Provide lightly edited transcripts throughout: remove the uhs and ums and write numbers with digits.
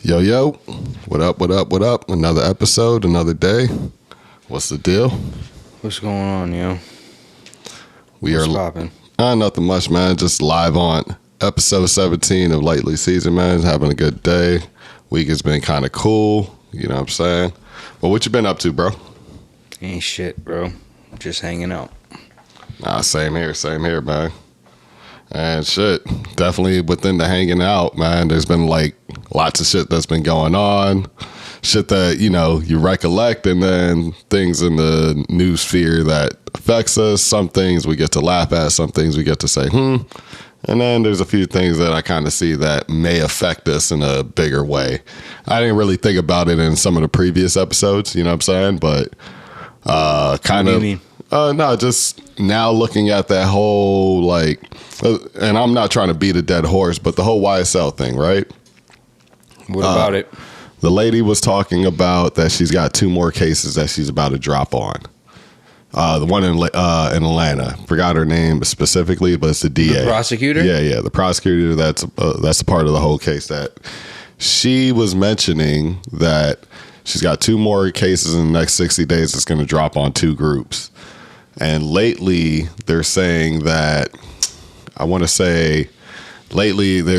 Yo, yo, what up, what up, what up? Another episode, another day. What's the deal? What's going on, yo? What's popping? Nothing much, man. Just live on episode 17 of Lately Season, man. Having a good day. Week has been kind of cool, you know what I'm saying? But what you been up to, bro? Ain't shit, bro. Just hanging out. Nah, same here, man. And shit, definitely within the hanging out, man, there's been like lots of shit that's been going on. Shit that, you know, you recollect, and then things in the news sphere that affects us. Some things we get to laugh at, some things we get to say, And then there's a few things that I kind of see that may affect us in a bigger way. I didn't really think about it in some of the previous episodes, you know what I'm saying? But kind of... What do you mean? No, just now looking at that whole, like, and I'm not trying to beat a dead horse, but the whole YSL thing, right? What about it? The lady was talking about that she's got 2 more cases that she's about to drop on. The one in Atlanta, forgot her name specifically, but it's the DA. The prosecutor? Yeah, the prosecutor. That's a part of the whole case that she was mentioning that she's got 2 more cases in the next 60 days that's going to drop on 2 groups. And lately, they're saying that, they're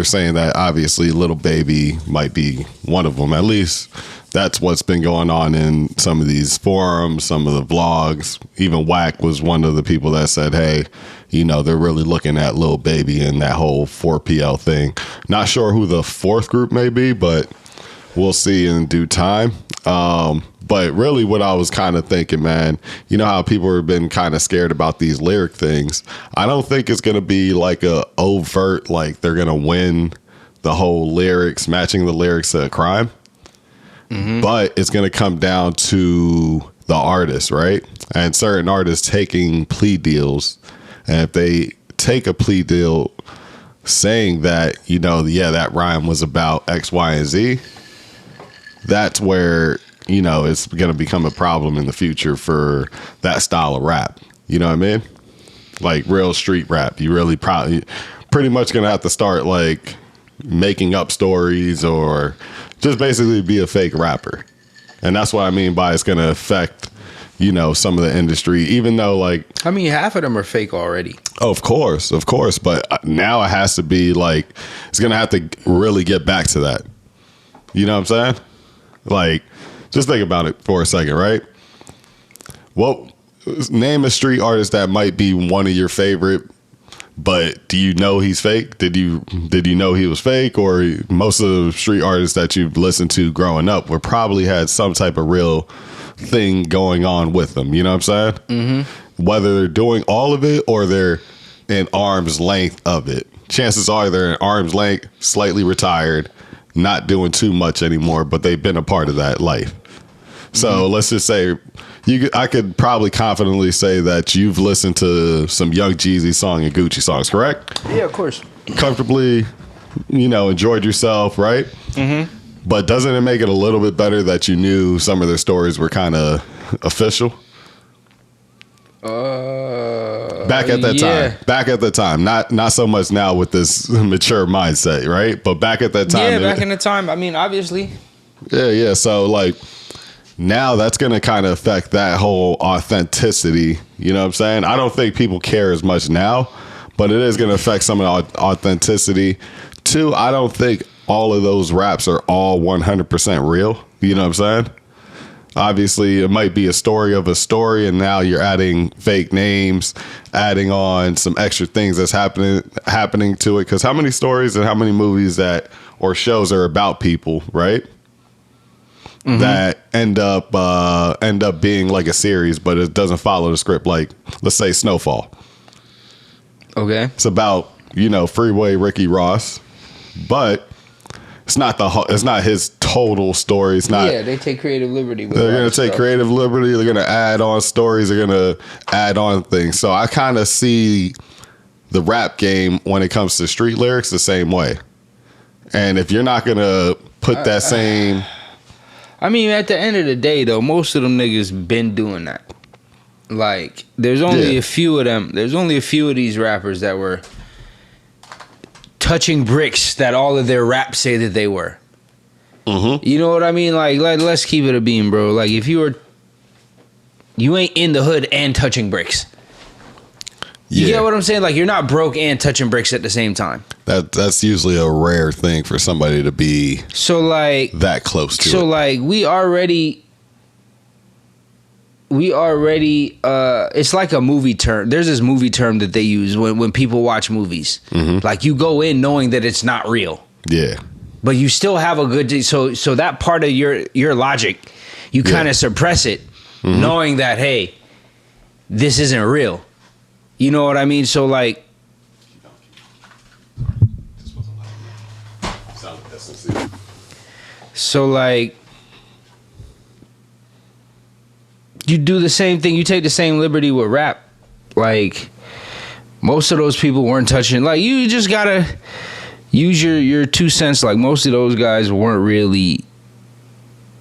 saying that obviously Lil Baby might be one of them. At least that's what's been going on in some of these forums, some of the vlogs. Even Wack was one of the people that said, hey, you know, they're really looking at Lil Baby and that whole 4PL thing. Not sure who the 4th group may be, but we'll see in due time. But really what I was kind of thinking, man, you know how people have been kind of scared about these lyric things. I don't think it's going to be like a overt, like they're going to win the whole lyrics, matching the lyrics to a crime. Mm-hmm. But it's going to come down to the artist, right? And certain artists taking plea deals. And if they take a plea deal saying that, you know, yeah, that rhyme was about X, Y, and Z, that's where, you know, it's going to become a problem in the future for that style of rap. You know what I mean? Like real street rap. You really pretty much going to have to start like making up stories or just basically be a fake rapper. And that's what I mean by it's going to affect, you know, some of the industry, even though like... I mean, half of them are fake already. Oh, of course. But now it has to be like, it's going to have to really get back to that. You know what I'm saying? Like, just think about it for a second, right? Well, name a street artist that might be one of your favorite, but do you know he's fake? Did you know he was fake? Or most of the street artists that you've listened to growing up were probably had some type of real thing going on with them. You know what I'm saying? Mm-hmm. Whether they're doing all of it or they're in arm's length of it. Chances are they're in arm's length, slightly retired, not doing too much anymore, but they've been a part of that life. So let's just say I could probably confidently say that you've listened to some Young Jeezy song and Gucci songs, correct? Yeah, of course. Comfortably, you know, enjoyed yourself, right? Mm-hmm. But doesn't it make it a little bit better that you knew some of their stories were kind of official? Back at that time, not so much now with this mature mindset, right? But back at that time, back in the time, I mean, obviously, yeah. So like now, that's going to kind of affect that whole authenticity. You know what I'm saying? I don't think people care as much now, but it is going to affect some of the authenticity. 2, I don't think all of those raps are all 100% real. You know what I'm saying? Obviously, it might be a story of a story, and now you're adding fake names, adding on some extra things that's happening to it. Because how many stories and how many movies or shows are about people, right? Mm-hmm. That end up being like a series, but it doesn't follow the script. Like, let's say Snowfall. Okay, it's about, you know, Freeway Ricky Ross, but it's not his total story. It's not. Yeah, they take creative liberty with they're going to take creative liberty. They're going to add on stories. They're going to add on things. So I kind of see the rap game when it comes to street lyrics the same way. And if you're not going to put that same... I mean, at the end of the day, though, most of them niggas been doing that. Like, there's only a few of them. There's only a few of these rappers that were touching bricks that all of their raps say that they were. Mm-hmm. You know what I mean? Like, let's keep it a beam, bro. Like, if you ain't in the hood and touching bricks. You get what I'm saying? Like, you're not broke and touching bricks at the same time. That's usually a rare thing for somebody to be that close to it. So, like, we already it's like a movie term. There's this movie term that they use when people watch movies. Mm-hmm. Like, you go in knowing that it's not real. Yeah. But you still have a good... So that part of your logic, you kind of suppress it, knowing that, hey, this isn't real. You know what I mean? So, like... So, like... You do the same thing. You take the same liberty with rap. Like, most of those people weren't touching... Like, you just gotta use your 2 cents. Like, most of those guys weren't really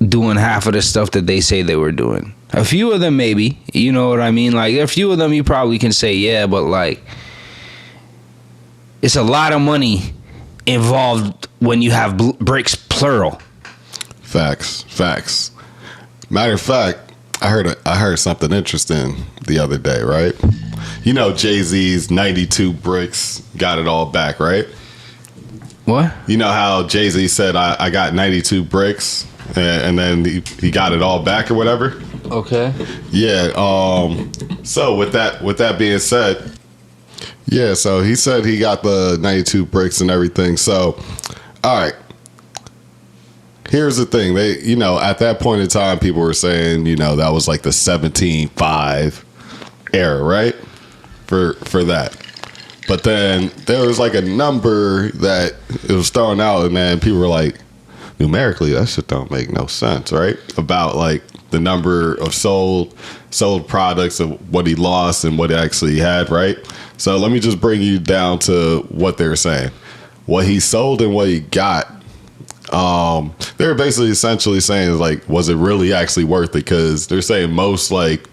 doing half of the stuff that they say they were doing. A few of them, maybe. You know what I mean? Like, a few of them you probably can say, yeah, but, like, it's a lot of money involved when you have bricks, plural. Facts. Matter of fact, I heard something interesting the other day, right? You know, Jay-Z's 92 bricks got it all back, right? What? You know how Jay-Z said, I got 92 bricks, and then he got it all back or whatever? Okay. Yeah. So with that being said, yeah. So he said he got the 92 bricks and everything. So, all right. Here's the thing. They, you know, at that point in time, people were saying, you know, that was like the 17.5 era, right? For that. But then there was like a number that it was thrown out, and then people were like, numerically, that shit don't make no sense, right? About like the number of sold products of what he lost and what he actually had, right? So let me just bring you down to what they're saying. What he sold and what he got, they're basically essentially saying, like, was it really actually worth it? Because they're saying most like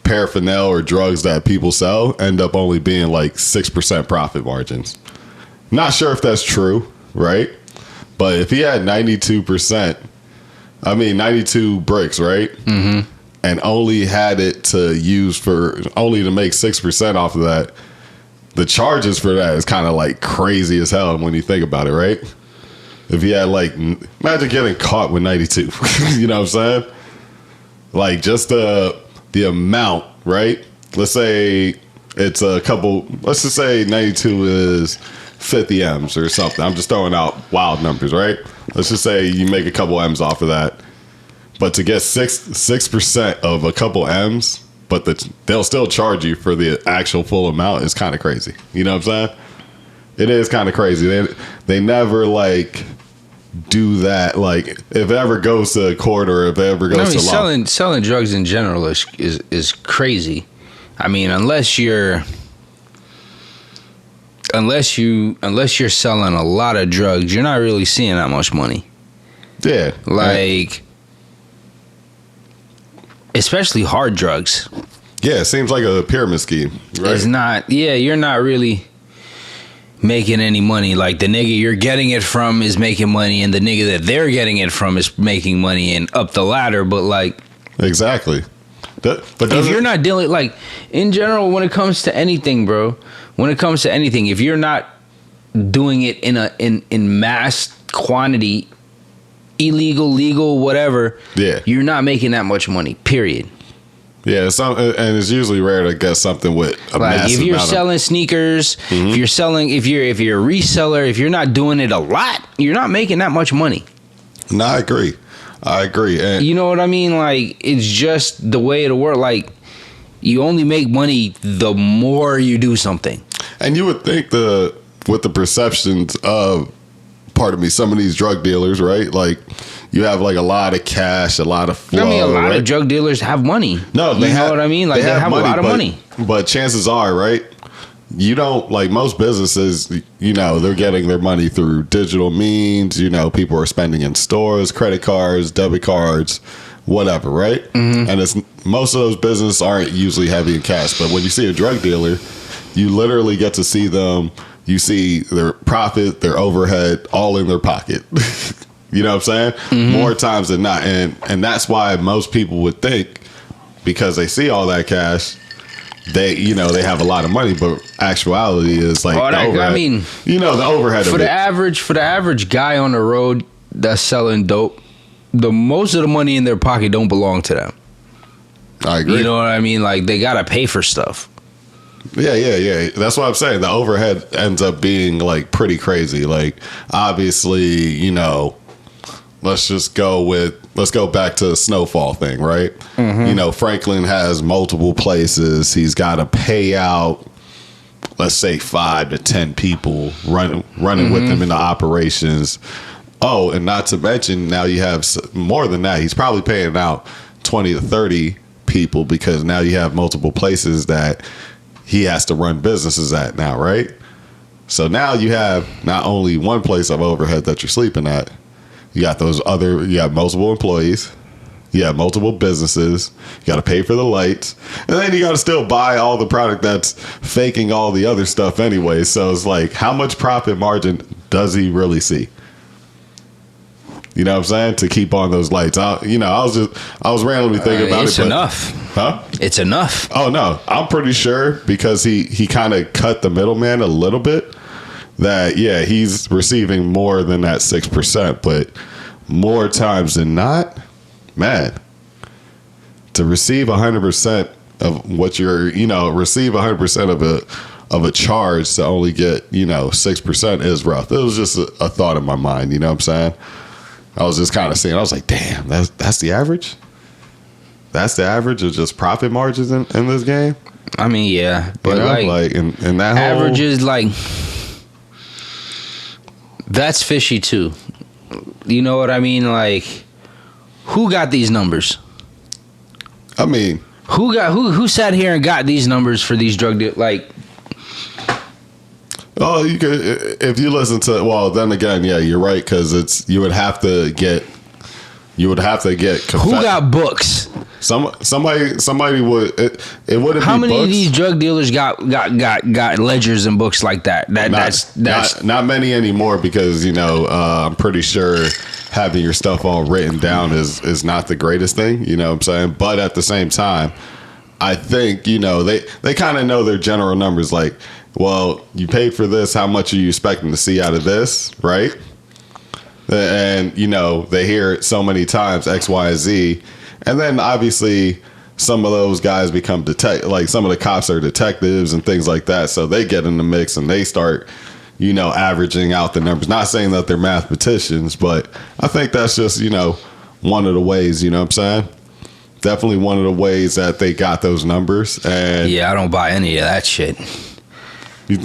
paraphernalia or drugs that people sell end up only being like 6% profit margins. Not sure if that's true, right? But if he had 92 bricks, right? Mm-hmm. And only had it to use for only to make 6% off of that, the charges for that is kind of like crazy as hell when you think about it, right? If he had like, imagine getting caught with 92, you know what I'm saying? Like just the amount, right? Let's say it's let's just say 92 is 50 M's or something. I'm just throwing out wild numbers, right? Let's just say you make a couple M's off of that. But to get 6% of a couple M's, but they'll still charge you for the actual full amount is kind of crazy. You know what I'm saying? It is kind of crazy. They never like do that. Like if it ever goes to court or if it ever goes to law. Selling drugs in general is crazy. I mean, unless you're selling a lot of drugs, you're not really seeing that much money. Yeah. Like, especially hard drugs. Yeah, it seems like a pyramid scheme, right? It's not. Yeah, you're not really making any money. Like, the nigga you're getting it from is making money, and the nigga that they're getting it from is making money, and up the ladder. But like, exactly. But if you're not dealing, like, in general, when it comes to anything, bro, if you're not doing it in mass quantity, illegal, legal, whatever, yeah, you're not making that much money, period. Yeah, and it's usually rare to get something with a massive if you're amount selling sneakers, mm-hmm. if you're a reseller, if you're not doing it a lot, you're not making that much money. No, I agree. And you know what I mean? Like, it's just the way it'll work. Like, you only make money the more you do something. And you would think with the perceptions of, pardon me, some of these drug dealers, right? Like, you have like a lot of cash, a lot of flow. I mean, a lot of drug dealers have money. No, you know what I mean? Like, they have a lot of money. But chances are, right? You don't, like most businesses, you know, they're getting their money through digital means. You know, people are spending in stores, credit cards, debit cards, whatever, right? Mm-hmm. And most of those businesses aren't usually heavy in cash. But when you see a drug dealer, you literally get to see them. You see their profit, their overhead, all in their pocket. You know what I'm saying? More times than not. And that's why most people would think, because they see all that cash, they have a lot of money, but actuality is like the overhead. I mean, the overhead for the average guy on the road that's selling dope, the most of the money in their pocket don't belong to them. I agree. You know what I mean? Like, they gotta pay for stuff. Yeah. That's what I'm saying. The overhead ends up being like pretty crazy. Like, obviously, let's go back to the snowfall thing, right? Franklin has multiple places. He's got to pay out, let's say, 5 to 10 people running with him in the operations. Oh, and not to mention, now you have more than that. He's probably paying out 20 to 30 people, because now you have multiple places that he has to run businesses at now, right? So now you have not only one place of overhead that you're sleeping at, you have multiple employees, you have multiple businesses, you got to pay for the lights, and then you got to still buy all the product that's faking all the other stuff anyway. So it's like, how much profit margin does he really see? You know what I'm saying? To keep on those lights. I was randomly thinking about it. It's enough. Huh? It's enough. Oh, no. I'm pretty sure, because he kind of cut the middleman a little bit, that, he's receiving more than that 6%. But more times than not, man, to receive 100% of what you're, receive 100% of a charge to only get, 6% is rough. It was just a thought in my mind. You know what I'm saying? I was just kind of saying, I was like, damn, that's the average? That's the average of just profit margins in this game? I mean, yeah. But in that average is like, that's fishy too. You know what I mean? Like, who got these numbers? I mean, who sat here and got these numbers for these drug dealers? Like, oh, you could, if you listen to, well, then again, yeah, you're right, because you would have to get who got books? Somebody would. It wouldn't. How be many books. of these drug dealers got ledgers and books like that? That's not many anymore, because I'm pretty sure having your stuff all written down is not the greatest thing. You know what I'm saying? But at the same time, I think they kind of know their general numbers. Like, well, you paid for this. How much are you expecting to see out of this, right? And they hear it so many times, X, Y, and Z, and then obviously some of those guys become like some of the cops are detectives and things like that, so they get in the mix and they start averaging out the numbers. Not saying that they're mathematicians, but I think that's just one of the ways. You know what I'm saying? Definitely one of the ways that they got those numbers. And yeah, I don't buy any of that shit.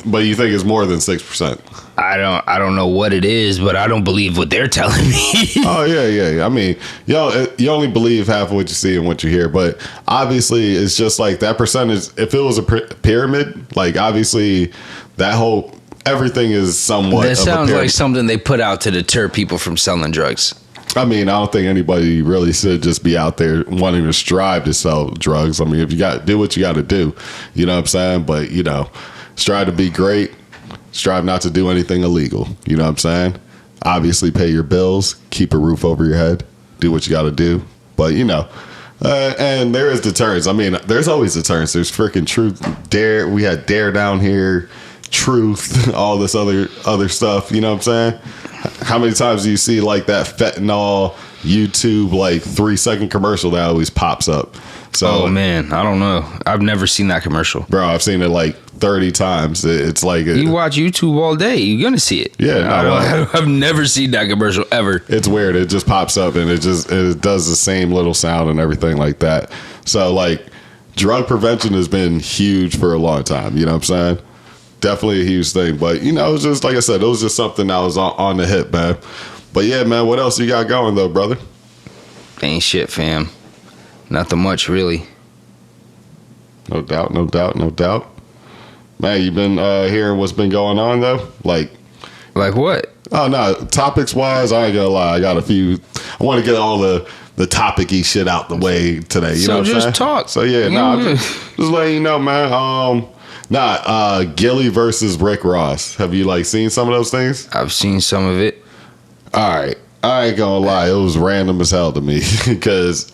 But you think it's more than 6%? I don't know what it is, but I don't believe what they're telling me. Oh yeah. I mean, you only believe half of what you see and what you hear. But obviously, it's just like that percentage. If it was a pyramid, like obviously everything is somewhat. That sounds like something they put out to deter people from selling drugs. I mean, I don't think anybody really should just be out there wanting to strive to sell drugs. I mean, if you do what you got to do, you know what I'm saying? But strive to be great. Strive not to do anything illegal. You know what I'm saying? Obviously, pay your bills. Keep a roof over your head. Do what you got to do. But, and there is deterrence. I mean, there's always deterrence. There's freaking Truth. Dare. We had Dare down here. Truth. All this other stuff. You know what I'm saying? How many times do you see like that fentanyl YouTube like 3-second commercial that always pops up? So, oh man, I don't know. I've never seen that commercial, bro. I've seen it like 30 times. It's like you watch YouTube all day, you're gonna see it. Yeah, I've never seen that commercial ever. It's weird. It just pops up and it does the same little sound and everything like that. So like, drug prevention has been huge for a long time. You know what I'm saying? Definitely a huge thing. But it's just like I said, it was just something that was on the hip, man. But yeah, man, what else you got going though, brother? Ain't shit, fam. Nothing much, really. No doubt. Man, you been hearing what's been going on, though? Like what? Oh, no. Topics-wise, I ain't gonna lie. I got a few. I want to get all the topic-y shit out the way today. You know what I'm saying? So just talk. So, yeah. Just letting you know, man. Gilly versus Rick Ross. Have you, seen some of those things? I've seen some of it. All right. I ain't gonna lie, it was random as hell to me because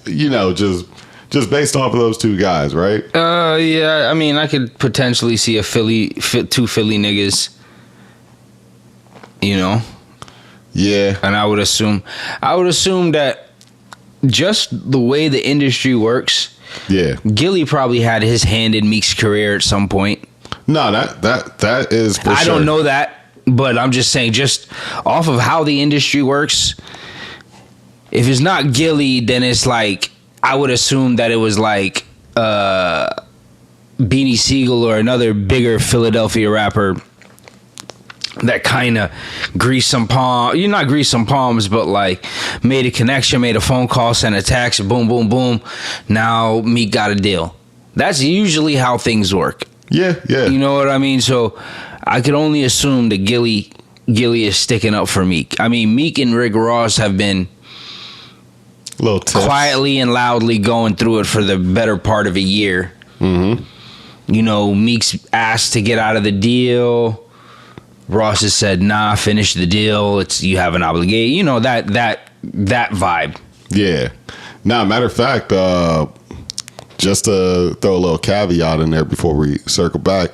just based off of those two guys, right? Yeah. I mean, I could potentially see two Philly niggas. Yeah, and I would assume that just the way the industry works. Yeah, Gilly probably had his hand in Meek's career at some point. No, that is for I sure. don't know that, but I'm just saying, just off of how the industry works, if it's not Gilly, then it's like, I would assume that it was like Beanie Siegel or another bigger Philadelphia rapper that kind of greased some palms. Not greased some palms, but like made a connection, made a phone call, sent a text, boom, boom, boom. Now Meek got a deal. That's usually how things work. Yeah. You know what I mean? So I could only assume that Gilly is sticking up for Meek. I mean, Meek and Rick Ross have been quietly and loudly going through it for the better part of a year. Mm-hmm. Meek's asked to get out of the deal. Ross has said, nah, finish the deal. You have an obligation. That vibe. Yeah. Now, matter of fact, just to throw a little caveat in there before we circle back,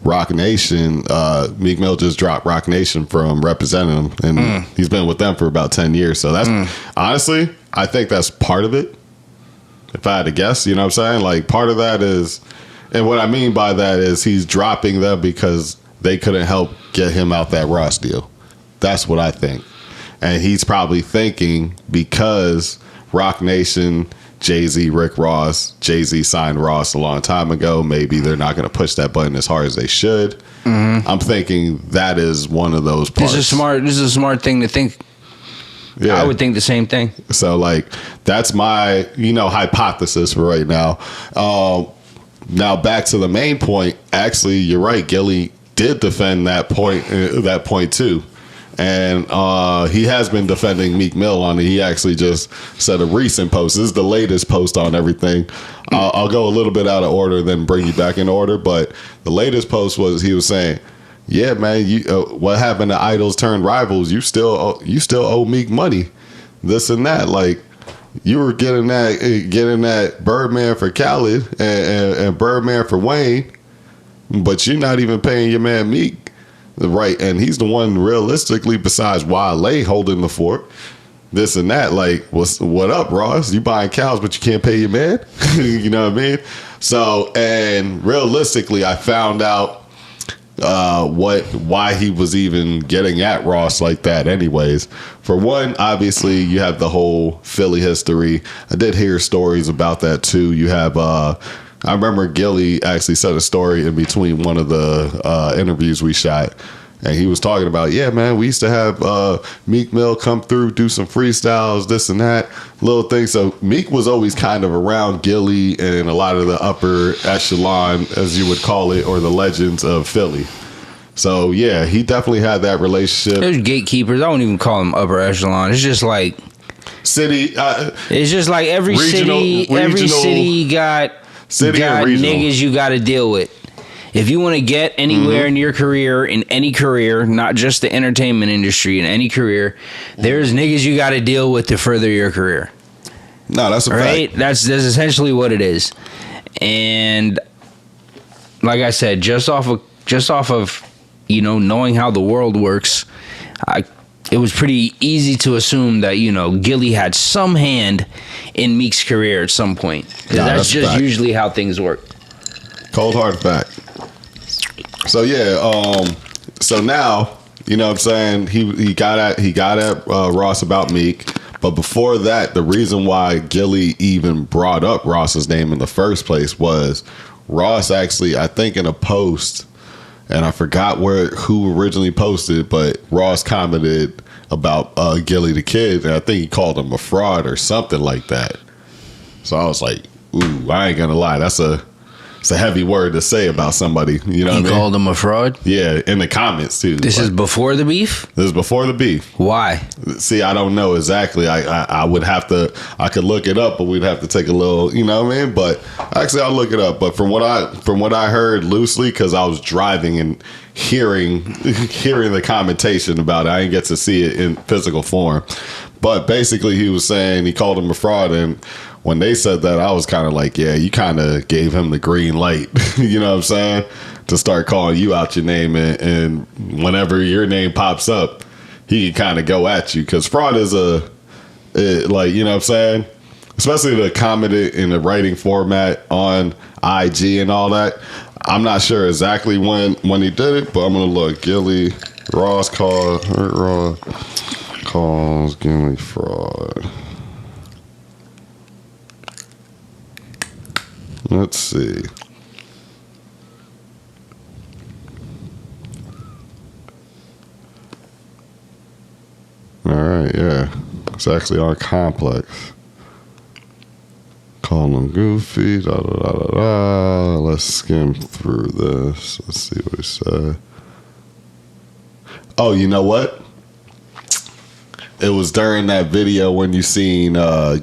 Rock Nation, Meek Mill just dropped Rock Nation from representing him, and he's been with them for about 10 years. So that's honestly, I think that's part of it. If I had to guess, you know what I'm saying? Like, part of that is, and what I mean by that is he's dropping them because they couldn't help get him out that Ross deal. That's what I think. And he's probably thinking because Rock Nation, Jay-Z, Rick Ross, Jay-Z signed Ross a long time ago, maybe they're not going to push that button as hard as they should. Mm-hmm. I'm thinking that is one of those parts. This is a smart thing to think. Yeah. I would think the same thing. So, like, that's my, hypothesis for right now. Now, back to the main point. Actually, you're right. Gilly did defend that point too. And he has been defending Meek Mill on it. He actually just said a recent post. This is the latest post on everything. I'll go a little bit out of order, then bring you back in order. But the latest post was he was saying, "Yeah, man, what happened to idols turned rivals? You still owe Meek money, this and that. Like you were getting that Birdman for Khaled and Birdman for Wayne, but you're not even paying your man Meek." Right, and he's the one realistically besides Wale holding the fort, this and that. Like, what up, Ross? You buying cows, but you can't pay your man? You know what I mean? So, and realistically, I found out why he was even getting at Ross like that. Anyways, for one, obviously, you have the whole Philly history. I did hear stories about that too. You have I remember Gilly actually said a story in between one of the interviews we shot. And he was talking about, yeah, man, we used to have Meek Mill come through, do some freestyles, this and that, little things. So Meek was always kind of around Gilly and a lot of the upper echelon, as you would call it, or the legends of Philly. So, yeah, he definitely had that relationship. There's gatekeepers. I won't even call them upper echelon. It's just like... City. It's just like every city got niggas you got to deal with. If you want to get anywhere in your career, in any career, not just the entertainment industry, in any career, there's niggas you got to deal with to further your career. No, that's a fact. That's essentially what it is. And like I said, just off of knowing how the world works, it was pretty easy to assume that, Gilly had some hand in Meek's career at some point. Because that's just usually how things work. Cold hard fact. So yeah, so now, you know what I'm saying, he got at Ross about Meek, but before that, the reason why Gilly even brought up Ross's name in the first place was Ross actually, I think in a post, and I forgot who originally posted, but Ross commented about Gilly the Kid, and I think he called him a fraud or something like that. So I was like, ooh, I ain't gonna lie, it's a heavy word to say about somebody. You know what I mean? He called him a fraud? Yeah, in the comments too. This is before the beef? This is before the beef. Why? See, I don't know exactly. I would have to, I could look it up, but we'd have to take a little, you know what I mean? But actually I'll look it up. But from what I heard loosely, because I was driving and hearing the commentation about it, I didn't get to see it in physical form. But basically, he was saying he called him a fraud, and when they said that, I was kind of like, yeah, you kind of gave him the green light, you know what I'm saying, to start calling you out your name, and whenever your name pops up, he can kind of go at you, because fraud is like, you know what I'm saying, especially the comment in the writing format on IG and all that. I'm not sure exactly when he did it, but I'm gonna look. Gilly calls Gilly fraud. Let's see. All right, yeah, it's actually on Complex. Call him goofy. Da, da, da, da, da. Let's skim through this. Let's see what he said. Oh, you know what? It was during that video when you seen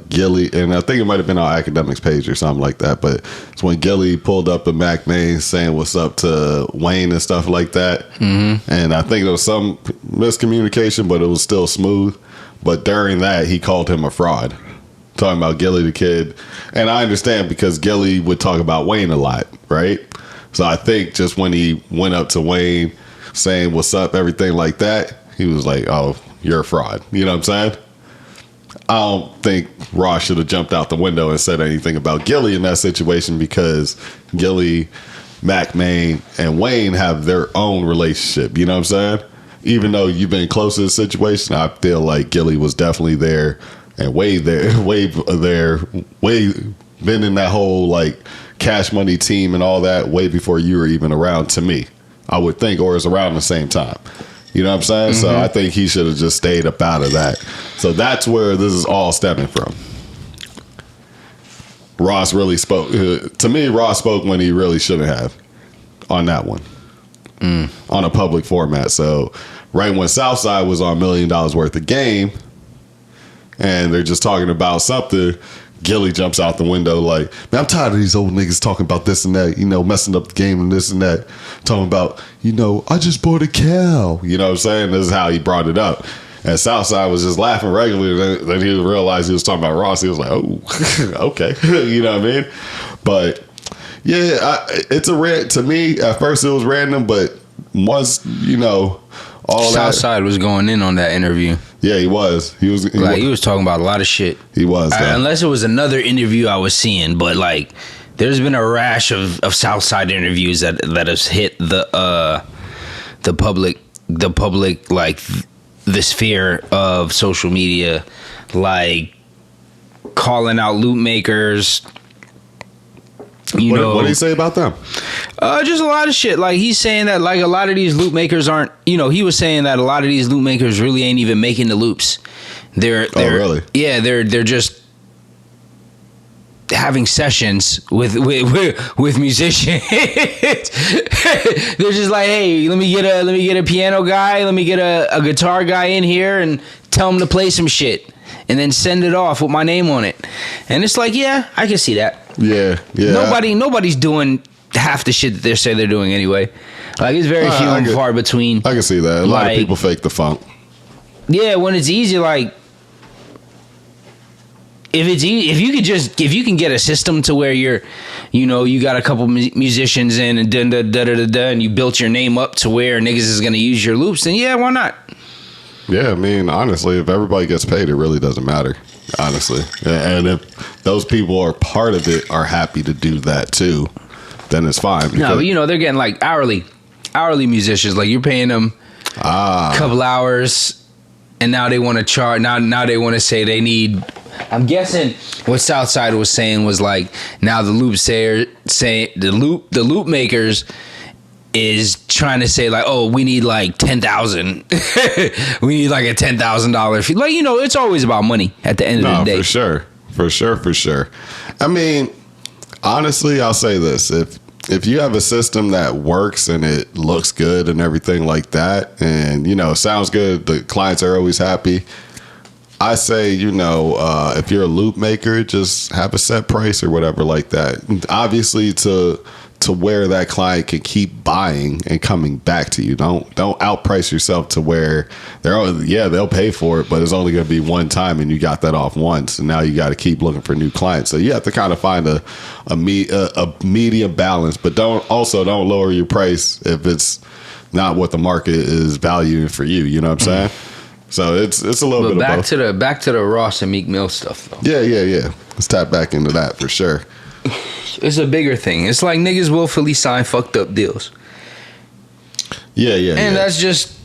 Gilly, and I think it might have been on Academics page or something like that, but it's when Gilly pulled up the Mac Main saying what's up to Wayne and stuff like that. Mm-hmm. And I think there was some miscommunication, but it was still smooth. But during that, he called him a fraud, talking about Gilly the Kid. And I understand, because Gilly would talk about Wayne a lot, right? So I think just when he went up to Wayne saying what's up, everything like that, he was like, oh, you're a fraud. You know what I'm saying? I don't think Ross should have jumped out the window and said anything about Gilly in that situation, because Gilly, Mac Main, and Wayne have their own relationship. You know what I'm saying? Even though you've been close to the situation, I feel like Gilly was definitely there and way been in that whole like Cash Money team and all that way before you were even around, to me, I would think, or is around the same time. You know what I'm saying? Mm-hmm. So I think he should have just stayed up out of that. So that's where this is all stemming from. Ross really spoke. To me, Ross spoke when he really shouldn't have on that one. On a public format. So right when Southside was on $1 million worth of game, and they're just talking about something, Gilly jumps out the window like, man, I'm tired of these old niggas talking about this and that, you know, messing up the game and this and that. Talking about, you know, I just bought a cow. You know what I'm saying? This is how he brought it up. And Southside was just laughing regularly. Then he realized he was talking about Ross. He was like, oh, okay. You know what I mean? But yeah, it's a rant. To me, at first it was random, but once, you know, all Southside was going in on that interview. Yeah, he was. He was talking about a lot of shit. He was. Unless it was another interview I was seeing, but like, there's been a rash of Southside interviews that has hit the public, like the sphere of social media, like calling out loot makers. What did he say about them? Just a lot of shit. Like, he's saying that like a lot of these loop makers aren't, you know, he was saying that a lot of these loop makers really ain't even making the loops. They're really? Yeah, they're just having sessions with musicians. They're just like, hey, let me get a piano guy, let me get a guitar guy in here and tell him to play some shit, and then send it off with my name on it. And it's like, yeah, I can see that. Yeah. Nobody's doing half the shit that they say they're doing anyway. Like, it's very few and far between. I can see that. A lot of people fake the funk. Yeah, when it's easy, like, if you can get a system to where you got a couple musicians in and and you built your name up to where niggas is gonna use your loops, then yeah, why not? Yeah, I mean, honestly, if everybody gets paid, it really doesn't matter. Honestly, and if those people are part of it, are happy to do that too, then it's fine. No, but they're getting like hourly musicians. Like, you're paying them a couple hours, and now they want to charge. Now they want to say they need. I'm guessing what Southside was saying was like, now the loop makers is trying to say like, oh, we need like 10,000. We need like a $10,000 fee. Like, it's always about money at the end of the day. For sure. I mean, honestly, I'll say this: if you have a system that works and it looks good and everything like that, and sounds good, the clients are always happy. I say, if you're a loop maker, just have a set price or whatever like that. Obviously, to to where that client can keep buying and coming back to you. Don't outprice yourself to where they'll pay for it, but it's only going to be one time, and you got that off once, and now you got to keep looking for new clients. So you have to kind of find a medium balance, but don't lower your price if it's not what the market is valuing for you. You know what I'm saying? So it's a little bit of both. Back to the Ross and Meek Mill stuff though. Yeah. Let's tap back into that for sure. It's a bigger thing. It's like niggas willfully sign fucked up deals. Yeah. And that's just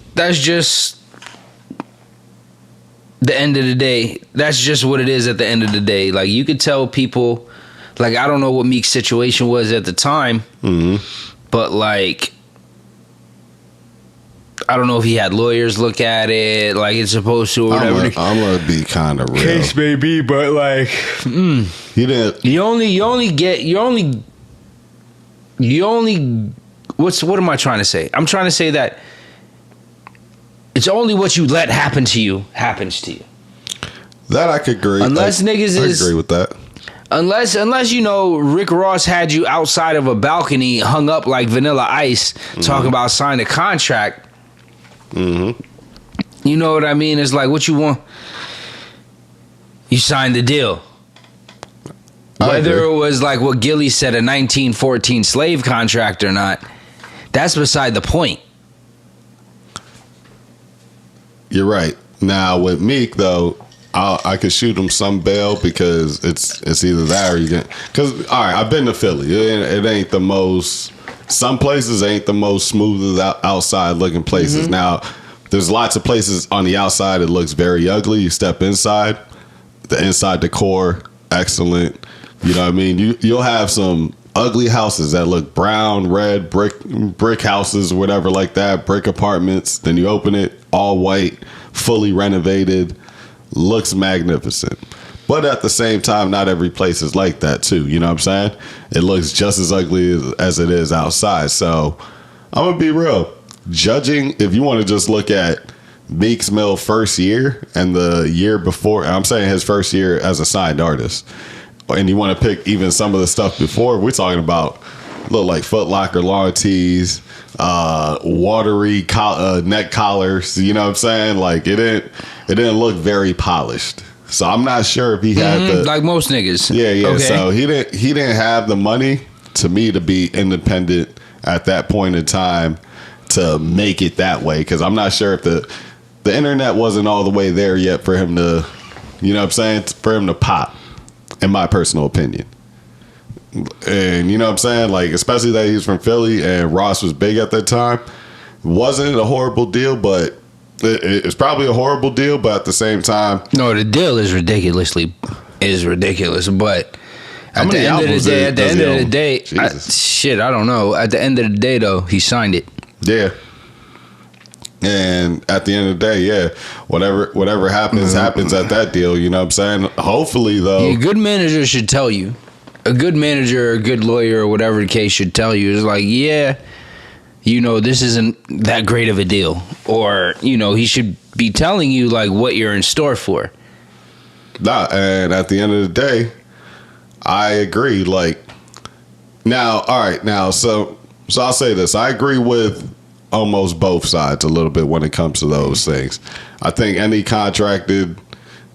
the end of the day. That's just what it is at the end of the day. Like, you could tell people, like, I don't know what Meek's situation was at the time, but like, I don't know if he had lawyers look at it like it's supposed to or whatever. I'm gonna be kind of real. Case may be, but like, he didn't. You only. What am I trying to say? I'm trying to say that it's only what you let happen to you happens to you. That I could agree. Unless I agree with that. Unless you know Rick Ross had you outside of a balcony hung up like Vanilla Ice talking about signing a contract. You know what I mean? It's like, what you want? You signed the deal. Whether it was like what Gilly said, a 1914 slave contract or not, that's beside the point. You're right. Now with Meek though, I could shoot him some bail because it's either that or you get. Because all right, I've been to Philly. It ain't the most. Some places ain't the most smooth outside looking places. Now, there's lots of places on the outside it looks very ugly. You step inside, the inside decor excellent. You know what I mean? You'll have some ugly houses that look brown, red, brick houses, whatever like that, brick apartments. Then you open it, all white, fully renovated, looks magnificent. But at the same time, not every place is like that too. You know what I'm saying? It looks just as ugly as it is outside. So I'm gonna be real. Judging, if you want to just look at Meek's Mill first year and the year before, I'm saying his first year as a signed artist, and you want to pick even some of the stuff before, we're talking about look like Foot Locker long tees, watery neck collars. You know what I'm saying? Like it didn't look very polished. So I'm not sure if he had like most niggas. Yeah. Okay. So he didn't have the money to me to be independent at that point in time to make it that way. Because I'm not sure if the internet wasn't all the way there yet for him to, you know what I'm saying, for him to pop, in my personal opinion. And you know what I'm saying, like especially that he's from Philly and Ross was big at that time. Wasn't a horrible deal, but it's probably a horrible deal, but at the same time, no, the deal is ridiculous. But at the end of the day, I don't know. At the end of the day, though, he signed it. Yeah. And at the end of the day, yeah, whatever happens at that deal. You know what I'm saying? Hopefully, though, a good manager should tell you. A good manager, or a good lawyer, or whatever the case should tell you. It's like, yeah, you know, this isn't that great of a deal. Or, you know, he should be telling you, like, what you're in store for. Nah, and at the end of the day, I agree. Like, now, all right, now, so I'll say this. I agree with almost both sides a little bit when it comes to those things. I think any contracted,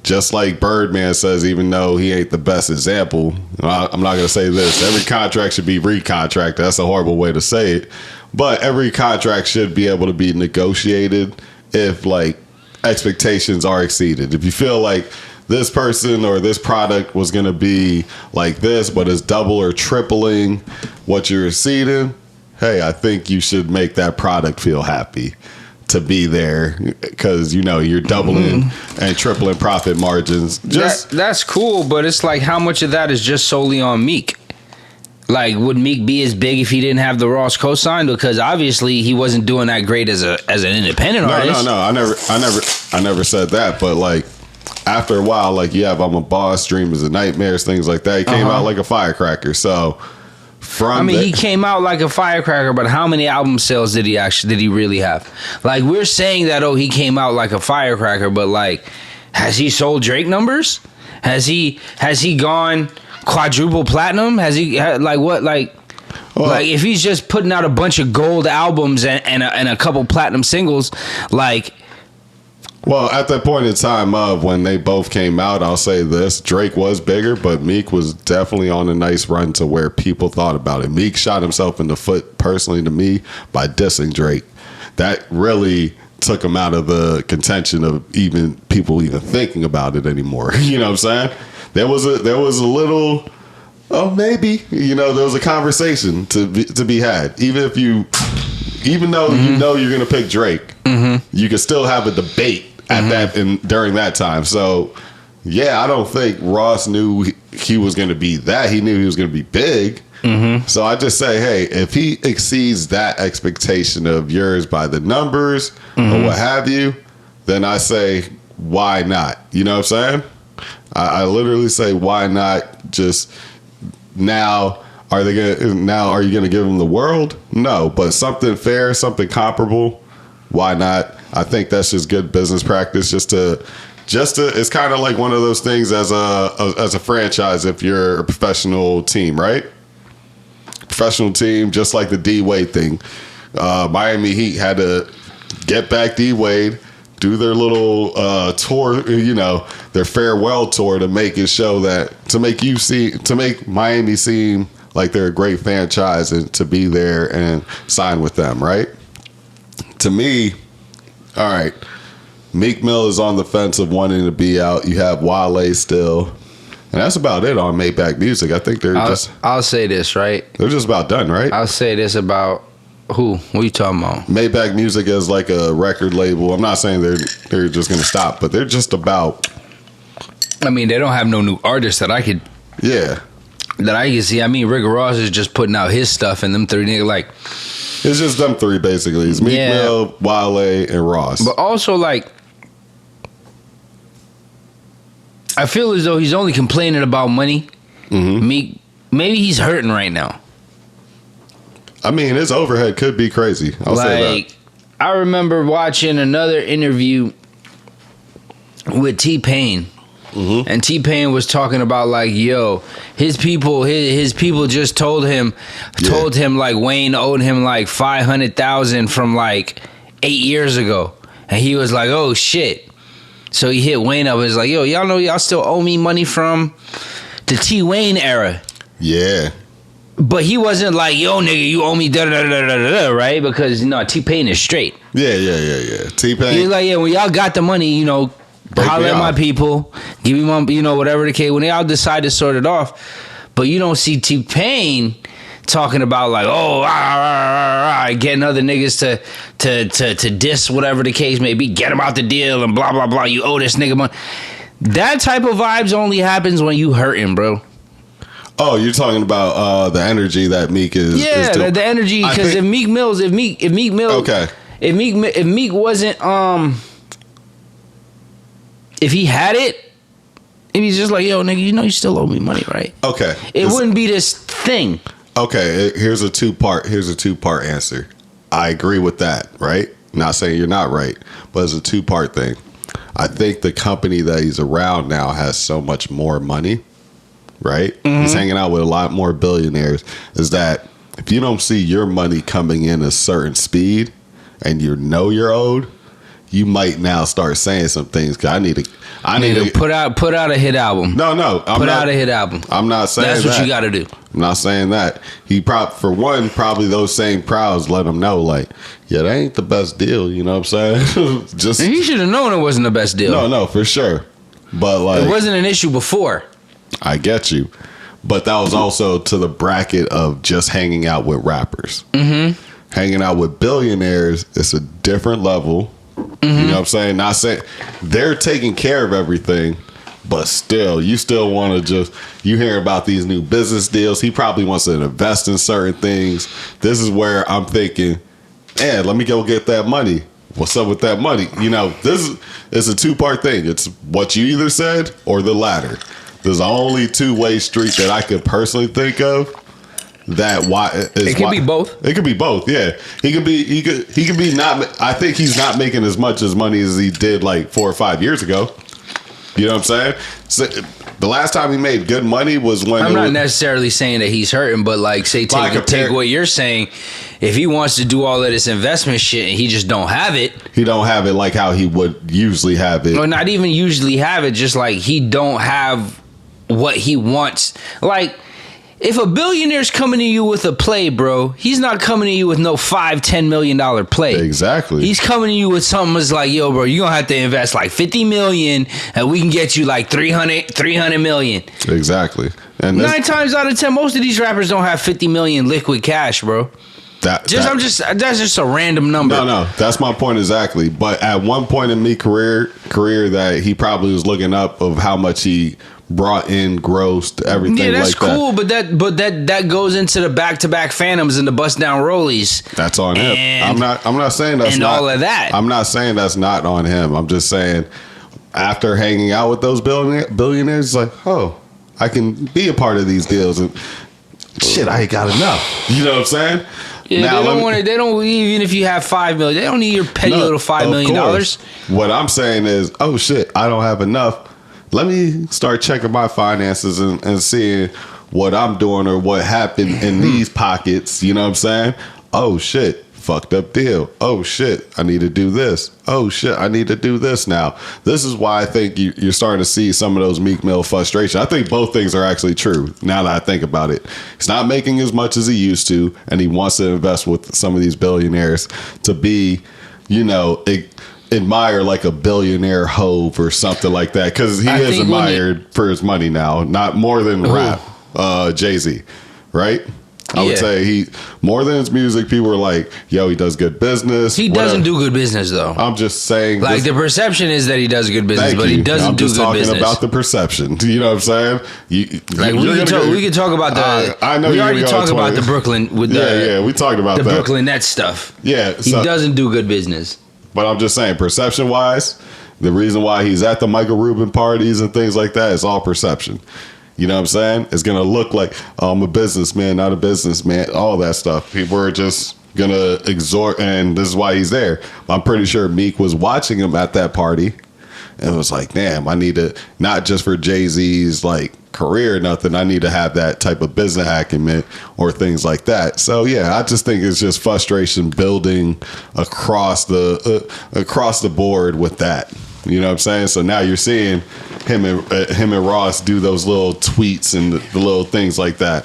just like Birdman says, even though he ain't the best example, I'm not going to say this. Every contract should be recontracted. That's a horrible way to say it. But every contract should be able to be negotiated if, like, expectations are exceeded. If you feel like this person or this product was going to be like this, but it's double or tripling what you're exceeding, hey, I think you should make that product feel happy to be there because, you know, you're doubling and tripling profit margins. That's cool, but it's like how much of that is just solely on Meek? Like, would Meek be as big if he didn't have the Ross cosign? Because obviously he wasn't doing that great as an independent artist. No. I never said that. But like after a while, like you have I'm a Boss, Dreamers and Nightmares, things like that. He came out like a firecracker. So he came out like a firecracker, but how many album sales did he really have? Like, we're saying that, oh, he came out like a firecracker, but like, has he sold Drake numbers? Has he gone quadruple platinum? Has he like what? Like, Well, like if he's just putting out a bunch of gold albums and a couple platinum singles, like. Well, at that point in time of when they both came out, I'll say this: Drake was bigger, but Meek was definitely on a nice run to where people thought about it. Meek shot himself in the foot, personally to me, by dissing Drake. That really took him out of the contention of even people even thinking about it anymore. You know what I'm saying? There was a little, maybe, there was a conversation to be had. Even though you know you're gonna pick Drake, you can still have a debate at that and during that time. So yeah, I don't think Ross knew he was gonna be that. He knew he was gonna be big. So I just say, hey, if he exceeds that expectation of yours by the numbers or what have you, then I say, why not? You know what I'm saying? I literally say, why not? Just now, are you gonna give him the world? No, but something fair, something comparable. Why not? I think that's just good business practice. Just to, it's kind of like one of those things as a franchise. If you're a professional team, right? Professional team, just like the D Wade thing. Miami Heat had to get back D Wade, do their little tour, their farewell tour to make it show that to make Miami seem like they're a great franchise and to be there and sign with them, right? To me, all right, Meek Mill is on the fence of wanting to be out. You have Wale still. And that's about it on Maybach Music. I think I'll say this, right? They're just about done, right? I'll say this about who? What are you talking about? Maybach Music is like a record label. I'm not saying they're just going to stop, but they're just about. I mean, they don't have no new artists that I could. Yeah. That I can see. I mean, Rick Ross is just putting out his stuff, and them three niggas like. It's just them three basically. It's Meek Mill, Wale, and Ross. But also like. I feel as though he's only complaining about money. Meek, maybe he's hurting right now. I mean, his overhead could be crazy. I'll say that. I remember watching another interview with T-Pain. And T-Pain was talking about like, yo, his people just told him like Wayne owed him like $500,000 from like 8 years ago. And he was like, oh shit. So he hit Wayne up and was like, yo, y'all know y'all still owe me money from the T-Wayne era. Yeah. But he wasn't like, yo, nigga, you owe me da-da-da-da-da-da, right? Because, T-Pain is straight. Yeah. T-Pain. He's like, yeah, when y'all got the money, holler at my people, give me my, whatever the case. When y'all decide to sort it off. But you don't see T-Pain talking about like, getting other niggas to diss whatever the case may be, get him out the deal and blah blah blah. You owe this nigga money. That type of vibes only happens when you hurting, bro. Oh, you're talking about the energy that Meek is. Yeah, the energy. Because if Meek wasn't if he had it, if he's just like, yo, nigga, you still owe me money, right? Okay, it wouldn't be this thing. Okay, here's a two-part answer. I agree with that, right? Not saying you're not right, but it's a two-part thing. I think the company that he's around now has so much more money, right? He's hanging out with a lot more billionaires. Is that if you don't see your money coming in a certain speed and you're owed, you might now start saying some things. Cause I need to put out a hit album. No, put out a hit album. I'm not saying that's what you got to do. I'm not saying that. He probably those same crowds let him know, like, yeah, that ain't the best deal. You know what I'm saying? Just and he should have known it wasn't the best deal. No, for sure. But like, it wasn't an issue before. I get you, but that was also to the bracket of just hanging out with rappers. Hanging out with billionaires, it's a different level. You know what I'm saying? Not saying they're taking care of everything, but still, you still want to you hear about these new business deals. He probably wants to invest in certain things. This is where I'm thinking, man, let me go get that money. What's up with that money? This is a two-part thing. It's what you either said or the latter. There's only two-way street that I could personally think of. It could be both. It could be both. Yeah, he could be not. I think he's not making as much money as he did like 4 or 5 years ago. You know what I'm saying? So, the last time he made good money was when I'm not necessarily saying that he's hurting, but like, say take what you're saying. If he wants to do all of this investment shit and he just don't have it, he don't have it like how he would usually have it. Or not even usually have it, just like he don't have what he wants. Like, if a billionaire's coming to you with a play, bro, he's not coming to you with no $5-10 million play. Exactly. He's coming to you with something that's like, yo, bro, you're gonna have to invest like $50 million and we can get you like 300 million. Exactly. And 9 times out of 10, most of these rappers don't have 50 million liquid cash, bro. That's just a random number. No, that's my point exactly. But at one point in me career that he probably was looking up of how much he brought in, grossed, everything. Yeah, that's like cool. That. But that goes into the back-to-back Phantoms and the bust down rollies. That's on him. I'm not saying that's and not all of that. I'm not saying that's not on him. I'm just saying after hanging out with those billionaires, it's like, oh, I can be a part of these deals and shit. I ain't got enough. You know what I'm saying? Yeah, now, they don't even if you have $5 million, they don't need your petty little $5 million. What I'm saying is, oh shit, I don't have enough. Let me start checking my finances and seeing what I'm doing or what happened in these pockets. You know what I'm saying? Oh shit, fucked up deal. Oh shit, I need to do this. Oh shit, I need to do this now. This is why I think you're starting to see some of those Meek Mill frustration. I think both things are actually true now that I think about it. He's not making as much as he used to, and he wants to invest with some of these billionaires to be, admire like a billionaire Hove or something like that, because he is admired for his money now, not more than rap. Jay-Z, right? I would say he more than his music. People are like, yo, he does good business. He doesn't do good business though. I'm just saying, like, the perception is that he does good business, but he doesn't do good business. I'm just talking about the perception. You know what I'm saying? We can talk about the. I know we already talked about the Brooklyn with the. We talked about the Brooklyn Nets stuff. Yeah, he doesn't do good business. But I'm just saying, perception wise, the reason why he's at the Michael Rubin parties and things like that is all perception. You know what I'm saying? It's going to look like, oh, I'm a businessman, not a businessman, all that stuff. People are just going to exhort, and this is why he's there. I'm pretty sure Meek was watching him at that party and was like, damn, I need to, not just for Jay-Z's like career or nothing, I need to have that type of business acumen or things like that. So yeah, I just think it's just frustration building across the board with that. You know what I'm saying? So now you're seeing him and Ross do those little tweets and the little things like that.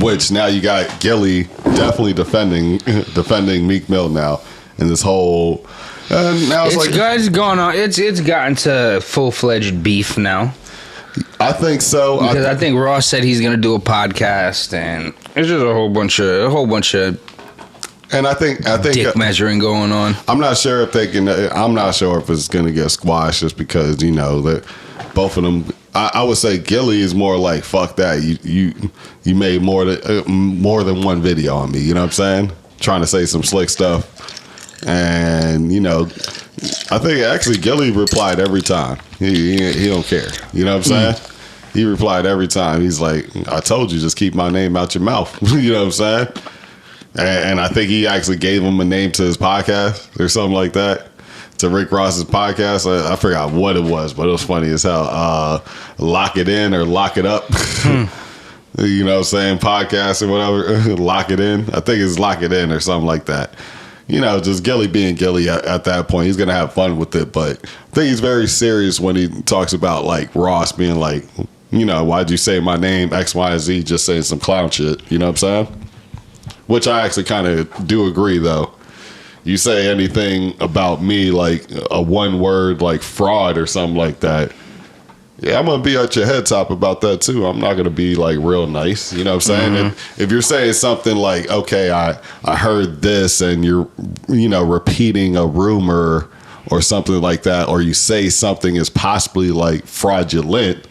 Which now you got Gilly definitely defending Meek Mill now, and this whole now it's gone on. It's gotten to full-fledged beef now. I think so, because I think Ross said he's going to do a podcast, and it's just a whole bunch of. And I think dick measuring going on. I'm not sure if they can. I'm not sure if it's going to get squashed just because that both of them. I would say Gilly is more like, fuck that. You made more than one video on me. You know what I'm saying? Trying to say some slick stuff, and I think actually Gilly replied every time. He don't care. You know what I'm saying? He replied every time. He's like, I told you, just keep my name out your mouth. You know what I'm saying? And I think he actually gave him a name to his podcast or something like that. To Rick Ross's podcast. I forgot what it was, but it was funny as hell. Lock It In or Lock It Up. You know what I'm saying? Podcast or whatever. Lock It In. I think it's Lock It In or something like that. Just Gilly being Gilly at that point. He's going to have fun with it. But I think he's very serious when he talks about like Ross being like, why'd you say my name X, Y, and Z, just saying some clown shit. You know what I'm saying? Which I actually kind of do agree, though. You say anything about me, like a one word, like fraud or something like that, yeah, I'm going to be at your head top about that, too. I'm not going to be, like, real nice. You know what I'm saying? Mm-hmm. If you're saying something like, okay, I heard this, and you're, repeating a rumor or something like that, or you say something is possibly, like, fraudulent,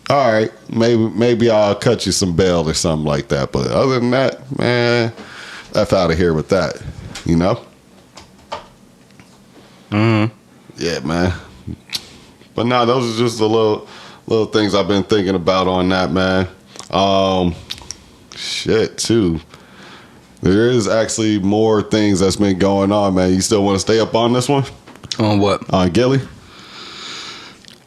all right, maybe I'll cut you some bail or something like that. But other than that, man, F out of here with that, Mm-hmm. Yeah, man. But no, those are just the little things I've been thinking about on that, man. Shit, too. There is actually more things that's been going on, man. You still want to stay up on this one? On what? On Gilly?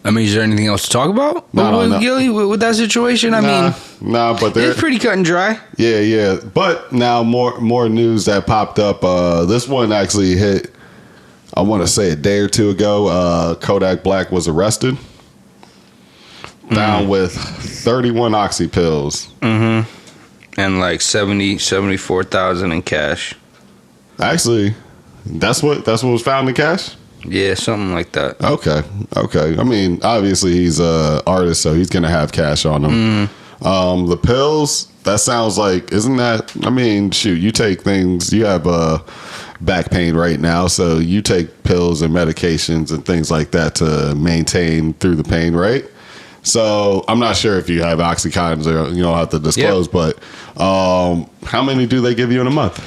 I mean, is there anything else to talk about No. Gilly, with that situation? I mean, but it's pretty cut and dry. Yeah. But now more news that popped up. This one actually hit, I want to say a day or two ago. Kodak Black was arrested, found with 31 oxy pills. Mm-hmm. And like 74,000 in cash. Actually, that's what was found in cash? Yeah, something like that. Okay. I mean, obviously he's a artist, so he's gonna have cash on him. The pills, that sounds like, isn't that? I mean, shoot, you take things. You have back pain right now, so you take pills and medications and things like that to maintain through the pain, right? So I'm not sure if you have Oxycontins or you don't have to disclose, but how many do they give you in a month?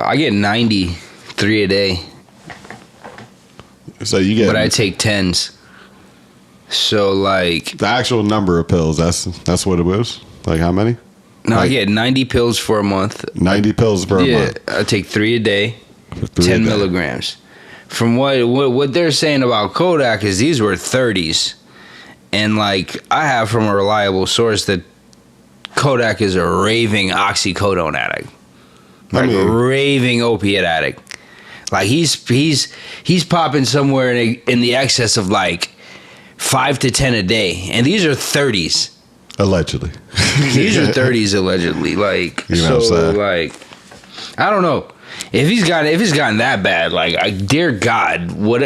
I get 93 a day. So you get, but I take 10s. So like the actual number of pills. That's what it was. Like how many? No, like, I get 90 pills for a month. 90 pills per month. I take 3 a day, 10 milligrams. From what they're saying about Kodak is these were 30s, and like I have from a reliable source that Kodak is a raving oxycodone addict, like a raving opiate addict. Like he's popping somewhere in the excess of like 5 to 10 a day, and these are 30s. Allegedly, these are 30s allegedly. Like you know so, like I don't know. If it's gotten that bad, like dear God, what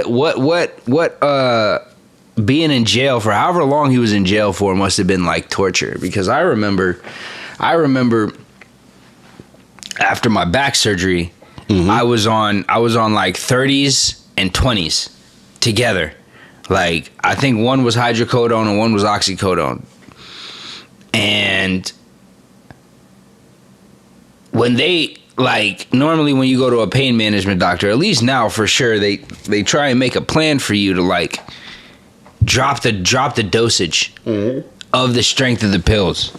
being in jail for however long he was in jail for must have been like torture. Because I remember after my back surgery, I was on like 30s and 20s together. Like I think one was hydrocodone and one was oxycodone. And when they like normally when you go to a pain management doctor, at least now for sure, they try and make a plan for you to like drop the dosage of the strength of the pills,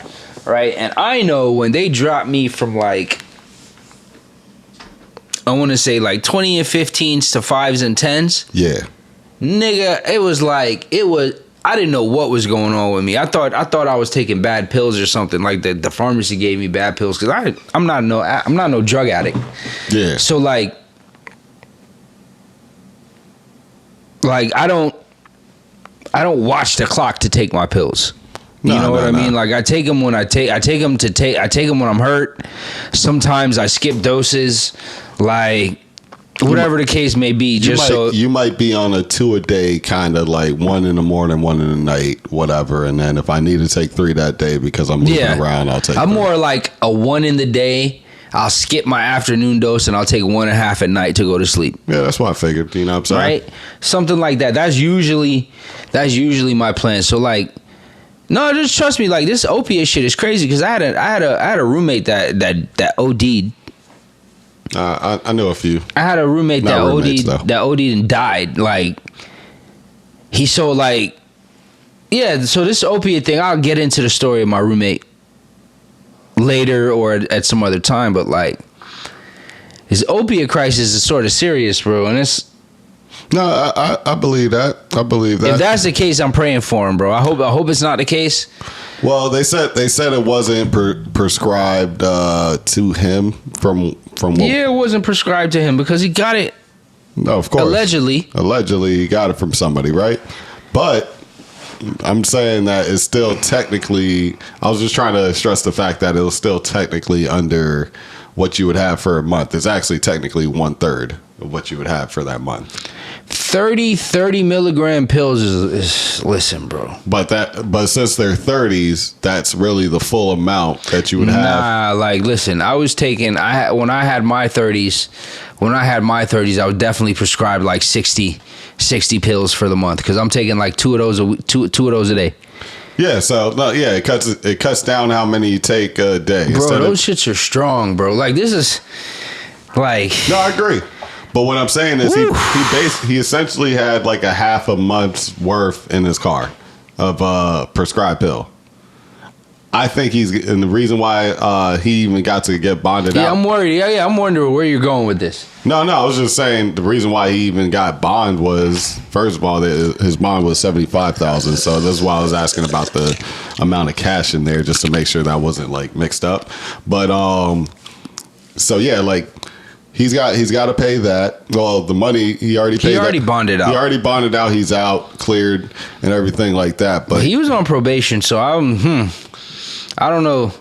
right? And I know when they drop me from like I want to say like 20 and 15s to 5s and 10s. Yeah, nigga, it was I didn't know what was going on with me. I thought I was taking bad pills or something. Like the pharmacy gave me bad pills because I'm not no drug addict. Yeah. So like I don't watch the clock to take my pills. You know what I mean? Like I take them when I take them when I'm hurt. Sometimes I skip doses. Like. Whatever the case may be, you might be on a 2 a day, kind of like 1 in the morning, 1 in the night, whatever. And then if I need to take 3 that day because I'm moving around, I'll take. I'm 3. More like a 1 in the day. I'll skip my afternoon dose and I'll take 1.5 at night to go to sleep. Yeah, that's what I figured. You know what I'm saying? Right, something like that. That's usually my plan. So like, no, just trust me. Like this opiate shit is crazy because I had a roommate that OD'd. I know a few. I had a roommate that OD'd and died. Like so this opiate thing, I'll get into the story of my roommate later or at some other time, but like his opiate crisis is sort of serious, bro, and it's I believe that. If that's the case, I'm praying for him, bro. I hope it's not the case. Well, they said it wasn't prescribed to him from what? Yeah, it wasn't prescribed to him because he got it. No, of course. Allegedly, he got it from somebody, right? But I'm saying that it's still technically. I was just trying to stress the fact that it was still technically under what you would have for a month. It's actually technically 1/3 of what you would have for that month. 30 milligram pills is listen, bro. But since they're 30s, that's really the full amount that you would have. Nah, like listen, I was taking when I had my 30s, I was definitely prescribed like 60 pills for the month because I'm taking like two of those a day. Yeah, so it cuts down how many you take a day. Bro, those shits are strong, bro. Like this is like no, I agree. But what I'm saying is he essentially had like a half a month's worth in his car of prescribed pill. I think and the reason why he even got to get bonded out. Yeah, I'm worried. Yeah, I'm wondering where you're going with this. No, I was just saying the reason why he even got bond was, first of all, his bond was $75,000. So that's why I was asking about the amount of cash in there, just to make sure that wasn't like mixed up. But so yeah, like he's got to pay that. Well, the money he already paid. He already bonded out. He already bonded out. He's out, cleared, and everything like that. But he was on probation, so I don't know.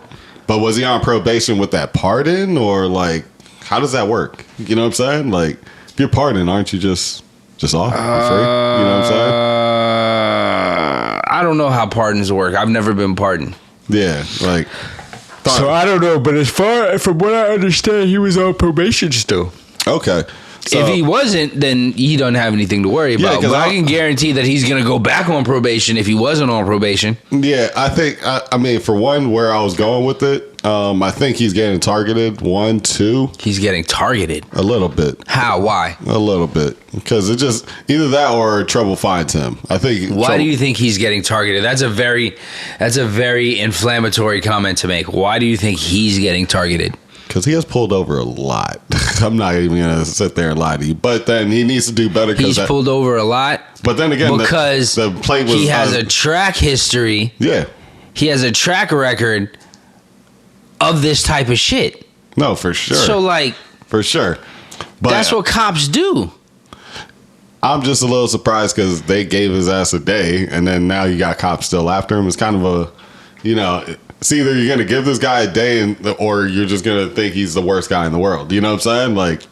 But was he on probation with that pardon, or like, how does that work? You know what I'm saying? Like, if you're pardoned, aren't you just off? You're free? You know what I'm saying? I don't know how pardons work. I've never been pardoned. Yeah, like. So I don't know, but from what I understand, he was on probation still. Okay. So, if he wasn't, then he doesn't have anything to worry about. But I can guarantee that he's going to go back on probation if he wasn't on probation. Yeah, I think, I mean, for one, where I was going with it, I think he's getting targeted. 1, 2. He's getting targeted? A little bit. How? Why? A little bit. Because it just, either that or trouble finds him. I think. Why do you think he's getting targeted? That's a very inflammatory comment to make. Why do you think he's getting targeted? Because he has pulled over a lot. I'm not even going to sit there and lie to you. But then he needs to do better. He's pulled over a lot. But then again, because the plate was, he has a track history. Yeah. He has a track record of this type of shit. No, for sure. So, like. For sure. But that's what cops do. I'm just a little surprised because they gave his ass a day. And then now you got cops still after him. It's kind of a, you know. It's either you're going to give this guy a day or you're just going to think he's the worst guy in the world. You know what I'm saying? Like,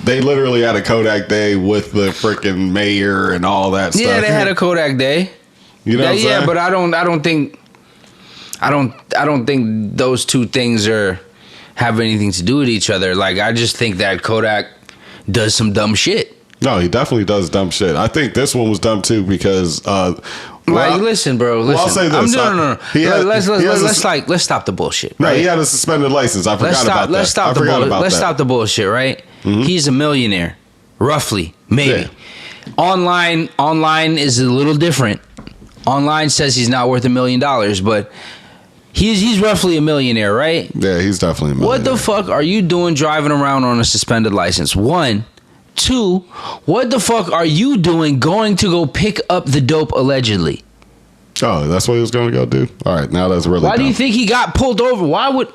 they literally had a Kodak day with the freaking mayor and all that stuff. Yeah, they had a Kodak day. You know what I'm saying? Yeah, but I don't think those two things have anything to do with each other. Like, I just think that Kodak does some dumb shit. No, he definitely does dumb shit. I think this one was dumb too because listen, bro. Listen. Well, I'll say this. No. Let's stop the bullshit. No, right? he had a suspended license. I forgot about that. Let's stop the bullshit, right? Mm-hmm. He's a millionaire, roughly, maybe. Yeah. Online is a little different. Online says he's not worth $1 million, but he's roughly a millionaire, right? Yeah, he's definitely a millionaire. What the fuck are you doing driving around on a suspended license? 1. 2, what the fuck are you doing going to go pick up the dope allegedly? Oh, that's what he was going to go do? All right, now that's really Why dumb. do you think he got pulled over? Why would...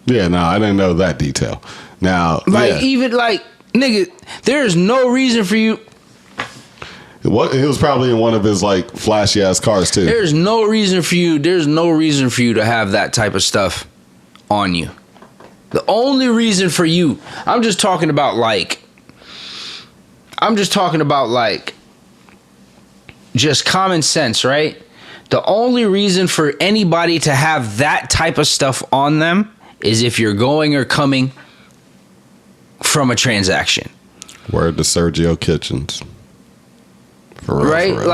Yeah, no, I didn't know that detail. Now, even like, nigga, there's no reason for you... He was probably in one of his like flashy ass cars too. There's no reason for you to have that type of stuff on you. The only reason for you, I'm just talking about just common sense, right? The only reason for anybody to have that type of stuff on them is if you're going or coming from a transaction. Word to Sergio Kitchens. For real, right? For real.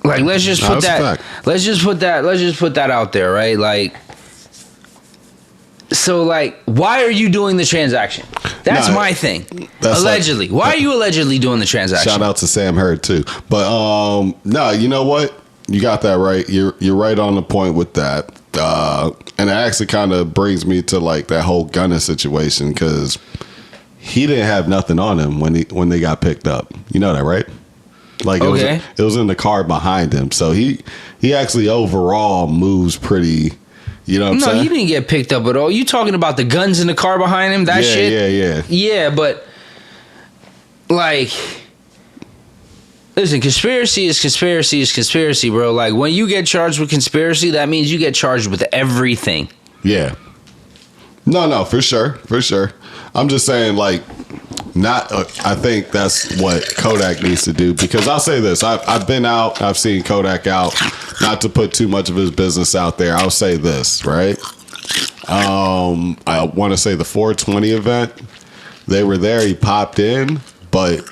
Like let's just put that out there, right? Like, so like, why are you doing the transaction? That's my thing. Allegedly. Why are you allegedly doing the transaction? Shout out to Sam Hurd too. But no, you know what? You got that right. You're right on the point with that. And it actually kind of brings me to like that whole Gunna situation because he didn't have nothing on him when they got picked up. You know that, right? Like it was in the car behind him. So he actually overall moves pretty. You know what I'm saying? No, he didn't get picked up at all. You talking about the guns in the car behind him? That shit? Yeah. Yeah, but like, listen, conspiracy is conspiracy, bro. Like, when you get charged with conspiracy, that means you get charged with everything. Yeah. No, for sure. I'm just saying, like, I think that's what Kodak needs to do, because I'll say this. I've been out. I've seen Kodak out. Not to put too much of his business out there, I'll say this, right? I want to say the 420 event, they were there. He popped in, but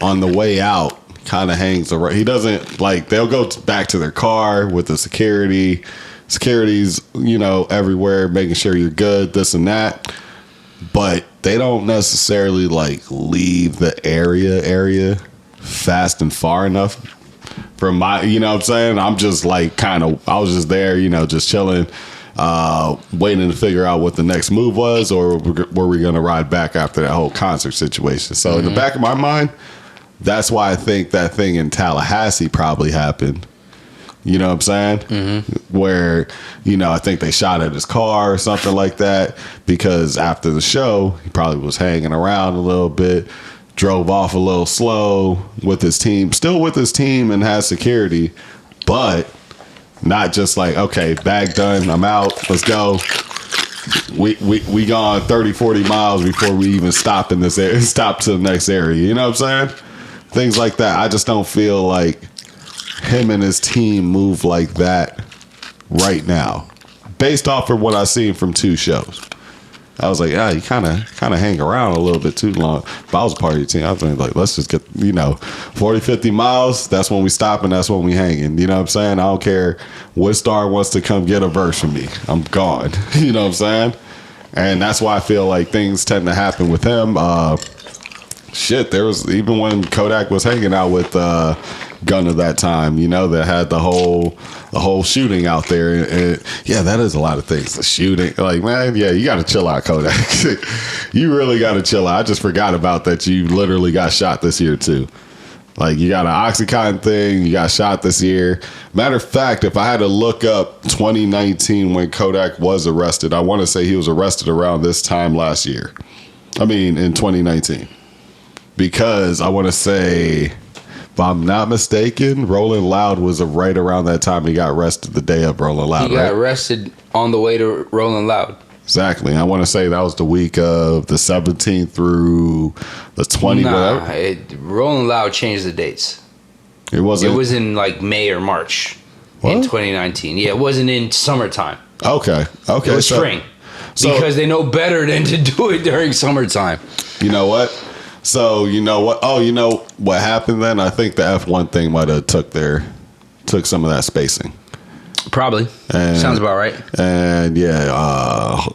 on the way out, kind of hangs around. He doesn't, like, they'll go back to their car with the security. Security's, everywhere, making sure you're good, this and that. But they don't necessarily like leave the area fast and far enough from my, you know what I'm saying? I'm just like I was just there, you know, just chilling, waiting to figure out what the next move was, or were we going to ride back after that whole concert situation. So in the back of my mind, that's why I think that thing in Tallahassee probably happened. You know what I'm saying? Where, you know, I think they shot at his car or something like that, because after the show, he probably was hanging around a little bit, drove off a little slow with his team, still with his team and has security, but not just like, okay, bag done, I'm out, let's go. We gone 30, 40 miles before we even stop in this area, stop to the next area. You know what I'm saying? Things like that. I just don't feel like him and his team move like that right now, based off of what I've seen from 2 shows. I was like, yeah, you kind of hang around a little bit too long. If I was a part of your team, I was like, let's just get, you know, 40, 50 miles. That's when we stop and that's when we hanging. You know what I'm saying? I don't care what star wants to come get a verse from me. I'm gone. You know what I'm saying? And that's why I feel like things tend to happen with him. There was, even when Kodak was hanging out with Gunna that time, you know, that had the whole shooting out there. And yeah, that is a lot of things. The shooting, like, man, yeah, you got to chill out, Kodak. You really got to chill out. I just forgot about that. You literally got shot this year too. Like, you got an Oxycontin thing, you got shot this year. Matter of fact, if I had to look up 2019 when Kodak was arrested, I want to say he was arrested around this time last year. I mean, in 2019. Because I want to say, if I'm not mistaken, Rolling Loud was right around that time he got arrested, the day of Rolling Loud. He got arrested on the way to Rolling Loud. Exactly. I want to say that was the week of the 17th through the 20th. Nah, Rolling Loud changed the dates. It wasn't. It was in like May or March in 2019. Yeah, it wasn't in summertime. Okay. It was spring. Because they know better than to do it during summertime. You know what? So, you know what? Oh, you know what happened then? I think the F1 thing might have took some of that spacing. Probably. Sounds about right. And yeah,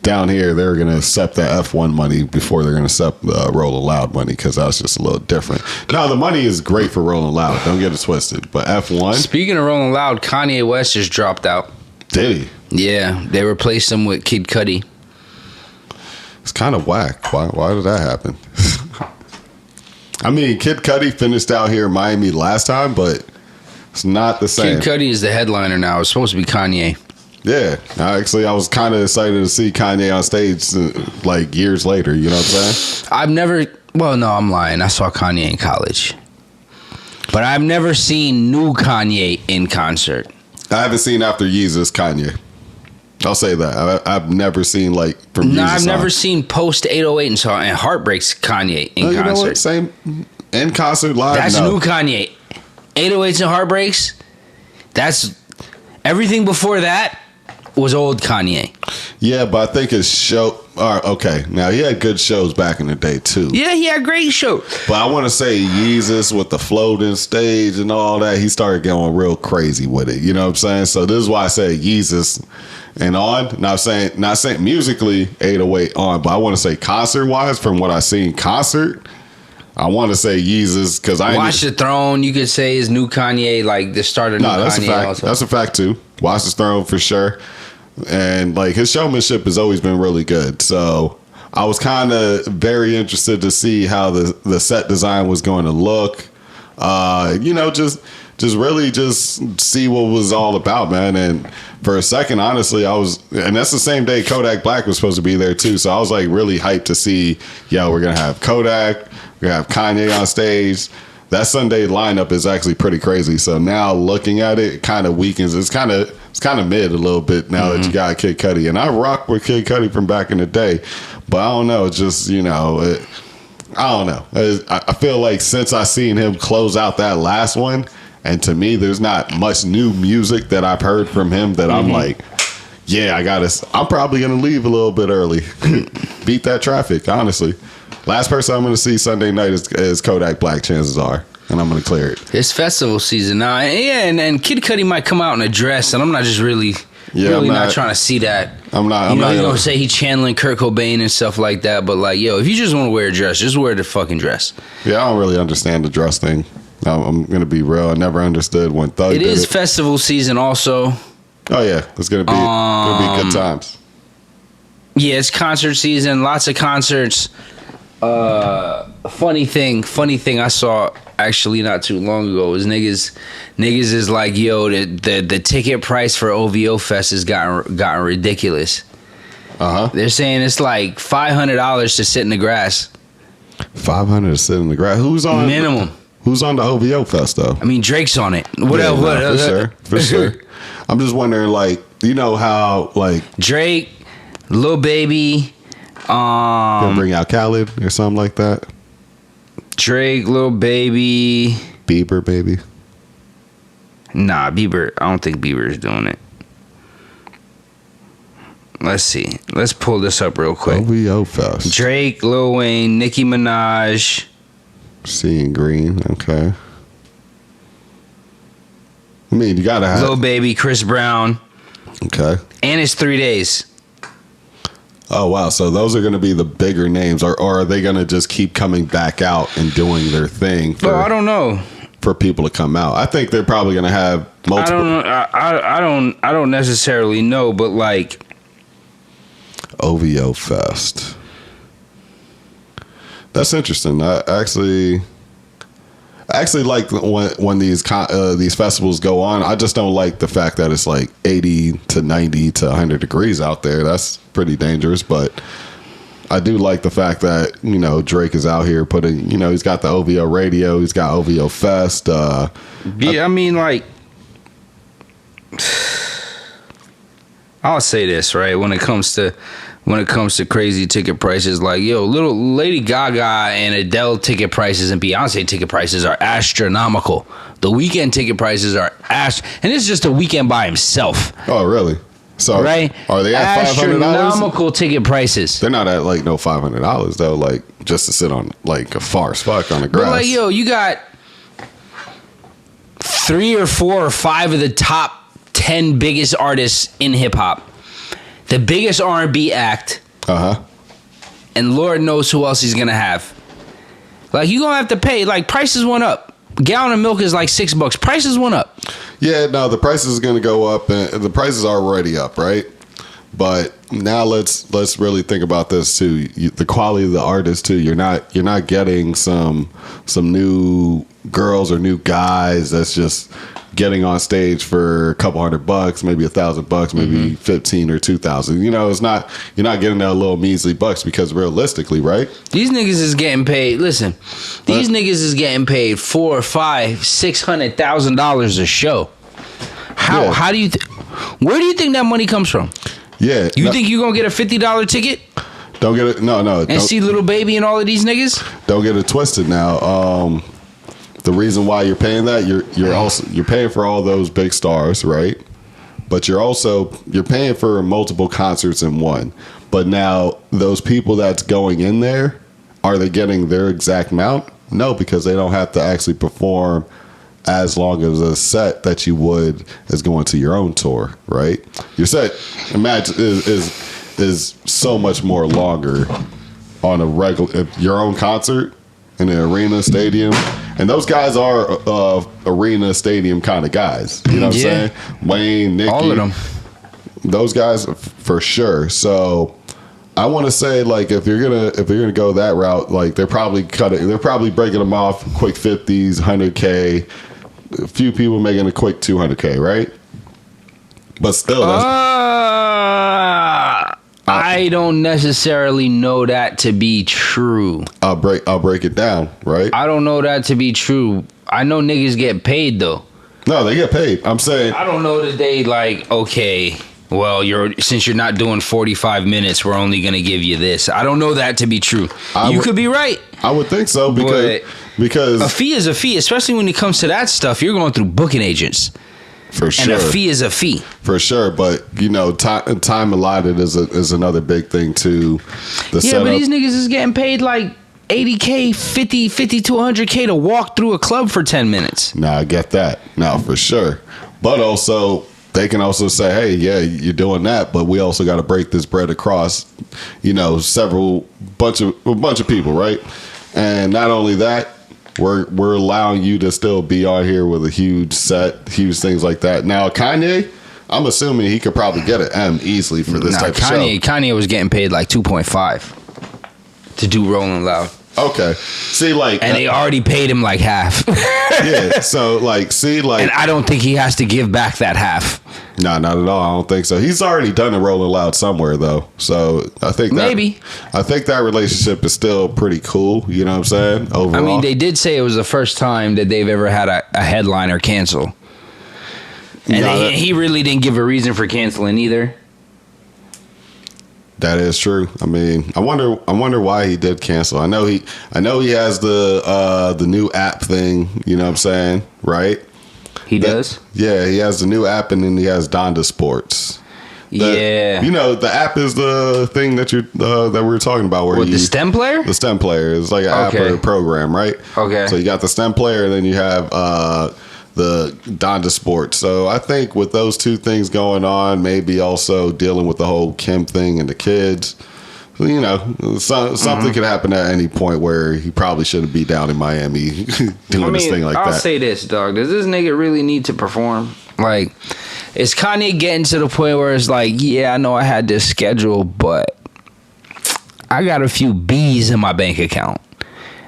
down here, they're going to accept the F1 money before they're going to accept the Rolling Loud money, because that's just a little different. Now, the money is great for Rolling Loud. Don't get it twisted. But F1. Speaking of Rolling Loud, Kanye West just dropped out. Did he? Yeah. They replaced him with Kid Cudi. It's kind of whack. Why did that happen? I mean, Kid Cudi finished out here in Miami last time, but it's not the same. Kid Cudi is the headliner now. It's supposed to be Kanye. Yeah. Actually, I was kind of excited to see Kanye on stage like years later. You know what I'm saying? I'm lying. I saw Kanye in college. But I've never seen new Kanye in concert. I haven't seen after Yeezus Kanye. I'll say that. I've never seen like from Yeezus. I've never seen post 808 and Heartbreaks Kanye in concert. You know what? Same in concert live. That's new Kanye. 808s and Heartbreaks. That's everything before that was old Kanye. Yeah, but I think his show. Okay, now he had good shows back in the day too. Yeah, he had great shows. But I want to say Yeezus with the floating stage and all that, he started going real crazy with it. You know what I'm saying? So this is why I say Yeezus and on. Not saying musically 808 on, but I want to say concert wise, from what I seen concert, I want to say Yeezus, because I Watch the Throne. You could say is new Kanye, like the start of new Kanye. That's a fact. Also. That's a fact too. Watch the Throne for sure. And like his showmanship has always been really good. So I was kind of very interested to see how the set design was going to look. You know, just really just see what it was all about, man. And for a second, honestly, and that's the same day Kodak Black was supposed to be there too. So I was like really hyped to see, we're going to have Kodak, we're going to have Kanye on stage. That Sunday lineup is actually pretty crazy. So now looking at it, kind of weakens. It's kind of mid a little bit now that you got Kid Cudi. And I rock with Kid Cudi from back in the day. But I don't know. It's just, I don't know. I feel like since I seen him close out that last one, and to me, there's not much new music that I've heard from him that I'm like, I'm probably going to leave a little bit early. Beat that traffic, honestly. Last person I'm going to see Sunday night is Kodak Black, chances are. And I'm going to clear it. It's festival season now. And Kid Cudi might come out in a dress, and I'm not just really not trying to see that. I'm not. You're going to say he channeling Kurt Cobain and stuff like that, but like, if you just want to wear a dress, just wear the fucking dress. Yeah, I don't really understand the dress thing. I'm gonna be real. I never understood when Thug It did is it. festival season also. Oh yeah, it's gonna be good times. Yeah, it's concert season. Lots of concerts. Funny thing I saw actually not too long ago was niggas is like, yo, the ticket price for OVO Fest has gotten ridiculous. They're saying it's like $500 to sit in the grass. $500 to sit in the grass. Who's on minimum? Who's on the OVO Fest though? I mean, Drake's on it. For sure. I'm just wondering, like, you know how like Drake, Lil Baby, gonna bring out Khaled or something like that. Drake, Lil Baby, Bieber, baby. Nah, Bieber. I don't think Bieber is doing it. Let's see. Let's pull this up real quick. OVO Fest. Drake, Lil Wayne, Nicki Minaj. Seeing green. Okay. I mean, you gotta have Lil Baby, Chris Brown. Okay. And it's 3 days. Oh wow! So those are going to be the bigger names, or are they going to just keep coming back out and doing their thing? I don't know. For people to come out, I think they're probably going to have multiple. I don't necessarily know, but like OVO Fest. That's interesting. I actually like when these festivals go on. I just don't like the fact that it's like 80 to 90 to 100 degrees out there. That's pretty dangerous. But I do like the fact that, you know, Drake is out here putting, you know, he's got the OVO radio, he's got OVO Fest. I mean, like, I'll say this, right? When it comes to crazy ticket prices, like, yo, little Lady Gaga and Adele ticket prices and Beyonce ticket prices are astronomical. The Weeknd ticket prices are and it's just a Weeknd by himself. Oh, really? So right? Are they at $500? Astronomical ticket prices. They're not at like no $500 though, like just to sit on like a far as fuck on the grass. But like, yo, you got 3 or 4 or 5 of the top 10 biggest artists in hip hop. The biggest R&B act. And Lord knows who else he's going to have. Like, you're going to have to pay. Like, prices went up. A gallon of milk is like $6. Prices went up. Yeah, no, the price is going to go up. And the price is already up, right? But now let's really think about this too. The quality of the artist too. You're not getting some new girls or new guys that's just getting on stage for a couple $100, maybe $1,000, maybe 15 or 2,000. You know, you're not getting that little measly bucks because realistically, right? These niggas is getting paid. Listen, these niggas is getting paid $400,000, $500,000, $600,000 a show. How do you? Where do you think that money comes from? Yeah, you think you're gonna get a $50 ticket? Don't get it. No. And see Lil Baby and all of these niggas. Don't get it twisted now. The reason why you're paying that, you're paying for all those big stars, right? But you're paying for multiple concerts in one. But now those people that's going in there, are they getting their exact amount? No, because they don't have to actually perform as long as a set that you would as going to your own tour, right? Your set, imagine, is so much more longer on a regular your own concert in an arena, stadium, and those guys are arena, stadium kind of guys. You know what I'm saying? Wayne, Nicki, all of them. Those guys for sure. So I want to say, like, if you're gonna go that route, like they're probably breaking them off quick 50s, 100K. A few people making a quick 200K, right? But still, I don't necessarily know that to be true. I'll break it down, right? I don't know that to be true. I know niggas get paid though. No, they get paid. I'm saying I don't know that they like, okay, well, since you're not doing 45 minutes, we're only gonna give you this. I don't know that to be true. You could be right. I would think so because a fee is a fee, especially when it comes to that stuff. You're going through booking agents. For sure. And a fee is a fee. For sure. But, you know, time allotted is another big thing too. But these niggas is getting paid like $80K, $50 to $100K to walk through a club for 10 minutes. Nah, I get that. No, for sure. But also, they can also say, hey, yeah, you're doing that, but we also got to break this bread across, you know, a bunch of people, right? And not only that, we're allowing you to still be on here with a huge set, huge things like that. Now Kanye, I'm assuming he could probably get an M easily for this type of show. Kanye was getting paid like 2.5 to do Rolling Loud. Okay. See, like, and they already paid him like half. Yeah. So, like, see, like, and I don't think he has to give back that half. No, not at all. I don't think so. He's already done a Rolling Loud somewhere, though. So I think that relationship is still pretty cool. You know what I'm saying? Overall, I mean, they did say it was the first time that they've ever had a headliner cancel, and he really didn't give a reason for canceling either. That is true. I mean, I wonder why he did cancel. I know he has the new app thing. You know what I'm saying, right? He does? Yeah, he has the new app, and then he has Donda Sports. Yeah. You know, the app is the thing that that we were talking about. Where the stem player? The stem player is like an app or a program, right? Okay. So you got the stem player, and then you have the Donda Sports. So I think with those two things going on, maybe also dealing with the whole Kim thing and the kids, you know, something could happen at any point where he probably shouldn't be down in Miami doing this thing like that. I'll say this, dog. Does this nigga really need to perform? Like, is Kanye getting to the point where it's like, yeah, I know I had this schedule, but I got a few B's in my bank account.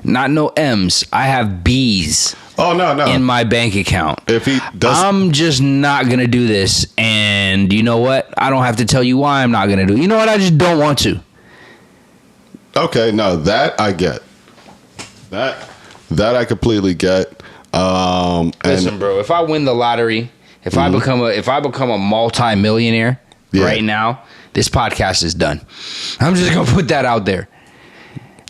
Not no M's. I have B's. Oh, no. In my bank account. If he does, I'm just not going to do this. And you know what? I don't have to tell you why I'm not going to do it. You know what? I just don't want to. Okay, no, that I get. That I completely get. Listen, bro, if I win the lottery, if I become a multi-millionaire right now, this podcast is done. I'm just going to put that out there.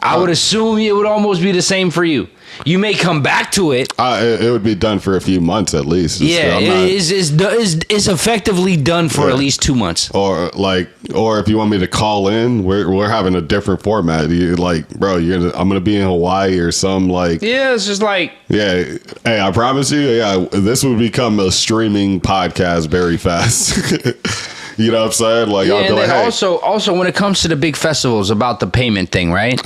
I would assume it would almost be the same for you. You may come back to it. It would be done for a few months at least. It's effectively done for at least 2 months. Or if you want me to call in, we're having a different format. You're like, bro, I'm gonna be in Hawaii or some like. Yeah, it's just like. Yeah, hey, I promise you, this would become a streaming podcast very fast. You know what I'm saying? Like, I'll be like, hey. Also, when it comes to the big festivals, about the payment thing, right?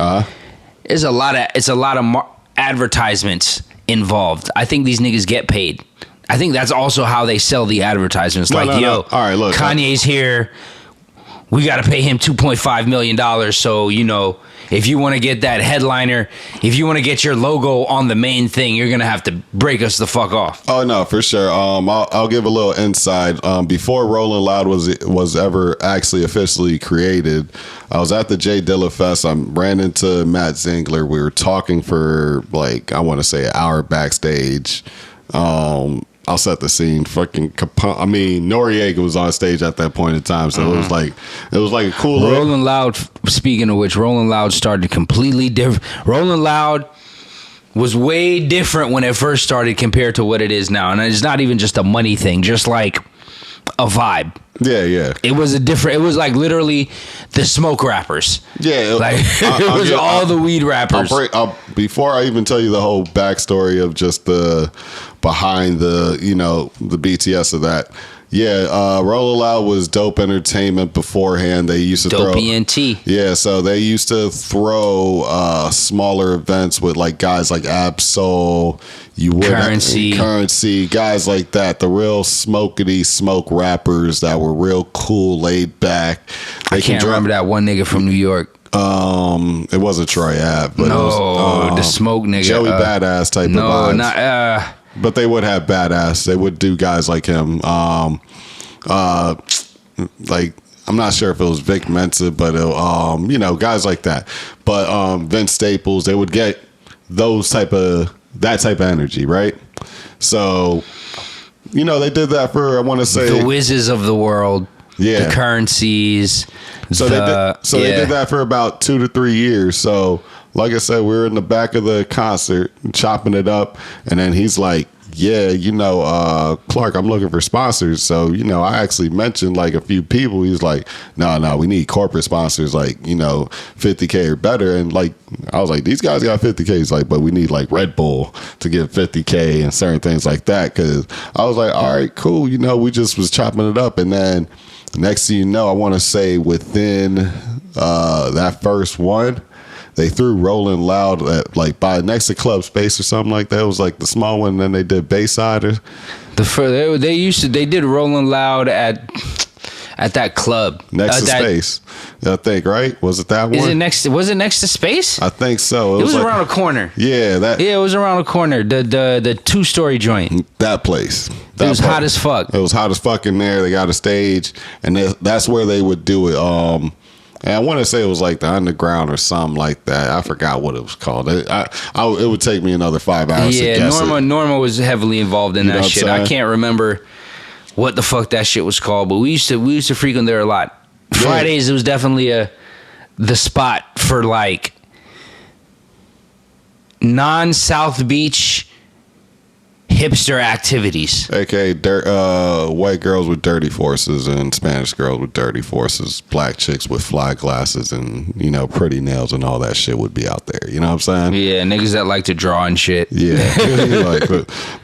It's a lot of advertisements involved. I think these niggas get paid. I think that's also how they sell the advertisements. All right, look, Kanye's here. We got to pay him $2.5 million. So, you know, if you want to get that headliner, if you want to get your logo on the main thing, you're going to have to break us the fuck off. Oh, no, for sure. I'll give a little insight. Before Rolling Loud was ever actually officially created, I was at the J Dilla Fest. I ran into Matt Zingler. We were talking for, like, I want to say an hour backstage. I'll set the scene. Noriega was on stage at that point in time, so it was like a cool. Rolling Loud. Speaking of which, Rolling Loud started completely different. Rolling Loud was way different when it first started compared to what it is now, and it's not even just a money thing, just like a vibe. Yeah. It was like literally the smoke rappers. Yeah, like it was all the weed rappers. Before I even tell you the whole backstory of just the behind the BTS of that. Yeah, Rolling Loud was Dope Entertainment beforehand. They used to Dope ENT. Yeah, so they used to throw smaller events with like guys like Absol, Currency, guys like that. The real smokety smoke rappers that were real cool, laid back. I can't remember that one nigga from New York. It wasn't Troy Ave, but it was, the smoke nigga. Joey Badass type of vibes. Not but they would have Badass. They would do guys like him. Like I'm not sure if it was Vic Mensa, but guys like that. But Vince Staples, they would get that type of energy, right? So, they did that for, I want to say, the Wizzes of the world. Yeah. The Currencies. So they did that for about 2 to 3 years. So, like I said, we were in the back of the concert chopping it up, and then he's like, yeah, Clark, I'm looking for sponsors. So, I actually mentioned like a few people. He's like, no, we need corporate sponsors, like, $50K or better. And like, I was like, these guys got $50K. He's like, but we need like Red Bull to get $50K and certain things like that. Cause I was like, all right, cool. We just was chopping it up. And then next thing you know, I want to say within that first one, they threw Rolling Loud at like by next to Club Space or something like that. It was like the small one, and then they did Bayside. They did Rolling Loud at that club next to Space, I think, right? Was it that one? Was it next to Space? I think so. It was like, around a corner. Yeah, it was around a corner. The 2-story joint. That place. It was hot as fuck. It was hot as fuck in there. They got a stage, and that's where they would do it. And I want to say it was like the Underground or something like that. I forgot what it was called. It would take me another 5 hours to guess Norma was heavily involved in that shit. I can't remember what the fuck that shit was called, but we used to frequent there a lot. Fridays, it was definitely the spot for like non-South Beach hipster activities. AKA white girls with dirty forces and Spanish girls with dirty forces, black chicks with fly glasses and, you know, pretty nails and all that shit would be out there. You know what I'm saying? Yeah, niggas that like to draw and shit. Yeah. Like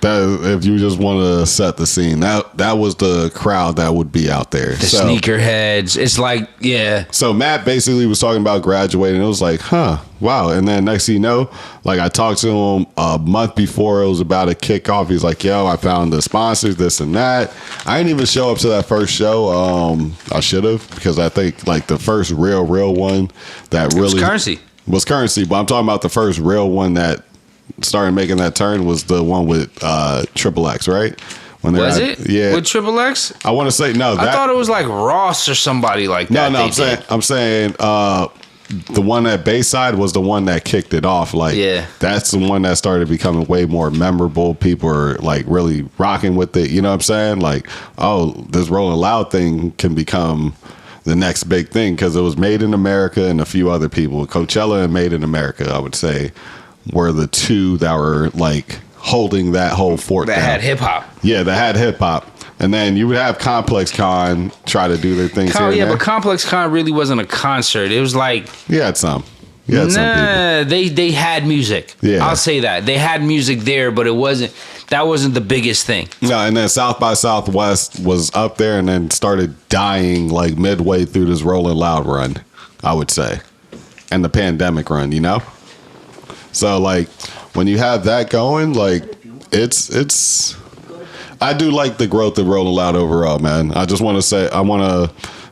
that, if you just want to set the scene, that was the crowd that would be out there. The sneakerheads. It's like, yeah. So Matt basically was talking about graduating. It was like, wow. And then next thing you know, like I talked to him a month before it was about to kick off. He's like, yo, I found the sponsors, this and that. I didn't even show up to that first show. I should have, because I think like the first real one that really was currency. But I'm talking about the first real one that started making that turn was the one with Triple X, right? Was it? Yeah. With Triple X? I want to say no. I thought it was like Ross or somebody like that. No, I'm saying the one at Bayside was the one that kicked it off. Like, that's the one that started becoming way more memorable. People are like really rocking with it. You know what I'm saying? Like, oh, this Rolling Loud thing can become the next big thing because it was Made in America and a few other people. Coachella and Made in America, I would say, were the two that were like holding that whole fort down. That had hip hop. Yeah, that had hip hop. And then you would have Complex Con try to do their things here and there. But Complex Con really wasn't a concert. It was like... You had some. You had some people. They had music. Yeah. I'll say that. They had music there, but that wasn't the biggest thing. No, and then South by Southwest was up there and then started dying like midway through this Rolling Loud run, I would say. And the pandemic run, you know? So, like, when you have that going, like, it's... I do like the growth of Rolling Loud overall, man. I just want to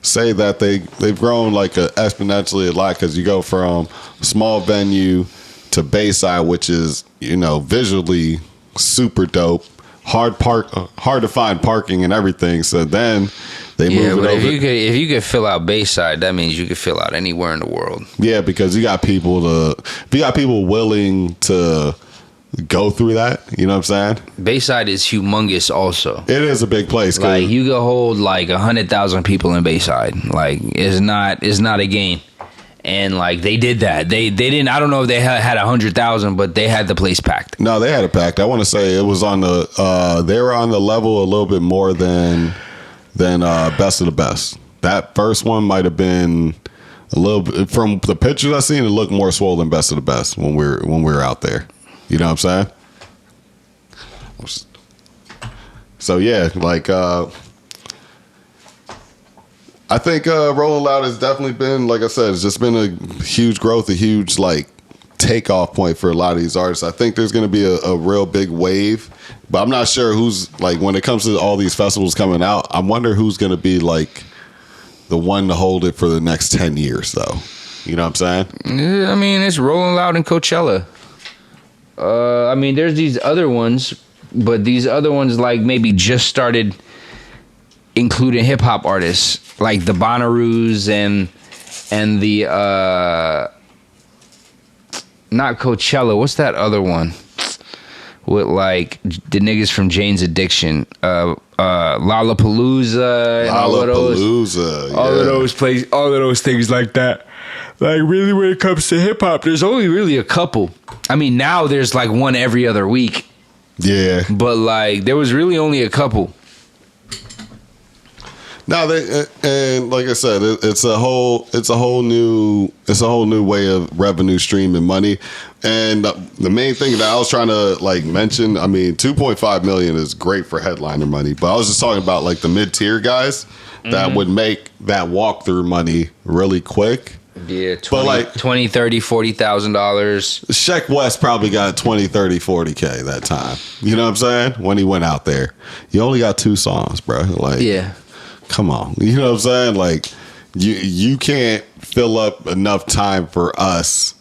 say that they've grown like exponentially a lot because you go from small venue to Bayside, which is, you know, visually super dope, hard to find parking and everything. So then they move it over. If you could fill out Bayside, that means you could fill out anywhere in the world. Yeah, because you got people willing to go through that, you know what I'm saying? Bayside is humongous also. It is a big place. Like you could hold like 100,000 people in Bayside. Like it's not a game. And like they did that. They didn't, I don't know if they had 100,000, but they had the place packed. No, they had it packed. I want to say it was on they were on the level a little bit more than Best of the Best. That first one might have been a little bit, from the pictures I seen, it looked more swole than Best of the Best when we were out there. You know what I'm saying? So yeah, like I think Rolling Loud has definitely been, like I said, it's just been a huge growth, a huge like takeoff point for a lot of these artists. I think there's going to be a real big wave, but I'm not sure who's, like, when it comes to all these festivals coming out, I wonder who's going to be like the one to hold it for the next 10 years though. You know what I'm saying? Yeah, I mean, it's Rolling Loud and Coachella. I mean, there's these other ones, but these other ones like maybe just started including hip hop artists, like the Bonnaroos and the not Coachella. What's that other one with like the niggas from Jane's Addiction? Lollapalooza, and all of those places, all of those things like that. Like, really, when it comes to hip hop, there's only really a couple. I mean, now there's like one every other week. Yeah. But like, there was really only a couple. No, and like I said, it's a whole new way of revenue stream and money. And the main thing that I was trying to like mention, I mean, 2.5 million is great for headliner money, but I was just talking about like the mid-tier guys that would make that walkthrough money really quick. Yeah, 20, but like $20, $30, $40,000. Sheck West probably got 20, 30, 40K that time. You know what I'm saying? When he went out there. You only got 2 songs, bro. Like, Yeah. come on. You know what I'm saying? Like, you can't fill up enough time for us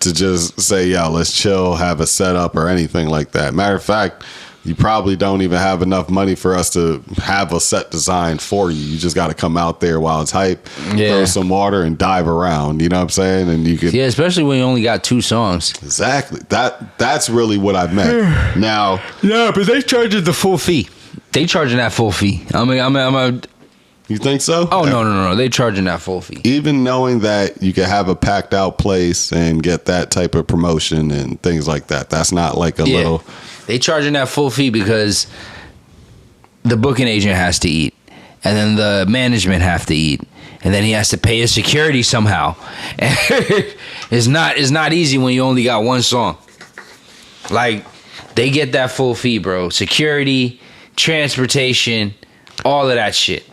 to just say, yo, let's chill, have a setup or anything like that. Matter of fact, you probably don't even have enough money for us to have a set design for you. You just got to come out there while it's hype, throw some water, and dive around. You know what I'm saying? And you could, yeah, especially when you only got 2 songs. Exactly. That's really what I meant. Now, yeah, but they charging the full fee. They charging that full fee. You think so? Oh, no. They charging that full fee. Even knowing that you could have a packed out place and get that type of promotion and things like that. That's not like a little. They charging that full fee because the booking agent has to eat, and then the management have to eat, and then he has to pay his security somehow. It's not easy when you only got 1 song. Like, they get that full fee, bro. Security, transportation, all of that shit.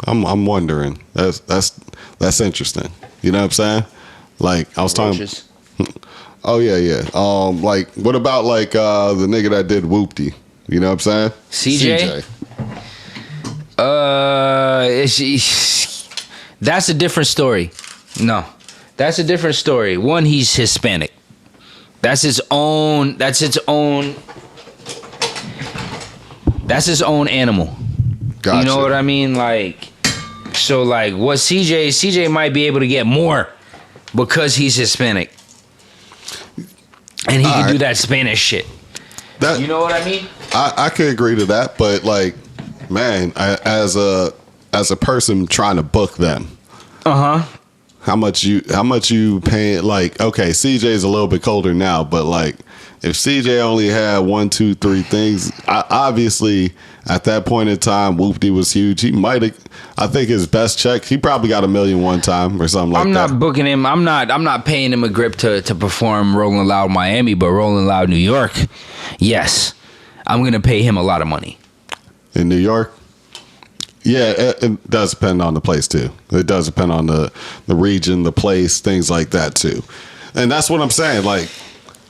I'm wondering. That's interesting. You know what I'm saying? Like, I was talking. Oh yeah. Like, what about like the nigga that did Whoopty? You know what I'm saying? CJ. That's a different story. No, that's a different story. One, he's Hispanic. That's his own. That's its own. That's his own animal. Gotcha. You know what I mean? Like, so like, what CJ might be able to get more because he's Hispanic. And he can do that Spanish shit. You know what I mean? I could agree to that, but like, man, as a person trying to book them, how much you paying? Like, okay, CJ's a little bit colder now, but like, if CJ only had 1, 2, 3 things, obviously at that point in time, Whoopty was huge. He might have. I think his best check, he probably got $1 million one time or something like that. I'm not booking him. I'm not paying him a grip to perform Rolling Loud Miami, but Rolling Loud New York, yes, I'm gonna pay him a lot of money. In New York, yeah, it does depend on the place too. It does depend on the region, the place, things like that too. And that's what I'm saying. Like,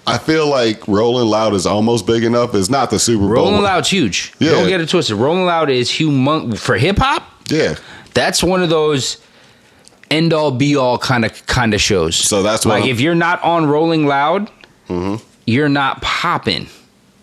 I feel like Rolling Loud is almost big enough. It's not the Super Bowl. Rolling Loud's huge. Yeah. Don't get it twisted. Rolling Loud is humongous for hip hop. Yeah, that's one of those end all be all kind of shows. So that's like, if you're not on Rolling Loud, you're not popping.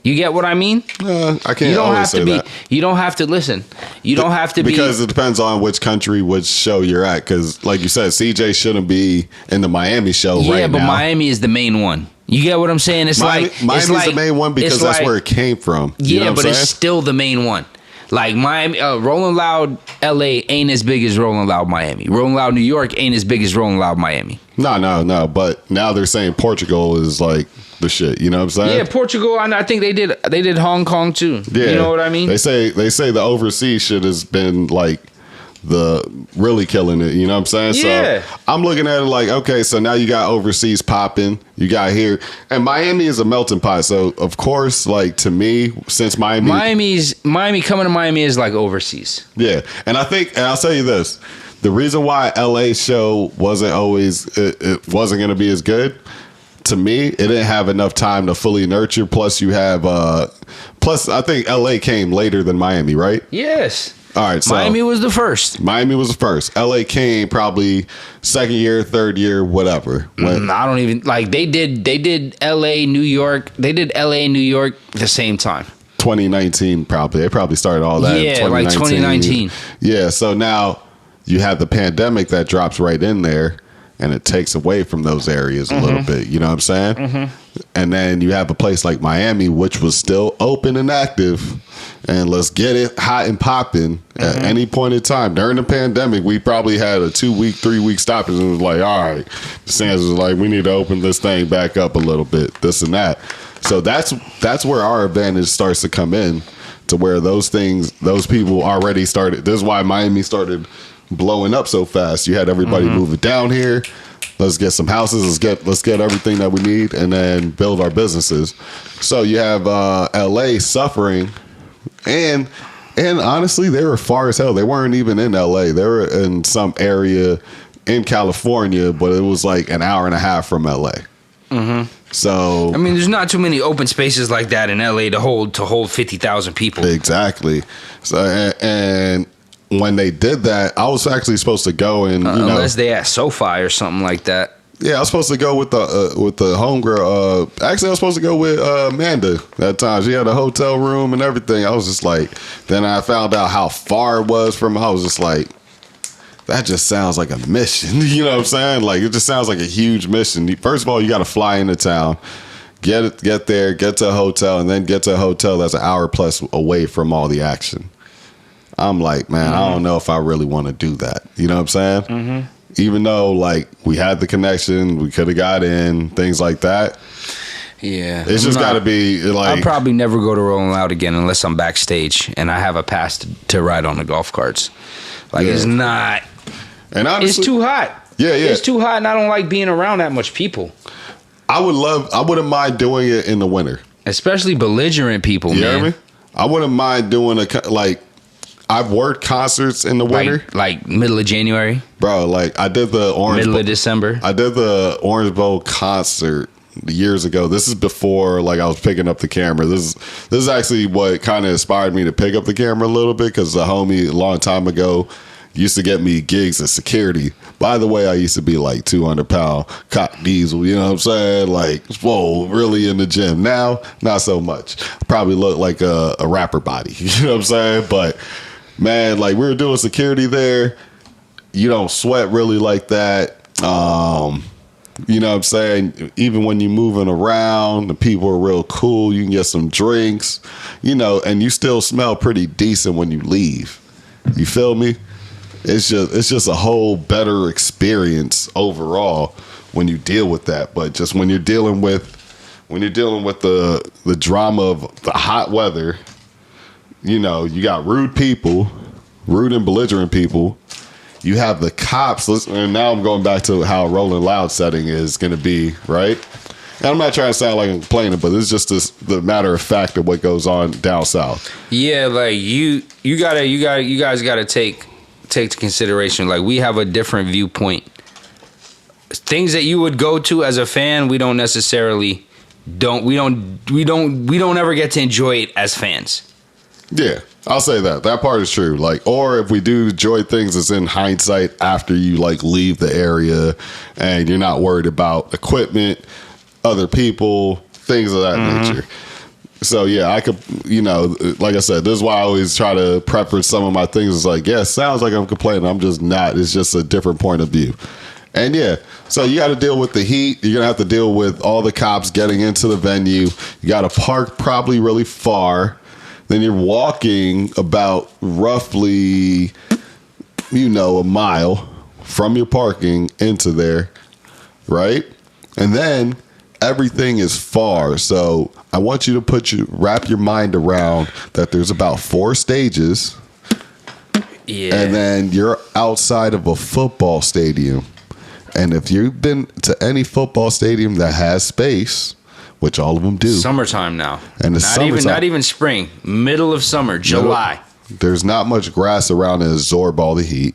You get what I mean? I can't. You don't have to be. That. You don't have to listen. You don't have to because it depends on which country, which show you're at. Because, like you said, CJ shouldn't be in the Miami show right now. Yeah, but Miami is the main one. You get what I'm saying? It's Miami's the main one because that's where it came from. You know but it's still the main one. Like, Miami, Rolling Loud LA ain't as big as Rolling Loud Miami. Rolling Loud New York ain't as big as Rolling Loud Miami. No. But now they're saying Portugal is like the shit. You know what I'm saying? Yeah, Portugal. And I think they did Hong Kong too. Yeah, you know what I mean? They say the overseas shit has been like the really killing it. You know what I'm saying? Yeah. So I'm looking at it like, okay, so now you got overseas popping, you got here, and Miami is a melting pot. So of course, like, to me, since Miami coming to Miami is like overseas. Yeah, and I think, and I'll tell you this, the reason why LA show wasn't always it wasn't going to be as good. To me, it didn't have enough time to fully nurture. Plus, you have I think LA came later than Miami, right? Yes. All right, so Miami was the first. LA came probably second year, third year, whatever. I don't even like. They did LA, New York. They did LA and New York the same time. 2019, probably. They probably started all that. Yeah, like 2019. Yeah. So now you have the pandemic that drops right in there, and it takes away from those areas a little bit. You know what I'm saying? And then you have a place like Miami, which was still open and active, and let's get it hot and popping at any point in time. During the pandemic, we probably had a 2-week, 3-week stoppage, and it was like, all right, Sands was like, we need to open this thing back up a little bit, this and that. So that's where our advantage starts to come in, to where those people already started. This is why Miami started blowing up so fast. You had everybody moving down here. Let's get some houses. Let's get everything that we need, and then build our businesses. So you have LA suffering, and And honestly, they were far as hell. They weren't even in LA. They were in some area in California, but it was like an hour and a half from LA. Mm-hmm. So I mean, there's not too many open spaces like that in LA to hold 50,000 people. Exactly. So and when they did that, I was actually supposed to go and unless they at SoFi or something like that. Yeah, I was supposed to go with the homegirl. Actually, I was supposed to go with Amanda that time. She had a hotel room and everything. I was just like, then I found out how far it was from. I was just like, that just sounds like a mission. You know what I'm saying? Like, it just sounds like a huge mission. First of all, you got to fly into town, get there, get to a hotel, and then get to a hotel that's an hour plus away from all the action. I'm like, man, I don't know if I really want to do that. You know what I'm saying? Mm-hmm. Even though, like, we had the connection, we could have got in, things like that. Yeah. It's just got to be, like... I'll probably never go to Rolling Loud again unless I'm backstage and I have a pass to ride on the golf carts. Like, it's not... And honestly, it's too hot. Yeah. It's too hot, and I don't like being around that much people. I wouldn't mind doing it in the winter. Especially belligerent people, man. You know what I mean? I wouldn't mind doing I've worked concerts in the winter, like middle of January, bro. Like I did the middle of December. I did the Orange Bowl concert years ago. This is before like I was picking up the camera. This is actually what kind of inspired me to pick up the camera a little bit because the homie a long time ago used to get me gigs as security. By the way, I used to be like 200-pound cock diesel. You know what I'm saying? Like, whoa, really in the gym. Now, not so much. Probably look like a rapper body. You know what I'm saying? But man, like we were doing security there. You don't sweat really like that. You know what I'm saying? Even when you're moving around, the people are real cool. You can get some drinks, and you still smell pretty decent when you leave. You feel me? It's just a whole better experience overall when you deal with that. But just when you're dealing with the drama of the hot weather, you got rude and belligerent people. You have the cops. And now I'm going back to how Rolling Loud setting is going to be, right? And I'm not trying to sound like I'm complaining, but it's just the matter of fact of what goes on down south. Yeah, like you guys gotta take to consideration. Like we have a different viewpoint. Things that you would go to as a fan, we don't necessarily we don't ever get to enjoy it as fans. Yeah, I'll say that. That part is true. Like, or if we do enjoy things, it's in hindsight after you like leave the area and you're not worried about equipment, other people, things of that nature. So yeah, I could, like I said, this is why I always try to preface some of my things. It's like, yeah, it sounds like I'm complaining. I'm just not. It's just a different point of view. And yeah, so you got to deal with the heat. You're going to have to deal with all the cops getting into the venue. You got to park probably really far. Then you're walking about roughly, a mile from your parking into there, right? And then everything is far. So I want you to wrap your mind around that there's about 4 stages. Yeah. And then you're outside of a football stadium. And if you've been to any football stadium that has space, which all of them do. Summertime now. And not even spring. Middle of summer, July. There's not much grass around to absorb all the heat.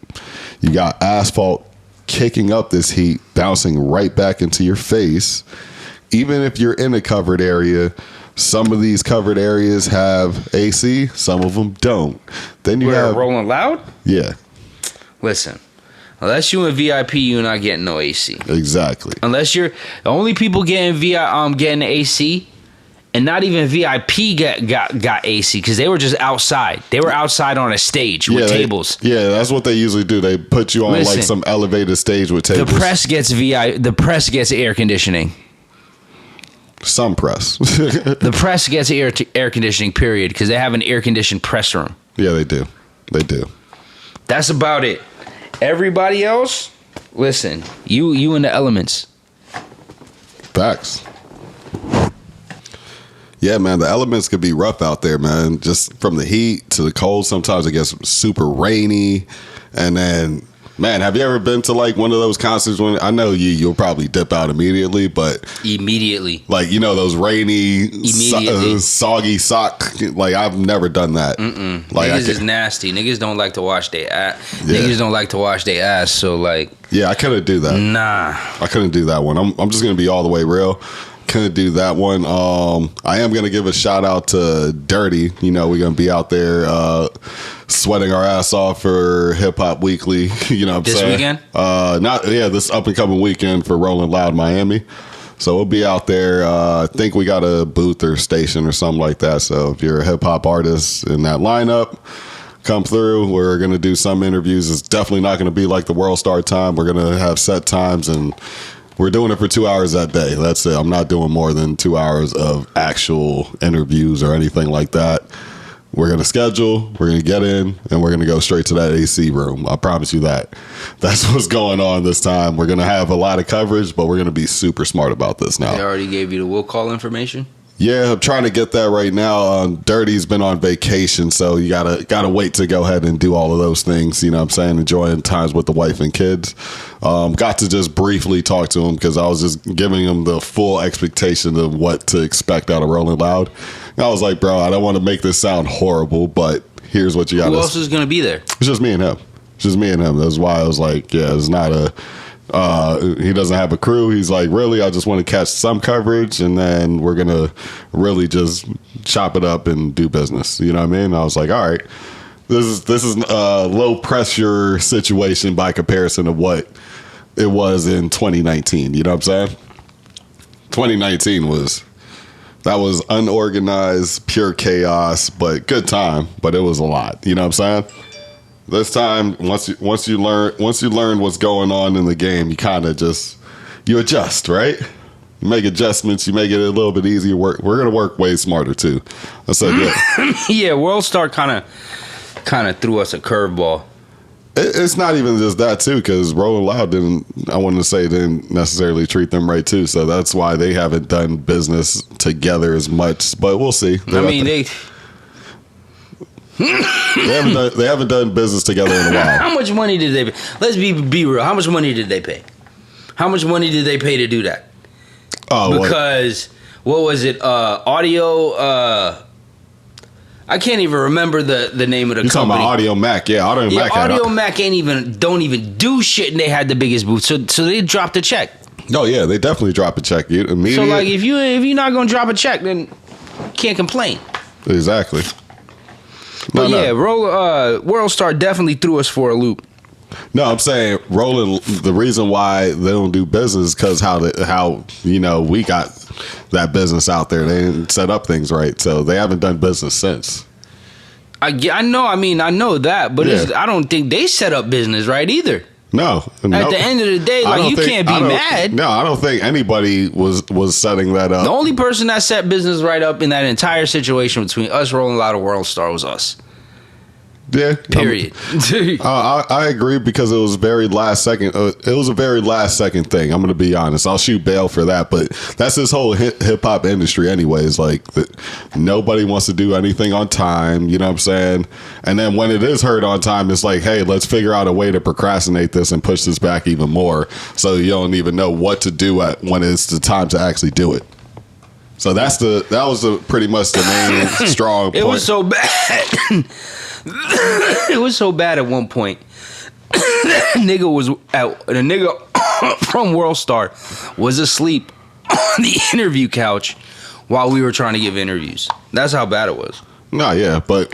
You got asphalt kicking up this heat, bouncing right back into your face. Even if you're in a covered area, some of these covered areas have AC, some of them don't. Then you have Rolling Loud? Yeah. Listen, unless you in VIP, you're not getting no AC. Exactly. Unless you're the only people getting getting AC, and not even VIP got AC because they were just outside. They were outside on a stage with tables. That's what they usually do. They put you on like some elevated stage with tables. The press gets air conditioning. Some press. The press gets air conditioning, period, because they have an air conditioned press room. Yeah, they do. They do. That's about it. Everybody else, listen, you in the elements. Facts. Yeah, man, the elements could be rough out there, man. Just from the heat to the cold. Sometimes it gets super rainy, and then Man, have you ever been to like one of those concerts when I know you'll probably dip out immediately, but immediately, like those rainy, soggy sock. Like I've never done that. Like niggas is nasty. Niggas don't like to wash their ass. Niggas don't like to wash their ass. So like, yeah, I couldn't do that. Nah, I couldn't do that one. I'm just gonna be all the way real. Couldn't do that one. I am gonna give a shout out to Dirty. We're gonna be out there sweating our ass off for Hip Hop Weekly. You know what I'm saying? This weekend? This up and coming weekend for Rolling Loud Miami. So we'll be out there. I think we got a booth or station or something like that. So if you're a hip hop artist in that lineup, come through. We're gonna do some interviews. It's definitely not gonna be like the World Star time. We're gonna have set times and we're doing it for 2 hours that day. That's it. I'm not doing more than 2 hours of actual interviews or anything like that. We're going to schedule, we're going to get in, and we're going to go straight to that AC room. I promise you that. That's what's going on this time. We're going to have a lot of coverage, but we're going to be super smart about this now. They already gave you the will call information? Yeah, I'm trying to get that right now. Dirty's been on vacation, so you gotta wait to go ahead and do all of those things. You know what I'm saying? Enjoying times with the wife and kids. Got to just briefly talk to him because I was just giving him the full expectation of what to expect out of Rolling Loud. And I was like, bro, I don't want to make this sound horrible, but here's what you got. Who else is gonna be there? It's just me and him. That's why I was like, yeah, it's not a. He doesn't have a crew. He's like, really, I just want to catch some coverage and then we're gonna really just chop it up and do business. You know what I mean? I was like, all right, this is a low pressure situation by comparison of what it was in 2019. You know what I'm saying? 2019 was unorganized, pure chaos, but good time. But it was a lot. You know what I'm saying? This time, once you learn what's going on in the game, you kind of you adjust, right? You make adjustments, you make it a little bit easier. We're gonna work way smarter too. I said, yeah. Yeah, World Star kind of threw us a curveball. It's not even just that too, because Rolling Loud didn't necessarily treat them right too. So that's why they haven't done business together as much. But we'll see. They haven't done business together in a while. How much money did they pay? Let's be real. How much money did they pay? How much money did they pay to do that? Oh, because what was it? Audio. I can't even remember the name of the company. You're talking about Audio Mac, yeah. Audio Mac don't even do shit, and they had the biggest booth, so they dropped a check. Oh yeah, they definitely dropped a check. Immediately. So like, if you're not gonna drop a check, then you can't complain. Exactly. But World Star definitely threw us for a loop. No, I'm saying the reason why they don't do business is because how we got that business out there. They didn't set up things right, so they haven't done business since. I know. I mean, I know that, but I don't think they set up business right either. No. At the end of the day, like, you can't be mad. No, I don't think anybody was setting that up. The only person that set business right up in that entire situation between us, Rolling Loud, and World Star was us. Yeah. Period. I agree because it was very last second. It was a very last second thing. I'm going to be honest. I'll shoot bail for that, but that's this whole hip hop industry, anyways. Like nobody wants to do anything on time. You know what I'm saying? And then when it is heard on time, it's like, hey, let's figure out a way to procrastinate this and push this back even more, so you don't even know what to do when it's the time to actually do it. So that was pretty much the main strong point. It was so bad. It was so bad at one point. The nigga from World Star was asleep on the interview couch while we were trying to give interviews. That's how bad it was. No, yeah, but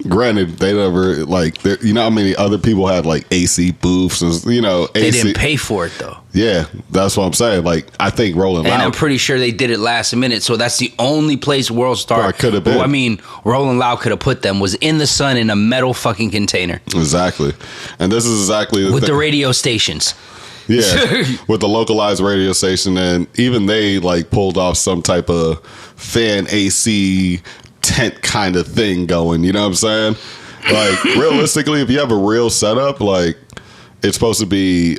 granted, they never how many other people had like AC booths and they didn't pay for it though. Yeah, that's what I'm saying. Like, I think Rolling Loud, and I'm pretty sure they did it last minute, so that's the only place World Star could have been. I mean, Rolling Loud could have put them was in the sun in a metal fucking container. Exactly, and this is exactly with the radio stations. Yeah, with the localized radio station, and even they like pulled off some type of fan AC tent kind of thing going. You know what I'm saying? Like, realistically, if you have a real setup, like, it's supposed to be,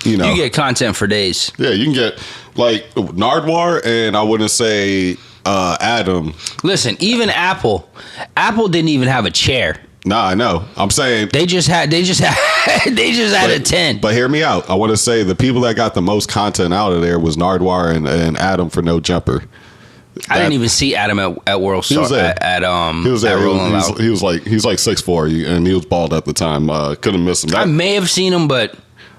you get content for days. Yeah, you can get like Nardwar, and I wouldn't say Adam. Listen, even Apple didn't even have a chair. Nah, I know. I'm saying they just had a 10. But hear me out. I want to say the people that got the most content out of there was Nardwar and Adam for No Jumper. I didn't even see Adam at World Star. He was there. He was there. He was like 6'4", and he was bald at the time. Couldn't miss him. I may have seen him, but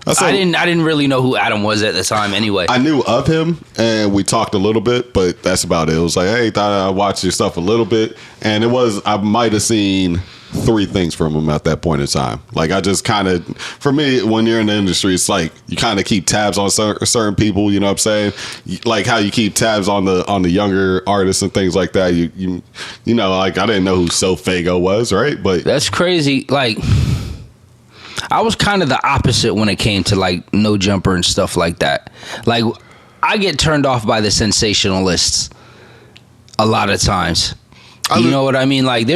I didn't really know who Adam was at the time. Anyway, I knew of him, and we talked a little bit, but that's about it. It was like, hey, thought I watched your stuff a little bit, and I might have seen 3 things from him at that point in time. Like, I just kind of, for me, when you're in the industry, it's like you kind of keep tabs on certain people. You know what I'm saying? Like how you keep tabs on the younger artists and things like that. You know, like I didn't know who Sofago was, right? But that's crazy. Like, I was kind of the opposite when it came to like No Jumper and stuff like that. Like, I get turned off by the sensationalists a lot of times. You know what I mean? Like,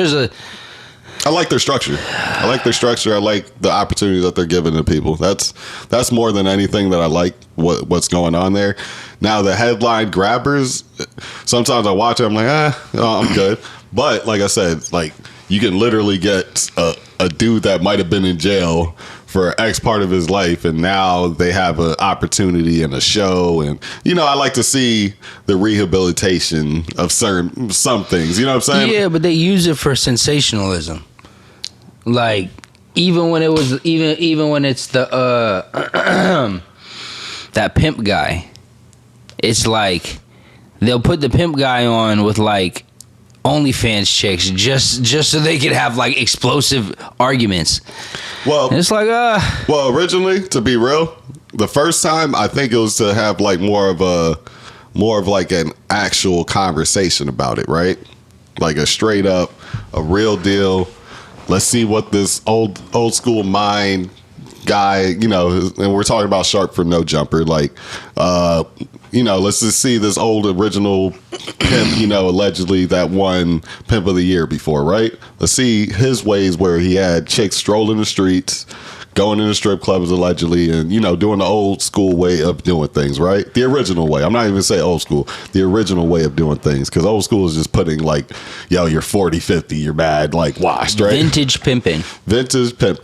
I like their structure. I like the opportunities that they're giving to people. That's more than anything that I like what's going on there. Now, the headline grabbers, sometimes I watch it, I'm like, I'm good. But like I said, like, you can literally get a dude that might have been in jail for X part of his life, and now they have an opportunity in a show. And, you know, I like to see the rehabilitation of some things. You know what I'm saying? Yeah, but they use it for sensationalism. Like, even when it's the that pimp guy, it's like they'll put the pimp guy on with like OnlyFans chicks just so they could have like explosive arguments. Well, and it's like well, originally, to be real, the first time I think it was to have like more of like an actual conversation about it, right? Like a straight up, a real deal. Let's see what this old school mind guy, you know, and we're talking about Sharp for No Jumper, like, you know, let's just see this old original pimp, you know, allegedly that won Pimp of the Year before, right? Let's see his ways where he had chicks strolling the streets, going into strip clubs allegedly, and, you know, doing the old school way of doing things, right? The original way. I'm not even saying old school. The original way of doing things. Because old school is just putting like, yo, you're 40, 50, you're bad, like washed, right? Vintage pimping,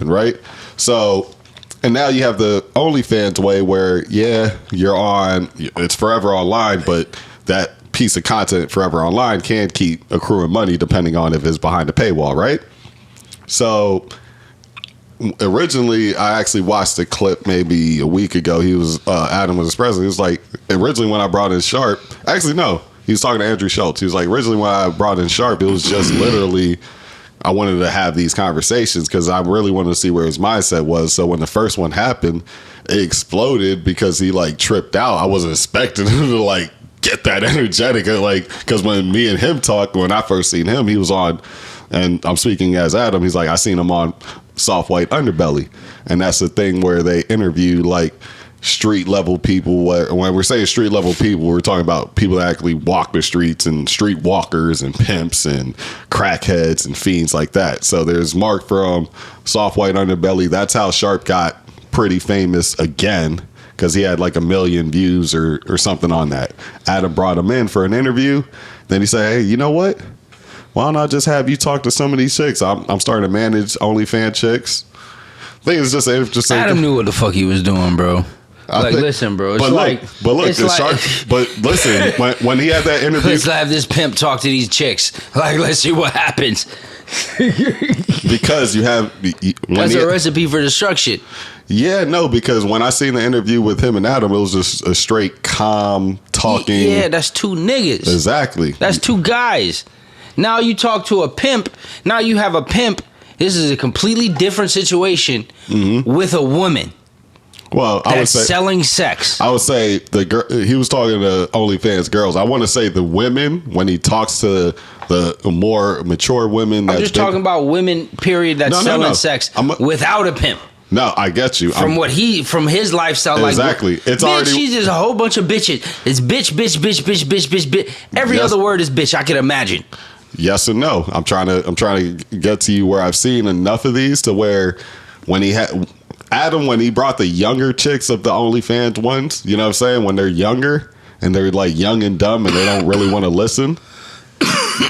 right? So, and now you have the OnlyFans way where, yeah, you're on, it's forever online, but that piece of content forever online can keep accruing money depending on if it's behind a paywall, right? So originally, I actually watched a clip maybe a week ago. He was, Adam was his president. He was like, originally when I brought in Sharp, actually, no, he was talking to Andrew Schultz. He was like, originally when I brought in Sharp, it was just literally, I wanted to have these conversations because I really wanted to see where his mindset was. So when the first one happened, it exploded because he like tripped out. I wasn't expecting him to like get that energetic. Like, because when me and him talked, when I first seen him, he was on, and I'm speaking as Adam, he's like, I seen him on Soft White Underbelly. And that's the thing where they interview like street level people. When we're saying street level people, we're talking about people that actually walk the streets, and street walkers and pimps and crackheads and fiends like that. So there's Marc from Soft White Underbelly. That's how Sharp got pretty famous again, because he had like 1 million views or something on that. Adam brought him in for an interview. Then he said, hey, you know what? Why don't I just have you talk to some of these chicks? I'm starting to manage OnlyFans chicks. I think it's just interesting. Adam knew what the fuck he was doing, bro. Listen, bro. It's listen. When he had that interview, let's have this pimp talk to these chicks. Like, let's see what happens. Because you have that's a recipe for destruction. Yeah, no, because when I seen the interview with him and Adam, it was just a straight calm talking. Yeah, that's 2 niggas. Exactly. That's 2 guys. Now you talk to a pimp. Now you have a pimp. This is a completely different situation with a woman. Well, I would say selling sex. I would say the girl. He was talking to OnlyFans girls. I want to say the women when he talks to the more mature women. I'm just talking about women. Period. That's selling sex without a pimp. No, I get you. From his lifestyle, exactly. Like, it's bitch, already. She's just a whole bunch of bitches. It's bitch, bitch, bitch, bitch, bitch, bitch, bitch. Every other word is bitch. I can imagine. Yes and no. I'm trying to get to you where I've seen enough of these to where when he had Adam, when he brought the younger chicks of the OnlyFans ones, you know what I'm saying? When they're younger and they're like young and dumb and they don't really want to listen.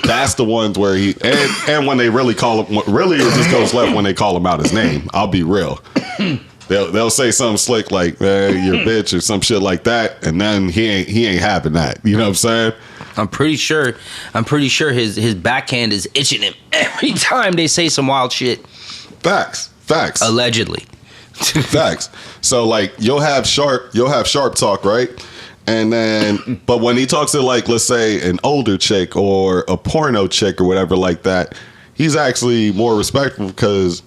That's the ones where he and when they really call him, really it just goes left when they call him out his name. I'll be real. They'll say something slick like "you're a bitch" or some shit like that, and then he ain't having that. You know what I'm saying? I'm pretty sure his backhand is itching him every time they say some wild shit. Facts. Allegedly. Facts. So like you'll have sharp talk, right? And then, but when he talks to like, let's say an older chick or a porno chick or whatever like that, he's actually more respectful because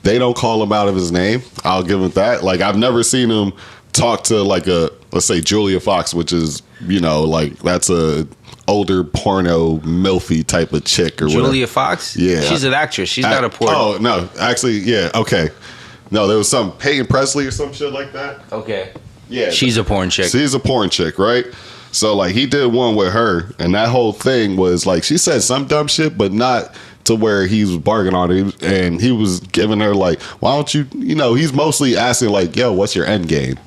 they don't call him out of his name. I'll give him that. Like I've never seen him talk to like let's say Julia Fox, which is, like that's a older porno milfy type of chick or whatever. Julia Fox? Yeah. She's an actress. She's not a porno. Oh, no. Actually, yeah. Okay. No, there was some Peyton Presley or some shit like that. Okay. Yeah. She's a porn chick. She's a porn chick, right? So, like, he did one with her, and that whole thing was, like, she said some dumb shit, but not to where he was bargaining on it, and he was giving her, like, why don't you, he's mostly asking, like, yo, what's your end game?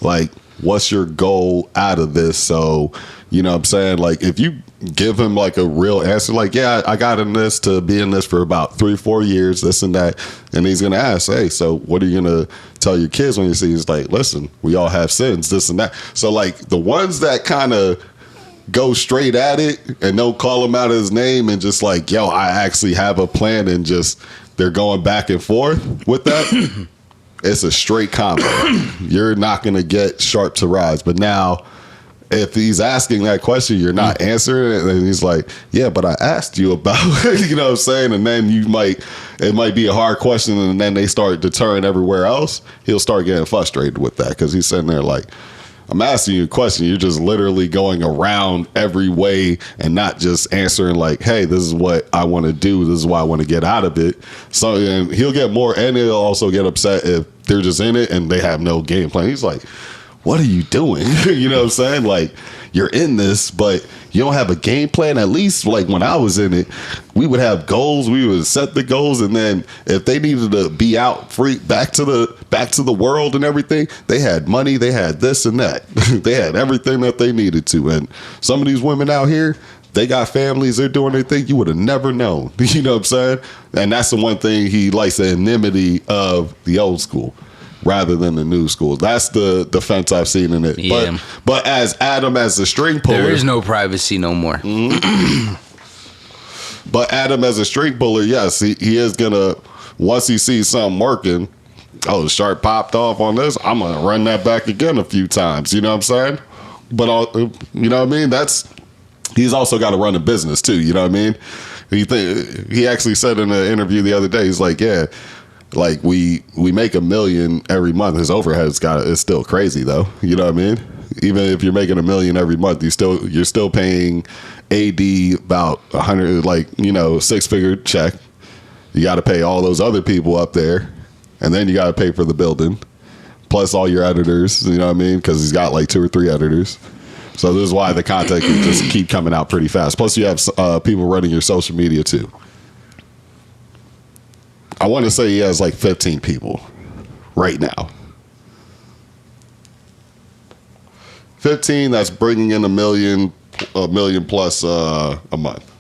Like, what's your goal out of this? So, you know what I'm saying? Like, if you give him, like, a real answer, like, yeah, I got in this to be in this for about 3-4 years, this and that, and he's going to ask, hey, so what are you going to tell your kids when you see? He's like, listen, we all have sins, this and that. So, like, the ones that kind of go straight at it and don't call him out his name and just like, yo, I actually have a plan, and just they're going back and forth with that, it's a straight combo. You're not going to get sharp to rise. But now, if he's asking that question, you're not answering it, and he's like, yeah, but I asked you about you know what I'm saying? And then it might be a hard question, and then they start deterring everywhere else. He'll start getting frustrated with that because he's sitting there like, I'm asking you a question. You're just literally going around every way and not just answering like, hey, this is what I want to do. This is why I want to get out of it. So and he'll get more, and he'll also get upset if they're just in it and they have no game plan. He's like, what are you doing? You know what I'm saying? Like, you're in this, but you don't have a game plan. At least, like, when I was in it, we would have goals. We would set the goals, and then if they needed to be out free, back to the world and everything, they had money, they had this and that. They had everything that they needed to. And some of these women out here, they got families, they're doing their thing. You would have never known. You know what I'm saying? And that's the one thing he likes, the anonymity of the old school rather than the new school. That's the defense I've seen in it. Yeah. But as Adam, as the string puller, there is no privacy no more. Mm-hmm. But Adam as a string puller, yes, he is gonna, once he sees something working, oh, Sharp popped off on this, I'm gonna run that back again a few times. You know what I'm saying? But you know what I mean? He's also got to run a business too. You know what I mean? He actually said in an interview the other day, he's like, yeah, like we make $1 million every month. His overhead's it's still crazy though. You know what I mean? Even if you're making $1 million every month, you're still paying AD about 100, like, 6-figure check. You got to pay all those other people up there, and then you got to pay for the building, plus all your editors. You know what I mean? Because he's got like 2 or 3 editors. So this is why the content can just keep coming out pretty fast. Plus you have people running your social media too. I want to say he has like 15 people right now. 15, that's bringing in $1 million plus a month.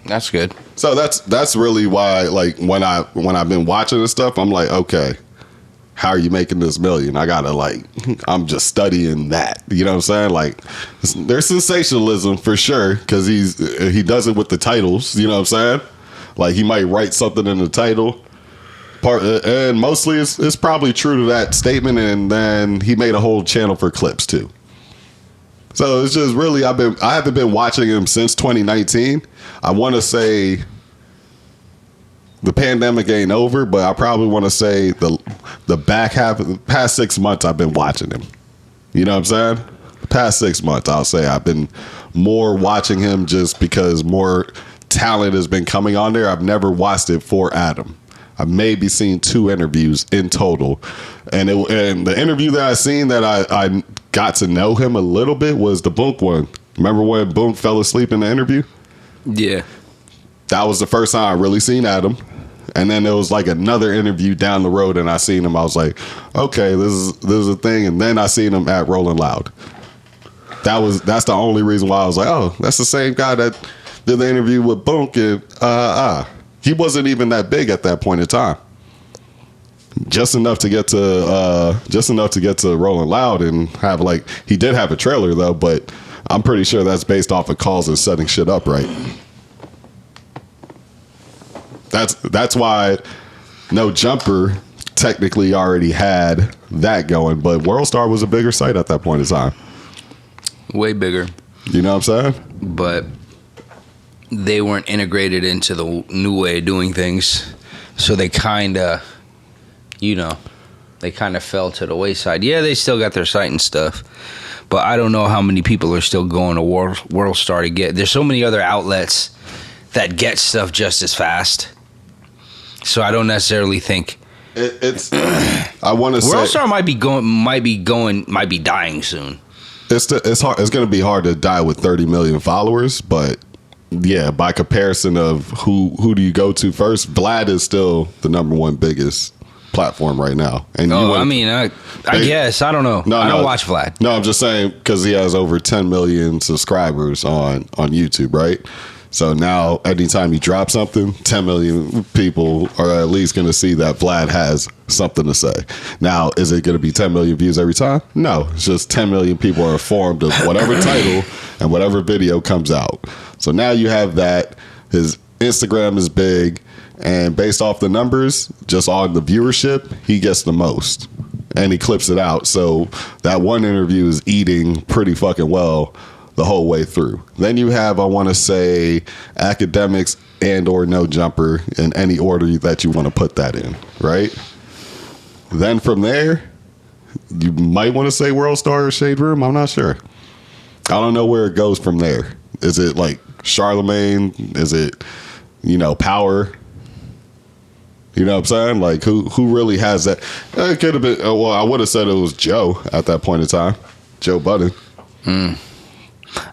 That's good. So that's really why, like, when I've been watching this stuff, I'm like, okay, how are you making this $1 million? I gotta, like, I'm just studying that. You know what I'm saying? Like, there's sensationalism for sure, because he does it with the titles. You know what I'm saying? Like, he might write something in the title. And mostly it's probably true to that statement, and then he made a whole channel for clips too. So it's just really, I haven't been watching him since 2019. I want to say the pandemic ain't over, but I probably want to say the back half of the past 6 months I've been watching him. You know what I'm saying? The past 6 months, I'll say I've been more watching him just because more talent has been coming on there. I've never watched it for Adam. I've maybe seen 2 interviews in total. And the interview that I seen that I got to know him a little bit was the Boonk one. Remember when Boonk fell asleep in the interview? Yeah. That was the first time I really seen Adam. And then there was like another interview down the road, and I seen him. I was like, okay, this is a thing. And then I seen him at Rolling Loud. that's the only reason why I was like, oh, that's the same guy that did the interview with Bunk, and he wasn't even that big at that point in time. Just enough to get to Rolling Loud and have like, he did have a trailer though, but I'm pretty sure that's based off of calls and setting shit up right. That's why No Jumper technically already had that going, but Worldstar was a bigger site at that point in time. Way bigger. You know what I'm saying? But they weren't integrated into the new way of doing things, so they kind of, they kind of fell to the wayside. Yeah, they still got their site and stuff, but I don't know how many people are still going to Worldstar to get. There's so many other outlets that get stuff just as fast, so I don't necessarily think it's. I want to say Worldstar might be dying soon. It's hard. It's going to be hard to die with 30 million followers, but yeah, by comparison of who do you go to first? Vlad is still the number one biggest platform right now. And I guess I don't know. I don't watch Vlad. No, I'm just saying because he has over 10 million subscribers on YouTube, right? So now, anytime you drop something, 10 million people are at least going to see that Vlad has something to say. Now, is it going to be 10 million views every time? No, it's just 10 million people are informed of whatever title and whatever video comes out. So now you have that. His Instagram is big, and based off the numbers, just on the viewership, he gets the most. And he clips it out. So that one interview is eating pretty fucking well the whole way through. Then you have, I want to say, Academics and or No Jumper in any order that you want to put that in, right? Then from there, you might want to say Worldstar or Shade Room. I'm not sure. I don't know where it goes from there. Is it like Charlemagne? Is it, Power? You know what I'm saying? Like, who really has that? It could have been, well, I would have said it was Joe at that point in time. Joe Budden.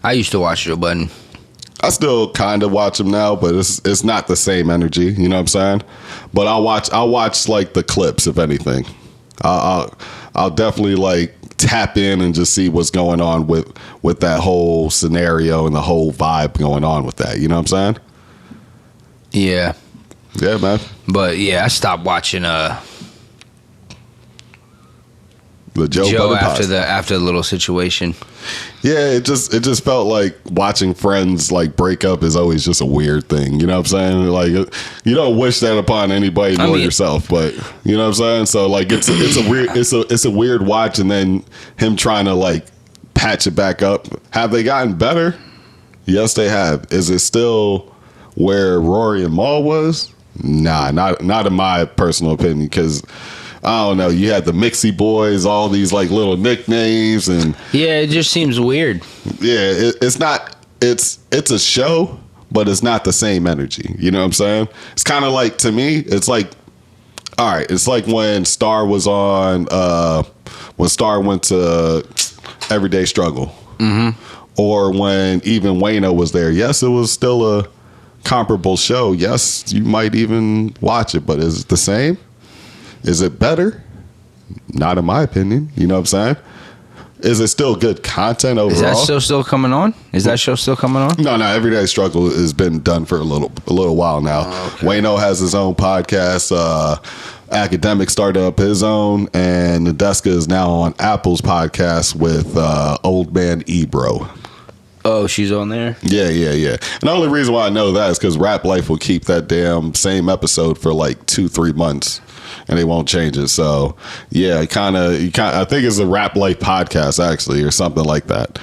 I used to watch Joe Budden. I still kind of watch him now, but it's not the same energy. You know what I'm saying? But I'll watch like the clips, if anything. I'll definitely like tap in and just see what's going on with that whole scenario and the whole vibe going on with that. You know what I'm saying? Yeah. Yeah, man. But yeah, I stopped watching the Joe after the little situation. Yeah, it just felt like watching friends like break up is always just a weird thing. You know what I'm saying? Like, you don't wish that upon anybody nor yourself, but you know what I'm saying? So like it's a weird watch, and then him trying to like patch it back up. Have they gotten better? Yes, they have. Is it still where Rory and Maul was? Nah, not in my personal opinion, because I don't know. You had the Mixie Boys, all these like little nicknames, and yeah, it just seems weird. Yeah, it's not. It's a show, but it's not the same energy. You know what I'm saying? It's kind of like, to me, it's like, all right, it's like when Star was on, when Star went to Everyday Struggle, or when even Wayno was there. Yes, it was still a comparable show. Yes, you might even watch it, but is it the same? Is it better? Not in my opinion. You know what I'm saying? Is it still good content overall? Is that show still coming on? Is that show still coming on? No. Everyday Struggle has been done for a little while now. Oh, okay. Wayno has his own podcast. Academic started up his own, and Nadeska is now on Apple's podcast with Old Man Ebro. Oh, she's on there? Yeah. And the only reason why I know that is because Rap Life will keep that damn same episode for like 2-3 months, and they won't change it. So yeah, I think it's a Rap Life podcast actually, or something like that.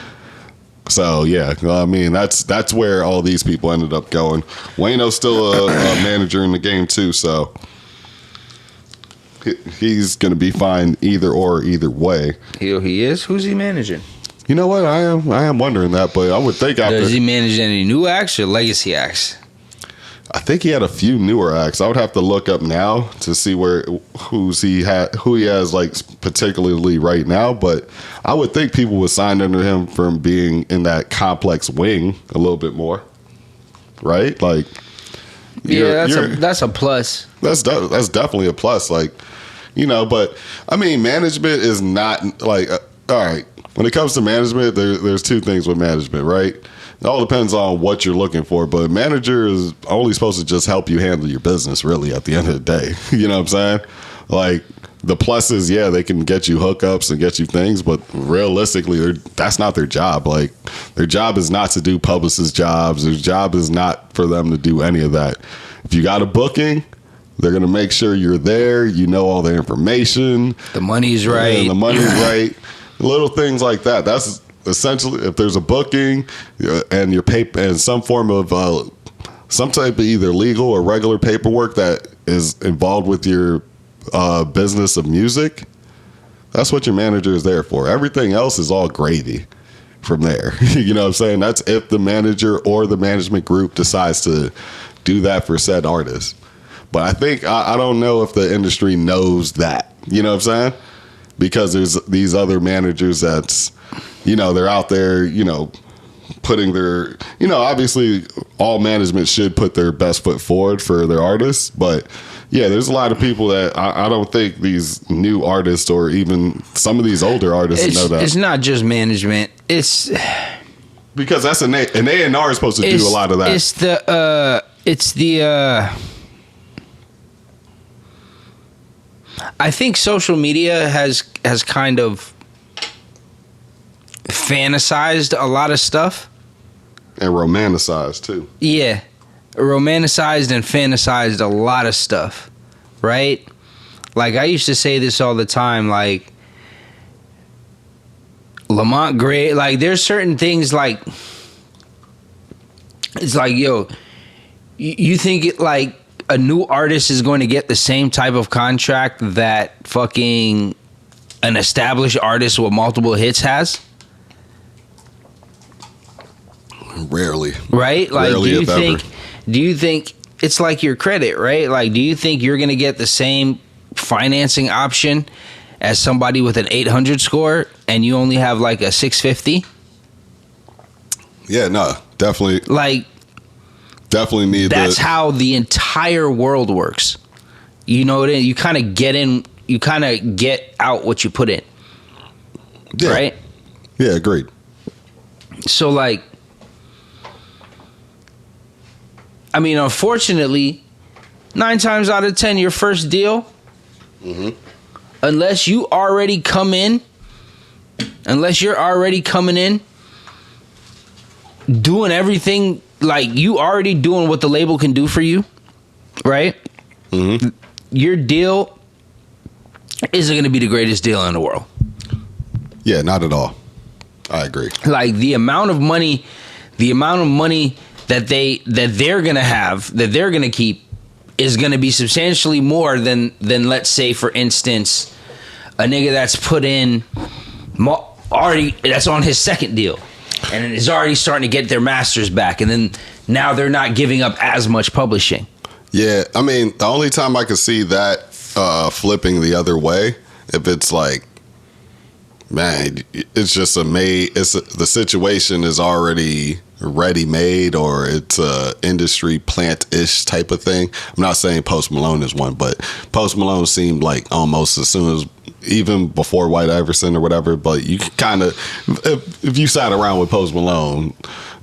So yeah, I mean that's where all these people ended up going. Wayno's still a manager in the game too, so he's gonna be fine either way. He is. Who's he managing? You know what? I am wondering that, but I would think after. Does he manage any new acts or legacy acts? I think he had a few newer acts. I would have to look up now to see who he has like particularly right now. But I would think people would sign under him from being in that complex wing a little bit more, right? Like, yeah, that's a plus. That's definitely a plus. Like, but I mean, management is not like all right. when it comes to management, there's two things with management, right? It all depends on what you're looking for, but manager is only supposed to just help you handle your business, really, at the end of the day. You know what I'm saying? Like, the pluses, yeah, they can get you hookups and get you things, but realistically, that's not their job. Like, their job is not to do publicist jobs. Their job is not for them to do any of that. If you got a booking, they're going to make sure you're there. You know all the information. The money's right. And the money's right. Little things like that. That's essentially, if there's a booking and your paper and some form of some type of either legal or regular paperwork that is involved with your business of music, that's what your manager is there for. Everything else is all gravy from there. You know what I'm saying? That's if the manager or the management group decides to do that for said artist. But I think, I don't know if the industry knows that. You know what I'm saying? Because there's these other managers that's, you know, they're out there, you know, putting their, you know, obviously all management should put their best foot forward for their artists. But yeah, there's a lot of people that I don't think these new artists or even some of these older artists know that. It's not just management. It's because that's an A&R is supposed to do a lot of that. It's the I think social media has kind of fantasized a lot of stuff. And romanticized too. Yeah. Romanticized and fantasized a lot of stuff. Right? Like, I used to say this all the time, like, Lamont Gray, like, there's certain things, like, it's like, yo, you think it, like, a new artist is going to get the same type of contract that fucking an established artist with multiple hits has? Rarely. Right? Like, Rarely, do you think it's like your credit, right? Like, do you think you're going to get the same financing option as somebody with an 800 score and you only have like a 650? Yeah, no, definitely. Like, definitely need that's how the entire world works. You know what I mean? You kind of get in, you kind of get out what you put in. Yeah. Right? Yeah, agreed. So, like, I mean, unfortunately, 9 times out of 10, your first deal, unless you're already coming in, doing everything, like, you already doing what the label can do for you, right? Mm-hmm. Your deal isn't going to be the greatest deal in the world. Yeah, not at all. I agree. Like, the amount of money that they're gonna have, that they're gonna keep, is gonna be substantially more than let's say, for instance, a nigga that's put in already, that's on his second deal and is already starting to get their masters back, and then now they're not giving up as much publishing. Yeah, I mean, the only time I could see that flipping the other way, if it's like, man, it's just the situation is already ready made, or it's a industry plant-ish type of thing. I'm not saying Post Malone is one, but Post Malone seemed like almost as soon as, even before White Iverson or whatever, but you kind of, if you sat around with Post Malone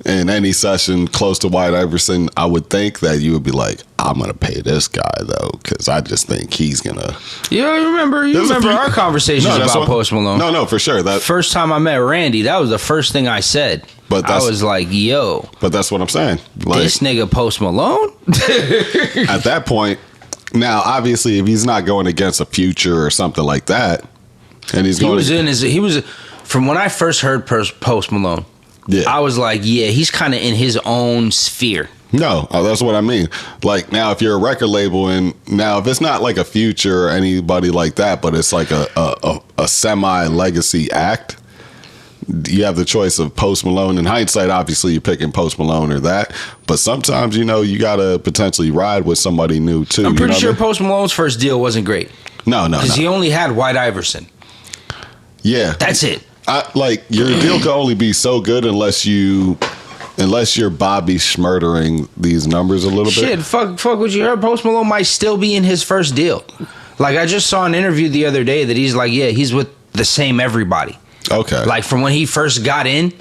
in any session close to White Iverson, I would think that you would be like, I'm going to pay this guy, though, because I just think he's going to... You remember our conversations about Post Malone? No, for sure. That first time I met Randy, that was the first thing I said. But I was like, yo. But that's what I'm saying. Like, this nigga Post Malone? At that point, now, obviously, if he's not going against a Future or something like that, and he was from when I first heard Post Malone, yeah, I was like, yeah, he's kind of in his own sphere. No, that's what I mean. Like, now, if you're a record label, and now if it's not like a Future or anybody like that, but it's like a semi-legacy act, you have the choice of Post Malone. In hindsight, obviously, you're picking Post Malone or that. But sometimes, you know, you got to potentially ride with somebody new, too. I'm pretty sure Post Malone's first deal wasn't great. No. Because he only had White Iverson. Yeah. That's it. Like, your deal can only be so good unless you're Bobby Schmurtering these numbers a little bit. Shit, fuck what you heard. Post Malone might still be in his first deal. Like, I just saw an interview the other day that he's like, yeah, he's with the same everybody. Okay. Like from when he first got in,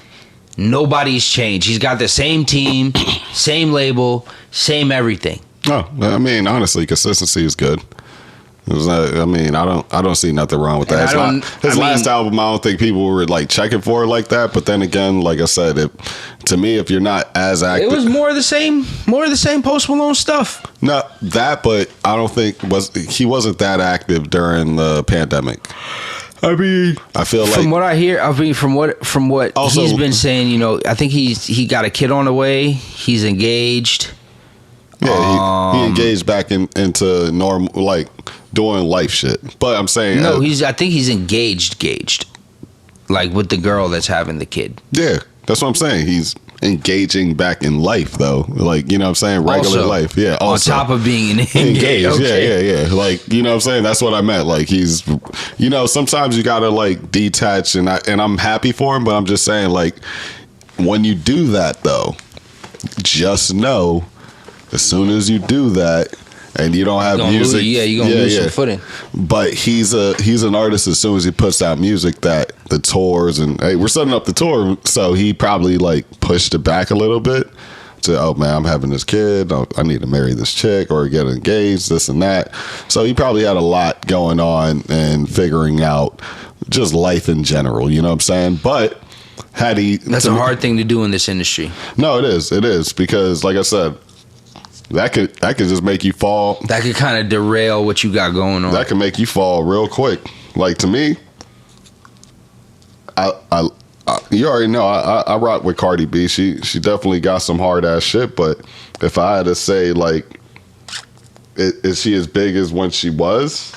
nobody's changed. He's got the same team, same label, same everything. Oh, I mean, honestly, consistency is good. I mean, I don't see nothing wrong with that. His last album, I don't think people were like checking for it like that. But then again, like I said, to me, if you're not as active, it was more of the same Post Malone stuff. No, that, but I don't think he wasn't that active during the pandemic. I mean, I feel like from what I hear, from what also, he's been saying, you know, I think he got a kid on the way. He's engaged. Yeah, he engaged back into normal, like doing life shit. But I'm saying no, I think he's engaged, like with the girl that's having the kid. Yeah, that's what I'm saying. He's engaging back in life, though. Like, you know what I'm saying? Regular life. Yeah. Also, on top of being engaged. Okay. Yeah. Like, you know what I'm saying? That's what I meant. Like, he's, you know, sometimes you got to like detach, and I'm happy for him, but I'm just saying, like, when you do that, though, just know as soon as you do that and you don't have music, you're gonna lose some footing. But he's an artist. As soon as he puts out music, that the tours, and hey, we're setting up the tour, so he probably like pushed it back a little bit to, oh man, I'm having this kid, I need to marry this chick or get engaged, this and that. So he probably had a lot going on and figuring out just life in general. You know what I'm saying? But had he, that's a hard thing to do in this industry. No, it is because, like I said, that could just make you fall. That could kind of derail what you got going on. That could make you fall real quick. Like, to me, I you already know I rock with Cardi B. She definitely got some hard ass shit. But if I had to say, like, is she as big as when she was?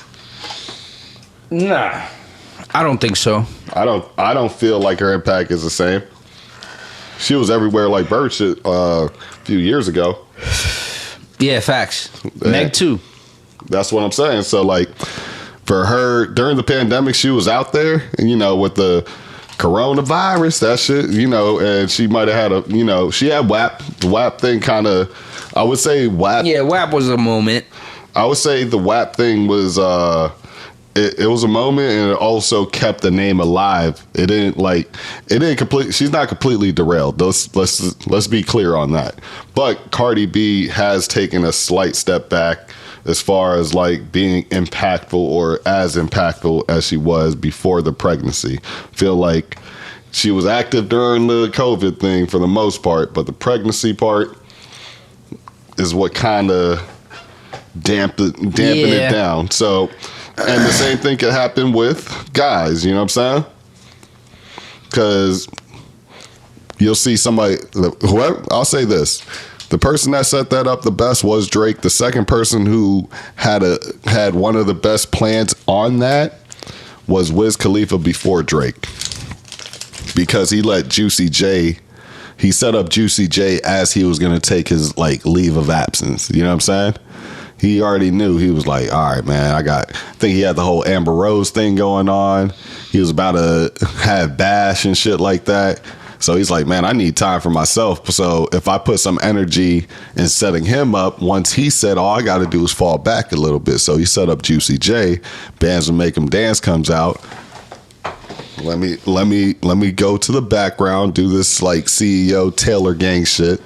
Nah, I don't think so. I don't feel like her impact is the same. She was everywhere like bird shit a few years ago. Yeah, facts. Meg too. That's what I'm saying. So, like, for her during the pandemic, she was out there, and you know, with the coronavirus, that shit, you know, and she might have had she had WAP. The WAP thing kind of, I would say WAP. Yeah, WAP was a moment. I would say the WAP thing was it was a moment, and it also kept the name alive. It didn't completely. She's not completely derailed. Let's be clear on that. But Cardi B has taken a slight step back as far as like being impactful or as impactful as she was before the pregnancy. Feel like she was active during the COVID thing for the most part, but the pregnancy part is what kind of dampened it down. So. And the same thing could happen with guys, you know what I'm saying? Because you'll see somebody, whoever, I'll say this. The person that set that up the best was Drake. The second person who had one of the best plans on that was Wiz Khalifa before Drake. Because he let he set up Juicy J as he was going to take his like leave of absence. You know what I'm saying? He already knew. He was like, all right, man, I think he had the whole Amber Rose thing going on. He was about to have Bash and shit like that. So he's like, man, I need time for myself. So if I put some energy in setting him up, once he said, all I got to do is fall back a little bit. So he set up Juicy J. Bands Will Make Him Dance comes out. Let me go to the background, do this like CEO Taylor gang shit,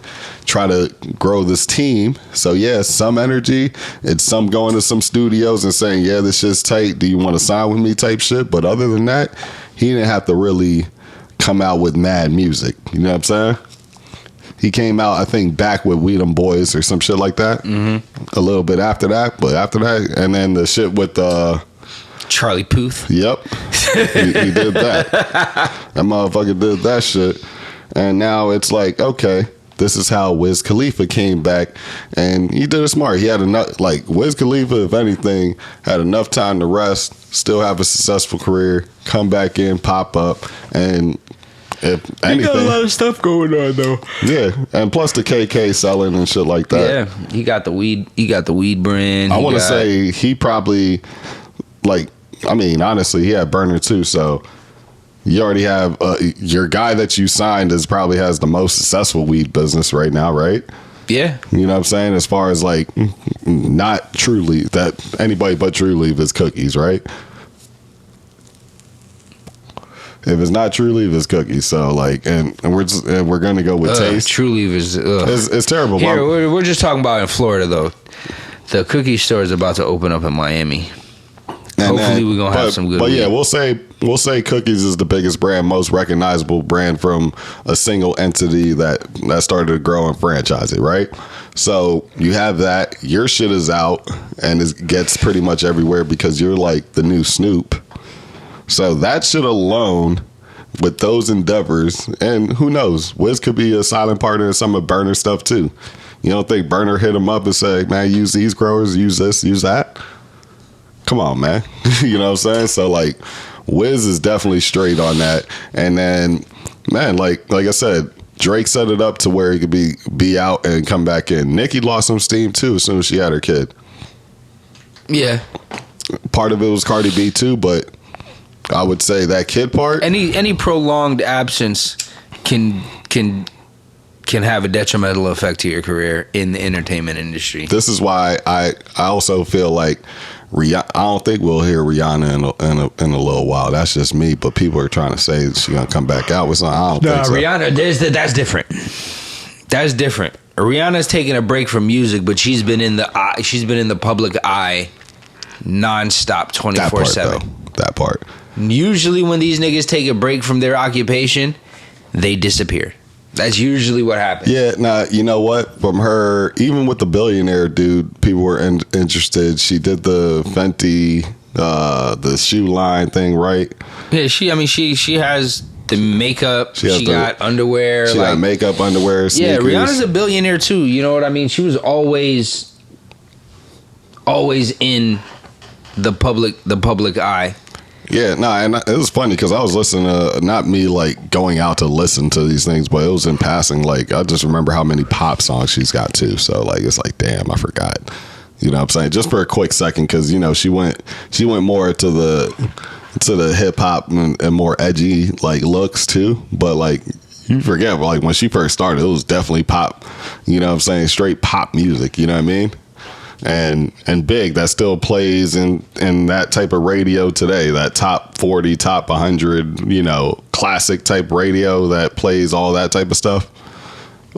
try to grow this team. So yeah, some energy, it's some going to some studios and saying, yeah, this shit's tight. Do you want to sign with me type shit? But other than that, he didn't have to really come out with mad music. You know what I'm saying? He came out, I think, back with We Them Boys or some shit like that. Mm-hmm. A little bit after that, but after that, and then the shit with Charlie Puth. Yep. he did that. That motherfucker did that shit. And now it's like, okay, this is how Wiz Khalifa came back. And he did it smart. He had enough, like, Wiz Khalifa, if anything, had enough time to rest, still have a successful career, come back in, pop up, and if anything. He got a lot of stuff going on, though. Yeah. And plus the KK selling and shit like that. Yeah. He got the weed brand. I want to say he probably, like, I mean, honestly, he had Burner too, so you already have your guy that you signed probably has the most successful weed business right now, right? Yeah. You know what I'm saying? As far as like, not truly that anybody but True Leave is cookies, right? If it's not True Leaf, it's cookies. So like, and we're gonna go with taste. True Leaf is it's terrible. Here we're just talking about in Florida though. The cookie store is about to open up in Miami. And hopefully we're gonna have some good. But yeah, we'll say cookies is the biggest brand, most recognizable brand from a single entity that started to grow and franchise it, right? So you have that. Your shit is out and it gets pretty much everywhere because you're like the new Snoop. So that shit alone, with those endeavors, and who knows, Wiz could be a silent partner in some of Burner's stuff too. You don't think Burner hit him up and say, man, use these growers, use this, use that? Come on, man. You know what I'm saying? So like, Wiz is definitely straight on that. And then, man, like I said, Drake set it up to where he could be out and come back in. Nicki lost some steam too as soon as she had her kid. Yeah. Part of it was Cardi B too, but I would say that kid part. Any prolonged absence can have a detrimental effect to your career in the entertainment industry. This is why I also feel like I don't think we'll hear Rihanna in a little while. That's just me. But people are trying to say she's gonna come back out with something. I don't think so. Rihanna, that's different. That's different. Rihanna's taking a break from music, but she's been in the public eye nonstop, 24/7. That part. Usually, when these niggas take a break from their occupation, they disappear. That's usually what happens. Yeah, nah, you know what? From her, even with the billionaire dude, people were interested. She did the Fenty, the shoe line thing, right? Yeah, she has the makeup. She got underwear. She got makeup, underwear, sneakers. Yeah, Rihanna's a billionaire too. You know what I mean? She was always in the public eye. Yeah, no, and it was funny because I was listening to, not me like going out to listen to these things, but it was in passing. Like, I just remember how many pop songs she's got too. So like, it's like, damn, I forgot. You know what I'm saying? Just for a quick second, because you know she went more to the hip hop and more edgy like looks too. But like, you forget, like when she first started, it was definitely pop. You know what I'm saying? Straight pop music. You know what I mean? And big, that still plays in that type of radio today, that top 40, top 100, you know, classic type radio that plays all that type of stuff.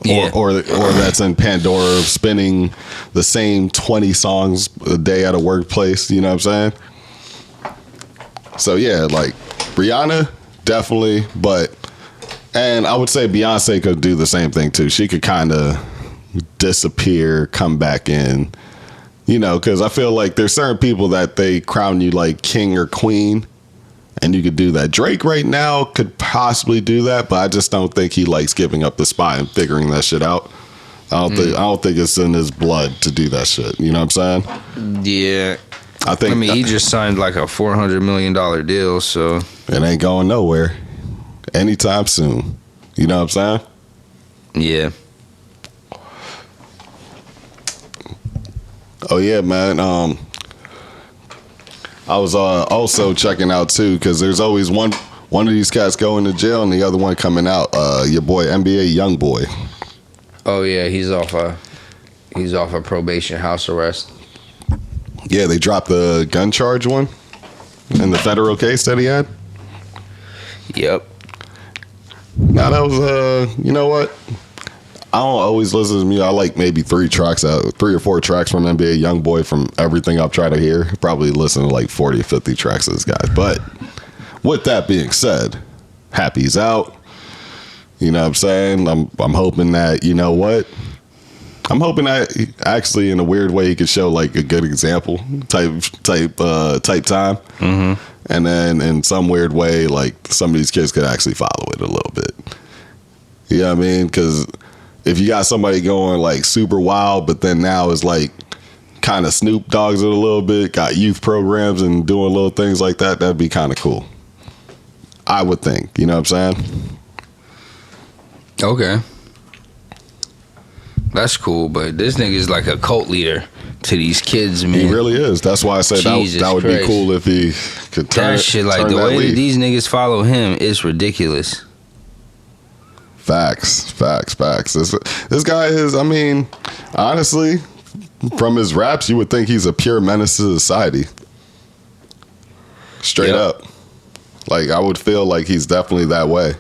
Yeah. Or that's in Pandora spinning the same 20 songs a day at a workplace, you know what I'm saying? So yeah, like Rihanna, definitely, and I would say Beyonce could do the same thing too. She could kind of disappear, come back in. You know, because I feel like there's certain people that they crown you like king or queen, and you could do that. Drake right now could possibly do that, but I just don't think he likes giving up the spot and figuring that shit out. I don't think it's in his blood to do that shit. You know what I'm saying? Yeah. I mean, he just signed like a $400 million deal, so it ain't going nowhere anytime soon. You know what I'm saying? Yeah. Oh yeah, man. I was also checking out too, because there's always one of these cats going to jail and the other one coming out. Your boy NBA Youngboy. Oh yeah, he's off a probation, house arrest. Yeah, they dropped the gun charge one in the federal case that he had. Yep. Now that was you know what? I don't always listen to music. I like maybe 3 or 4 tracks from NBA Youngboy from everything I've tried to hear. Probably listen to like 40 or 50 tracks of this guy. But with that being said, happy's out. You know what I'm saying? I'm hoping that, you know what? I'm hoping that actually in a weird way he could show like a good example type time. Mm-hmm. And then in some weird way, like some of these kids could actually follow it a little bit. You know what I mean? Because if you got somebody going like super wild, but then now is like kind of Snoop Dogs it a little bit, got youth programs and doing little things like that, that'd be kind of cool. I would think. You know what I'm saying? Okay. That's cool, but this nigga is like a cult leader to these kids, man. He really is. That's why I said that would be cool if he could turn that shit. Like the way that these niggas follow him is ridiculous. Facts. This guy is, I mean, honestly, from his raps, you would think he's a pure menace to society. Straight up. Like, I would feel like he's definitely that way.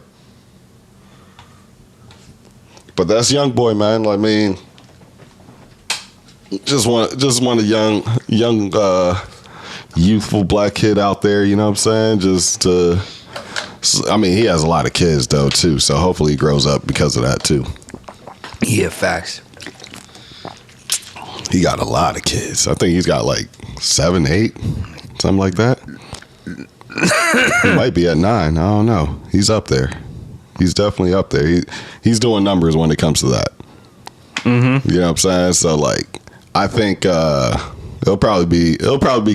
But that's Youngboy, man. I mean, just want a young, youthful black kid out there. You know what I'm saying? I mean, he has a lot of kids though too. So hopefully he grows up because of that too. Yeah, facts. He got a lot of kids. I think he's got like 7, 8, something like that. He might be at 9. I don't know. He's up there. He's definitely up there. He's doing numbers when it comes to that. Mm-hmm. You know what I'm saying? So like, I think it'll probably be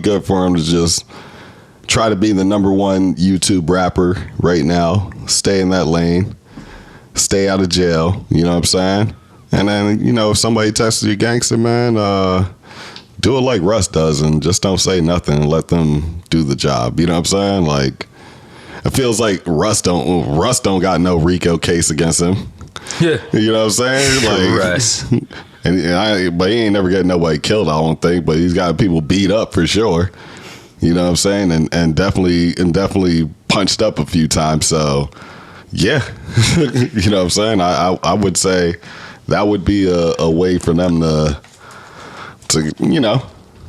good for him to just try to be the #1 YouTube rapper right now. Stay in that lane. Stay out of jail. You know what I'm saying? And then, you know, if somebody tests you gangster, man, do it like Russ does and just don't say nothing and let them do the job. You know what I'm saying? Like, it feels like Russ don't got no Rico case against him. Yeah. You know what I'm saying? Like Russ. But he ain't never getting nobody killed, I don't think, but he's got people beat up for sure. You know what I'm saying? And definitely punched up a few times. So yeah. You know what I'm saying? I would say that would be a way for them to you know,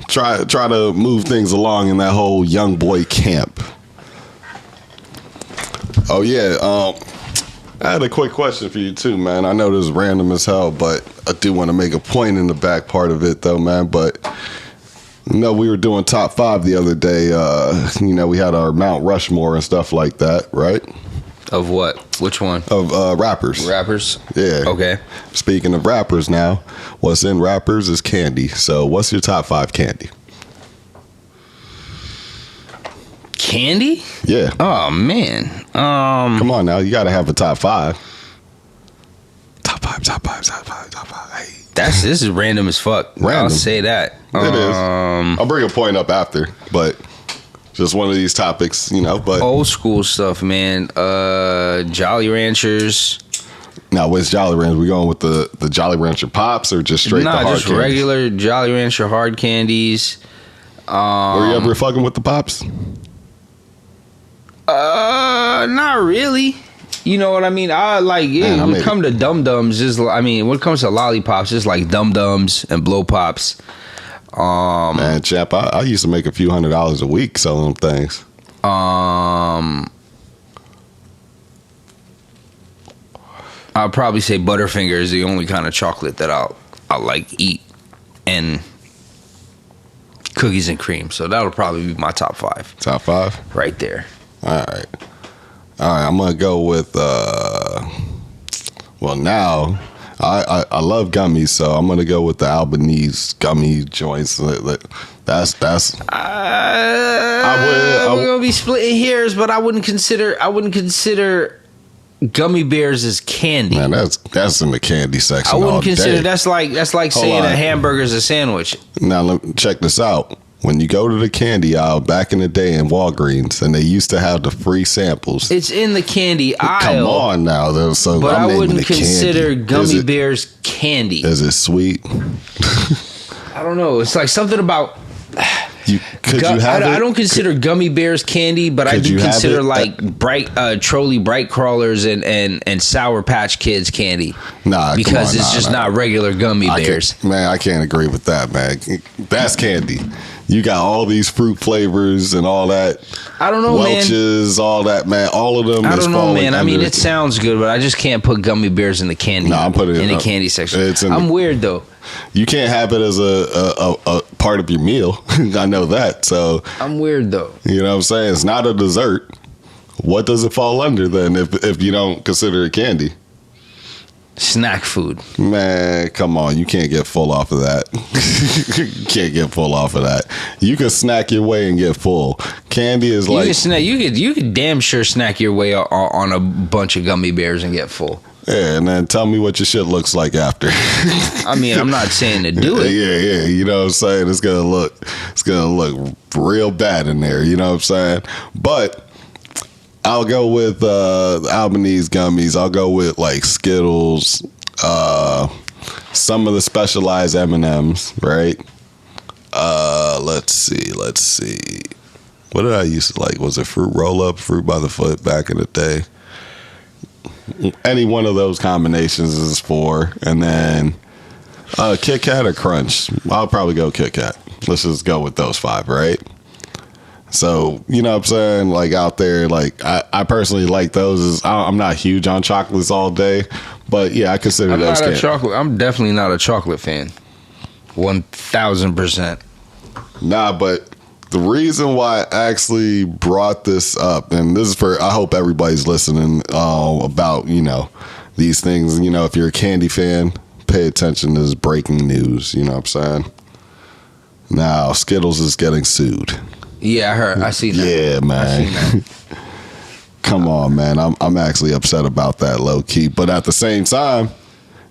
try to move things along in that whole young boy camp. Oh yeah, I had a quick question for you too, man. I know this is random as hell, but I do want to make a point in the back part of it though, man. But you know, we were doing top 5 the other day. You know, we had our Mount Rushmore and stuff like that, right? Of what? Which one? Of rappers. Rappers? Yeah. Okay. Speaking of rappers now, what's in rappers is candy. So what's your top 5 candy? Candy? Yeah. Oh, man. Come on now. You got to have a top 5. Top 5. Hey. This is random as fuck. Random. I'll say that. It is. I'll bring a point up after, but just one of these topics, you know. But old school stuff, man. Jolly Ranchers. Now, what's Jolly Rancher? We going with the Jolly Rancher Pops or just straight the hard just candies? Regular Jolly Rancher hard candies. Were you ever fucking with the Pops? Not really. You know what I mean? I like when it comes to Dum Dums, when it comes to lollipops, just like Dum Dums and Blow Pops. Man, chap, I used to make a few $100s a week selling them things. I'll probably say Butterfinger is the only kind of chocolate that I'll like eat, and cookies and cream. So that'll probably be my top 5. Top 5? Right there. All right. I'm gonna go with well, now I love gummies, so I'm gonna go with the Albanese gummy joints. That's we're gonna be splitting hairs, but I wouldn't consider gummy bears as candy. Man, that's in the candy section. I wouldn't consider day. that's like saying a hamburger's a sandwich. Now check this out. When you go to the candy aisle back in the day in Walgreens, and they used to have the free samples. It's in the candy aisle. Come on now, though. So but I wouldn't consider gummy bears candy. Is it sweet? I don't know. It's like something about. I don't consider gummy bears candy, but I do consider like trolley bright crawlers and Sour Patch Kids candy. Nah, because it's just not regular gummy bears. I can't agree with that, man. That's candy. You got all these fruit flavors and all that. I don't know, Welch's, man. All that, man. All of them. I don't know, man. I mean, it sounds good, but I just can't put gummy bears in the candy. No, I'm putting it in the candy section. I'm weird though. You can't have it as a part of your meal. I know that. So I'm weird though. You know what I'm saying? It's not a dessert. What does it fall under then if you don't consider it candy? Snack food. Man, come on. You can't get full off of that. You can't get full off of that. You can snack your way and get full. Candy is like... You could damn sure snack your way on a bunch of gummy bears and get full. Yeah, and then tell me what your shit looks like after. I mean, I'm not saying to do it. Yeah. You know what I'm saying? It's gonna look real bad in there. You know what I'm saying? But... I'll go with Albanese gummies. I'll go with like Skittles, some of the specialized M&Ms, right? Let's see. What did I used to like? Was it fruit roll up, fruit by the foot back in the day? Any one of those combinations is 4. And then Kit Kat or Crunch? I'll probably go Kit Kat. Let's just go with those 5, right? So, you know what I'm saying? Like out there, like I personally like those. I'm not huge on chocolates all day, but yeah, I consider those. I'm not a chocolate. I'm definitely not a chocolate fan. 1000%. Nah, but the reason why I actually brought this up, and this is for, I hope everybody's listening about, you know, these things. You know, if you're a candy fan, pay attention to this breaking news. You know what I'm saying? Now, Skittles is getting sued. Yeah, I heard. I seen that. Yeah, man. Come on, man. I'm actually upset about that, low key. But at the same time,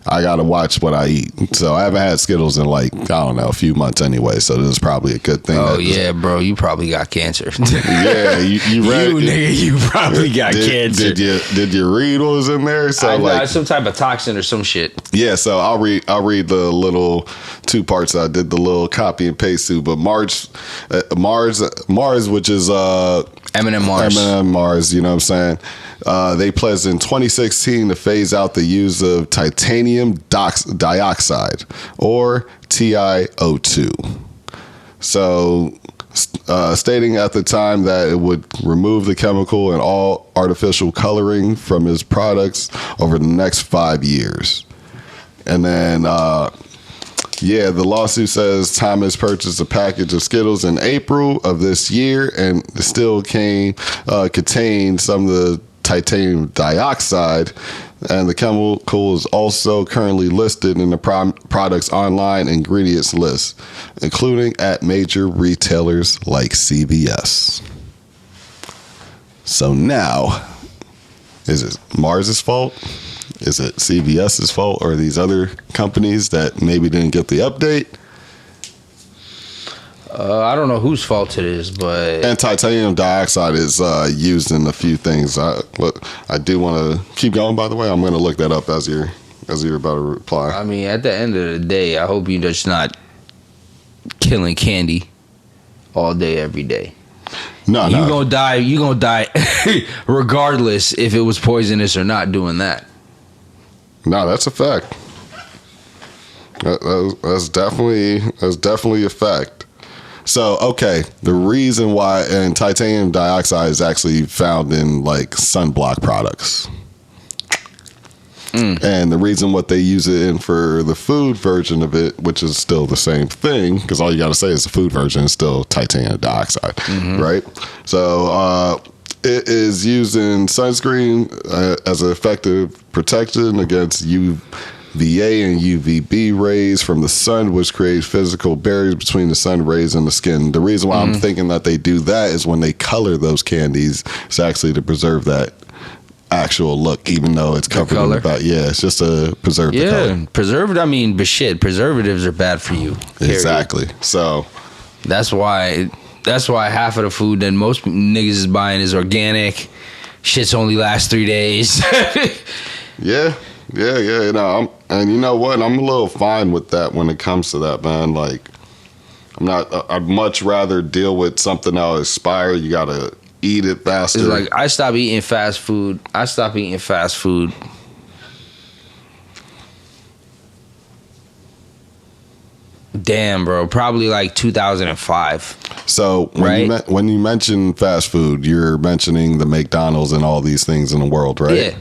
I gotta watch what I eat. So I haven't had Skittles in like, I don't know, a few months anyway. So this is probably a good thing. Oh yeah, bro, you probably got cancer. Yeah, you read you nigga, you probably got cancer. Did you read what was in there? So like some type of toxin or some shit. Yeah, so I'll read the little 2 parts. I did the little copy and paste to, but Mars, which is Eminem Mars, you know what I'm saying? They pledged in 2016 to phase out the use of titanium dioxide, or TiO2. So, stating at the time that it would remove the chemical and all artificial coloring from his products over the next 5 years. And then, the lawsuit says Thomas purchased a package of Skittles in April of this year and still contained some of the titanium dioxide, and the chemical is also currently listed in the product's online ingredients list, including at major retailers like CVS. So now, is it Mars's fault? Is it CVS's fault, or these other companies that maybe didn't get the update? I don't know whose fault it is, but... And titanium dioxide is used in a few things. I do want to keep going, by the way. I'm going to look that up as you're about to reply. I mean, at the end of the day, I hope you're just not killing candy all day, every day. No. You're going to die regardless if it was poisonous or not doing that. No, that's a fact. That's definitely a fact. So, okay, the reason why, and titanium dioxide is actually found in like sunblock products. And the reason what they use it in for the food version of it, which is still the same thing, because all you got to say is the food version is still titanium dioxide, right? So, it is used in sunscreen as an effective protection against UVA and UVB rays from the sun, which create physical barriers between the sun rays and the skin. The reason why I'm thinking that they do that is when they color those candies, it's actually to preserve that actual look, even though it's covered in it's just to preserve the color. Preserved, I mean, but shit, preservatives are bad for you. Period. Exactly. So that's why half of the food that most niggas is buying is organic. Shit's only lasts 3 days. Yeah. And you know what? I'm a little fine with that when it comes to that, man. Like, I'd much rather deal with something that'll expire. You gotta eat it faster. It's like, I stopped eating fast food. Damn, bro. Probably like 2005. So when you mention fast food, you're mentioning the McDonald's and all these things in the world, right? Yeah.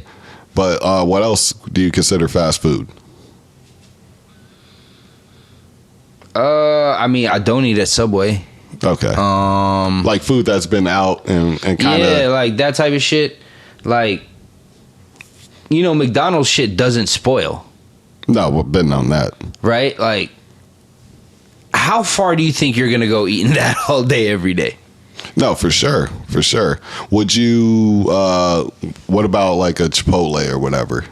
But what else do you consider fast food? I mean, I don't eat at Subway. Okay. Like food that's been out and kind of... Yeah, like that type of shit. Like, you know, McDonald's shit doesn't spoil. No, we've been on that. Right? Like, how far do you think you're going to go eating that all day, every day? No, for sure. Would you, what about like a Chipotle or whatever?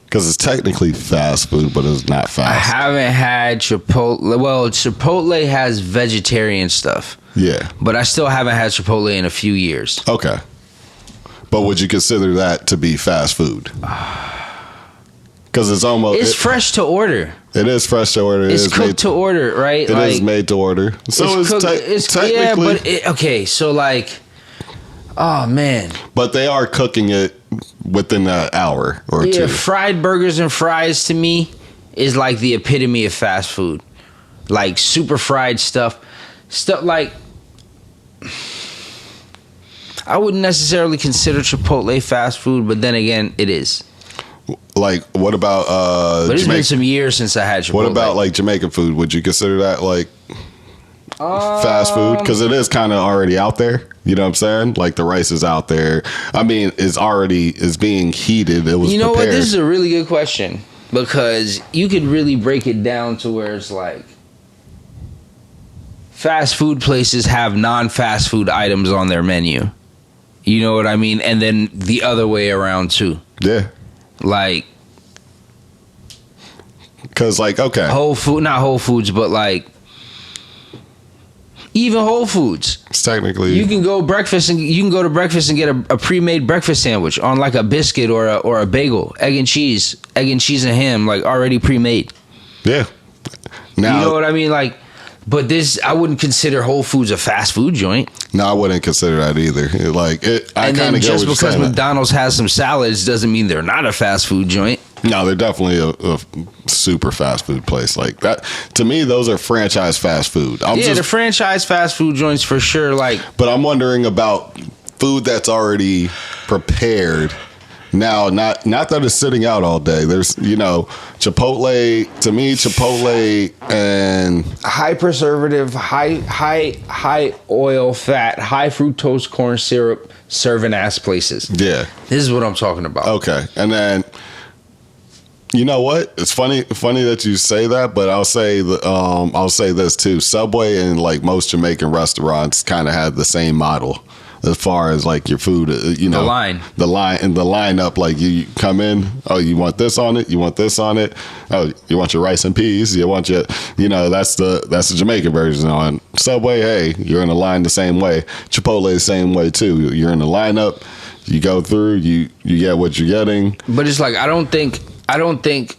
Because it's technically fast food, but it's not fast. I haven't had Chipotle. Well, Chipotle has vegetarian stuff. Yeah. But I still haven't had Chipotle in a few years. Okay. But would you consider that to be fast food? Because it's fresh to order. It is fresh to order. It's cooked to order, right? It is made to order. So it's technically... Yeah, but... okay, so like... Oh, man. But they are cooking it within an hour or two. Fried burgers and fries to me is like the epitome of fast food. Like super fried stuff. Stuff like... I wouldn't necessarily consider Chipotle fast food, but then again, it is. Like, what about but it's been some years since I had Chipotle. What about like Jamaican food? Would you consider that like fast food? Because it is kind of already out there. You know what I'm saying? Like the rice is out there. I mean, is being heated. It was. You know prepared. what? This is a really good question because you could really break it down to where it's like fast food places have non-fast food items on their menu. You know what I mean? And then the other way around too. Yeah. Like, because like, okay, not Whole Foods, but like even Whole Foods. It's technically, you can go to breakfast and get a pre-made breakfast sandwich on like a biscuit or a bagel, egg and cheese and ham, like already pre-made. Yeah. Now, you know what I mean? Like, but I wouldn't consider Whole Foods a fast food joint. No, I wouldn't consider that either. I kind of just because McDonald's has some salads doesn't mean they're not a fast food joint. No, they're definitely a super fast food place. Like that, to me, those are franchise fast food. The franchise fast food joints for sure. Like, but I'm wondering about food that's already prepared. Now, not that it's sitting out all day. There's, Chipotle. To me, Chipotle and high preservative, high oil fat, high fructose corn syrup serving ass places. Yeah, this is what I'm talking about. Okay, and then you know what? It's funny that you say that, but I'll say this too. Subway and like most Jamaican restaurants kind of had the same model. As far as like your food, the lineup, like you come in, oh, you want this on it, you want this on it, oh, you want your rice and peas, you want your, that's the Jamaican version. On Subway, hey, you're in a line the same way. Chipotle the same way too. You're in the lineup, you go through, you get what you're getting. But it's like I don't think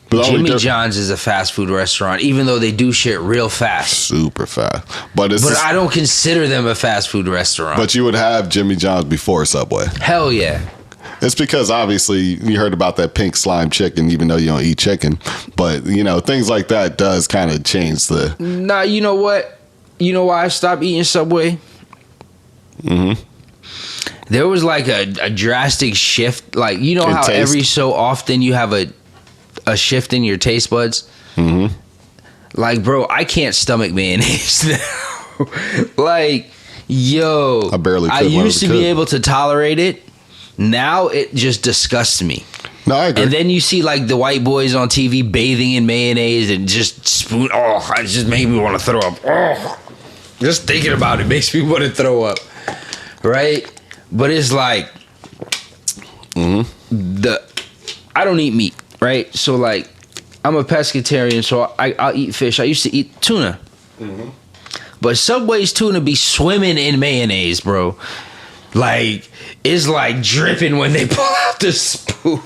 Jimmy John's is a fast food restaurant, even though they do shit real fast. Super fast. But I don't consider them a fast food restaurant. But you would have Jimmy John's before Subway. Hell yeah. It's because obviously you heard about that pink slime chicken, even though you don't eat chicken. But, things like that does kind of change the... Nah, you know what? You know why I stopped eating Subway? Mm-hmm. There was like a drastic shift. Like, you know how every so often you have a shift in your taste buds. Mm-hmm. Like, bro, I can't stomach mayonnaise now. Like, yo, I used to be able to tolerate it. Now it just disgusts me. No, I agree. And then you see like the white boys on TV bathing in mayonnaise and just spoon. Oh, it just made me want to throw up. Oh, just thinking about it makes me want to throw up. Right? But it's like I don't eat meat. Right, so like, I'm a pescatarian, so I'll eat fish. I used to eat tuna, but Subway's tuna be swimming in mayonnaise, bro. Like, it's like dripping when they pull out the spoon.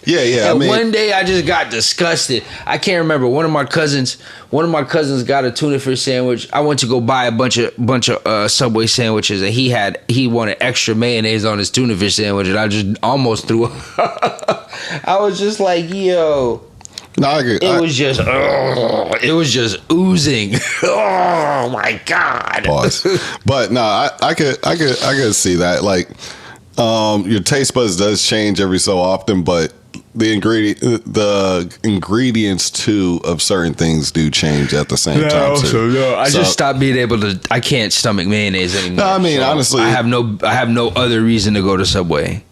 Yeah. And one day I just got disgusted. I can't remember. One of my cousins got a tuna fish sandwich. I went to go buy a bunch of Subway sandwiches, and he wanted extra mayonnaise on his tuna fish sandwich, and I just almost threw up. I was just like, yo. No, I agree. It was just oozing. Oh my god. Pause. But no, I could see that. Like, your taste buds does change every so often, but the ingredients too of certain things do change at the same time too. I just stopped being able to. I can't stomach mayonnaise anymore. No, I mean, honestly, I have no other reason to go to Subway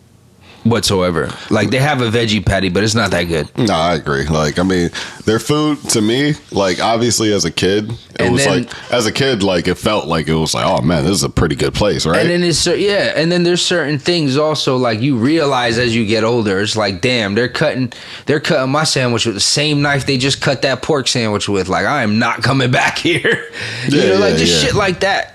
whatsoever. Like, they have a veggie patty, but it's not that good. No, I agree. Like, I mean, their food to me, like, obviously as a kid, it felt like it was like, oh man, this is a pretty good place, right? And then and then there's certain things also, like, you realize as you get older, it's like, damn, they're cutting my sandwich with the same knife they just cut that pork sandwich with. Like, I am not coming back here. Shit like that.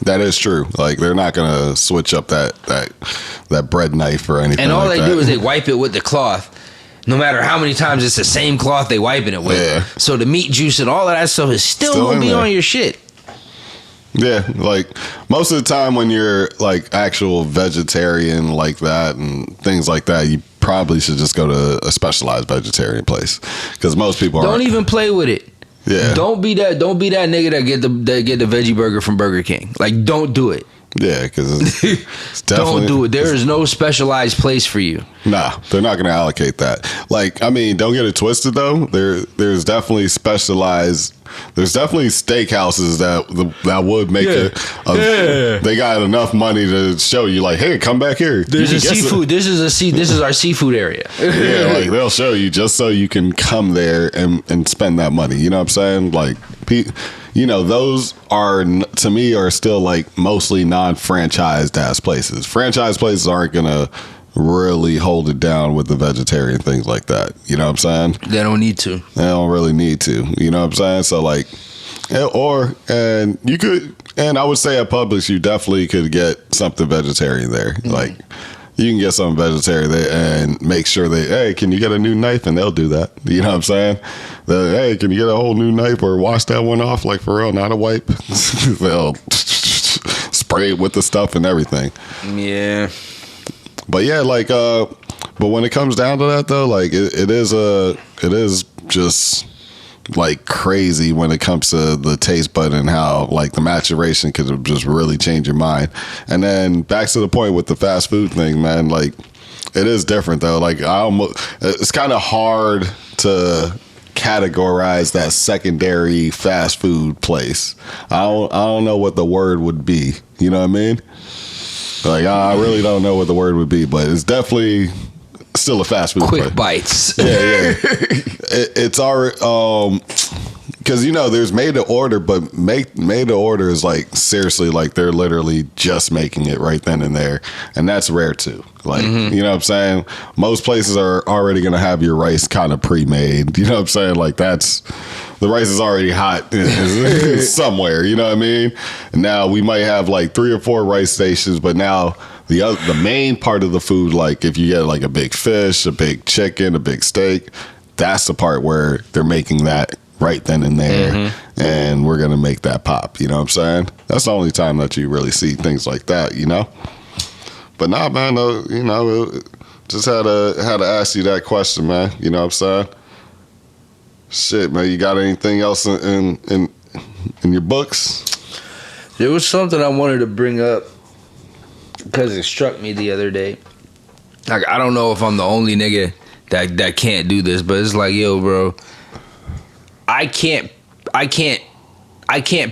That is true. Like, they're not gonna switch up that bread knife or anything. And all like they that. do is they wipe it with the cloth. No matter how many times it's the same cloth they wiping it with. Yeah. So the meat juice and all of that stuff is still gonna be on your shit. Yeah, like most of the time when you're like actual vegetarian like that and things like that, you probably should just go to a specialized vegetarian place because most people don't even play with it. Yeah, don't be that nigga that get the veggie burger from Burger King. Like, don't do it. Yeah, because it's don't do it. There is no specialized place for you. Nah, they're not going to allocate that. Like, I mean, don't get it twisted though. There's definitely specialized. There's definitely steakhouses that would make it. They got enough money to show you, like, hey, come back here. There's a seafood. This is our seafood area. Yeah, like they'll show you just so you can come there and spend that money. You know what I'm saying? Like, you know, those are, to me, are still like mostly non-franchised ass places. Franchise places aren't gonna really hold it down with the vegetarian things like that. You know what I'm saying? They don't need to. They don't really need to. You know what I'm saying? So like, and you could, and I would say at Publix, you definitely could get something vegetarian there. Mm-hmm. Like, you can get something vegetarian there and make sure hey, can you get a new knife? And they'll do that. You know what I'm saying? Hey, can you get a whole new knife or wash that one off? Like, for real, not a wipe. They'll spray it with the stuff and everything. Yeah. But yeah, like, but when it comes down to that though, like it is just like crazy when it comes to the taste bud and how like the maturation could just really change your mind. And then back to the point with the fast food thing, man, like it is different though. Like it's kind of hard to categorize that secondary fast food place. I don't know what the word would be. You know what I mean? Like, I really don't know what the word would be, but it's definitely still a fast food quick place. Bites. Yeah. It's already, because, you know, there's made to order, but made to order is like, seriously, like they're literally just making it right then and there. And that's rare too. Like, you know what I'm saying? Most places are already going to have your rice kind of pre-made. You know what I'm saying? Like, the rice is already hot somewhere, you know what I mean? And now we might have like 3 or 4 rice stations, but now the main part of the food, like if you get like a big fish, a big chicken, a big steak, that's the part where they're making that right then and there, and we're gonna make that pop. You know what I'm saying? That's the only time that you really see things like that, you know. But nah, man, you know, just had to ask you that question, man. You know what I'm saying? Shit, man, you got anything else in your books? There was something I wanted to bring up because it struck me the other day. Like, I don't know if I'm the only nigga that can't do this, but it's like, yo, bro, I can't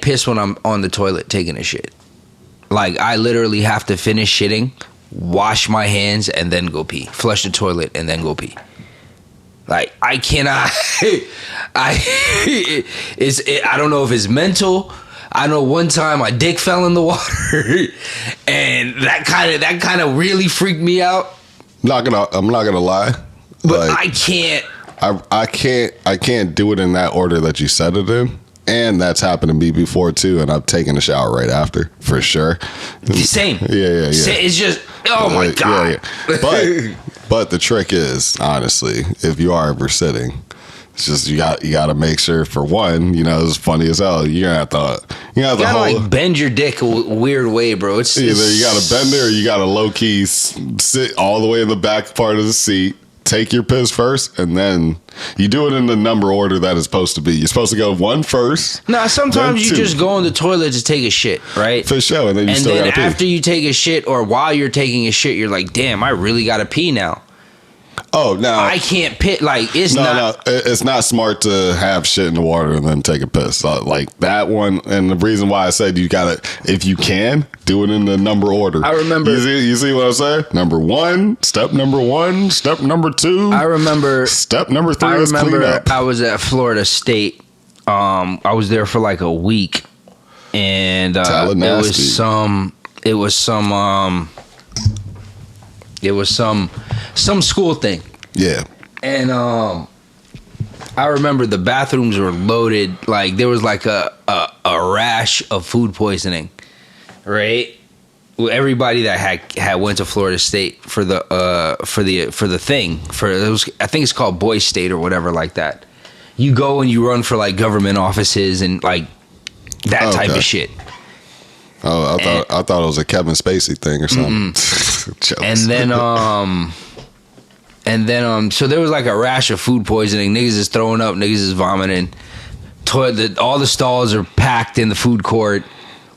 piss when I'm on the toilet taking a shit. Like, I literally have to finish shitting, wash my hands, and then go pee. Flush the toilet and then go pee. Like, I cannot. I don't know if it's mental. I know one time my dick fell in the water, and that kind of really freaked me out. I'm not gonna lie, but like, I can't. I can't do it in that order that you said it in. And that's happened to me before too, and I've taken a shower right after, for sure. Same. Yeah. It's just, oh my God. Yeah. But the trick is, honestly, if you are ever sitting, it's just you got to make sure, for one, you know, it's funny as hell. You gotta like bend your dick a weird way, bro. It's either you gotta bend it or you gotta low key sit all the way in the back part of the seat. Take your piss first, and then you do it in the number order that it's supposed to be. You're supposed to go 1 first. Nah, sometimes you just go in the toilet to take a shit, right? For sure, and then gotta pee. After you take a shit, or while you're taking a shit, you're like, damn, I really gotta pee now. Oh, no. I can't pit. Like, it's it's not smart to have shit in the water and then take a piss. Like that one. And the reason why I said you gotta, if you can, do it in the number order. I remember. You see what I'm saying? Number 1, step number 1, step number 2. I remember. Step number 3 is clean up. I was at Florida State. I was there for like a week, and it was some school thing. Yeah. And I remember the bathrooms were loaded. Like, there was like a rash of food poisoning, right? everybody that had went to Florida State for the thing I think it's called Boy State or whatever like that. You go and you run for like government offices and like that type of shit. Oh, I thought it was a Kevin Spacey thing or something. and then so there was like a rash of food poisoning. Niggas is throwing up, niggas is vomiting. All the stalls are packed in the food court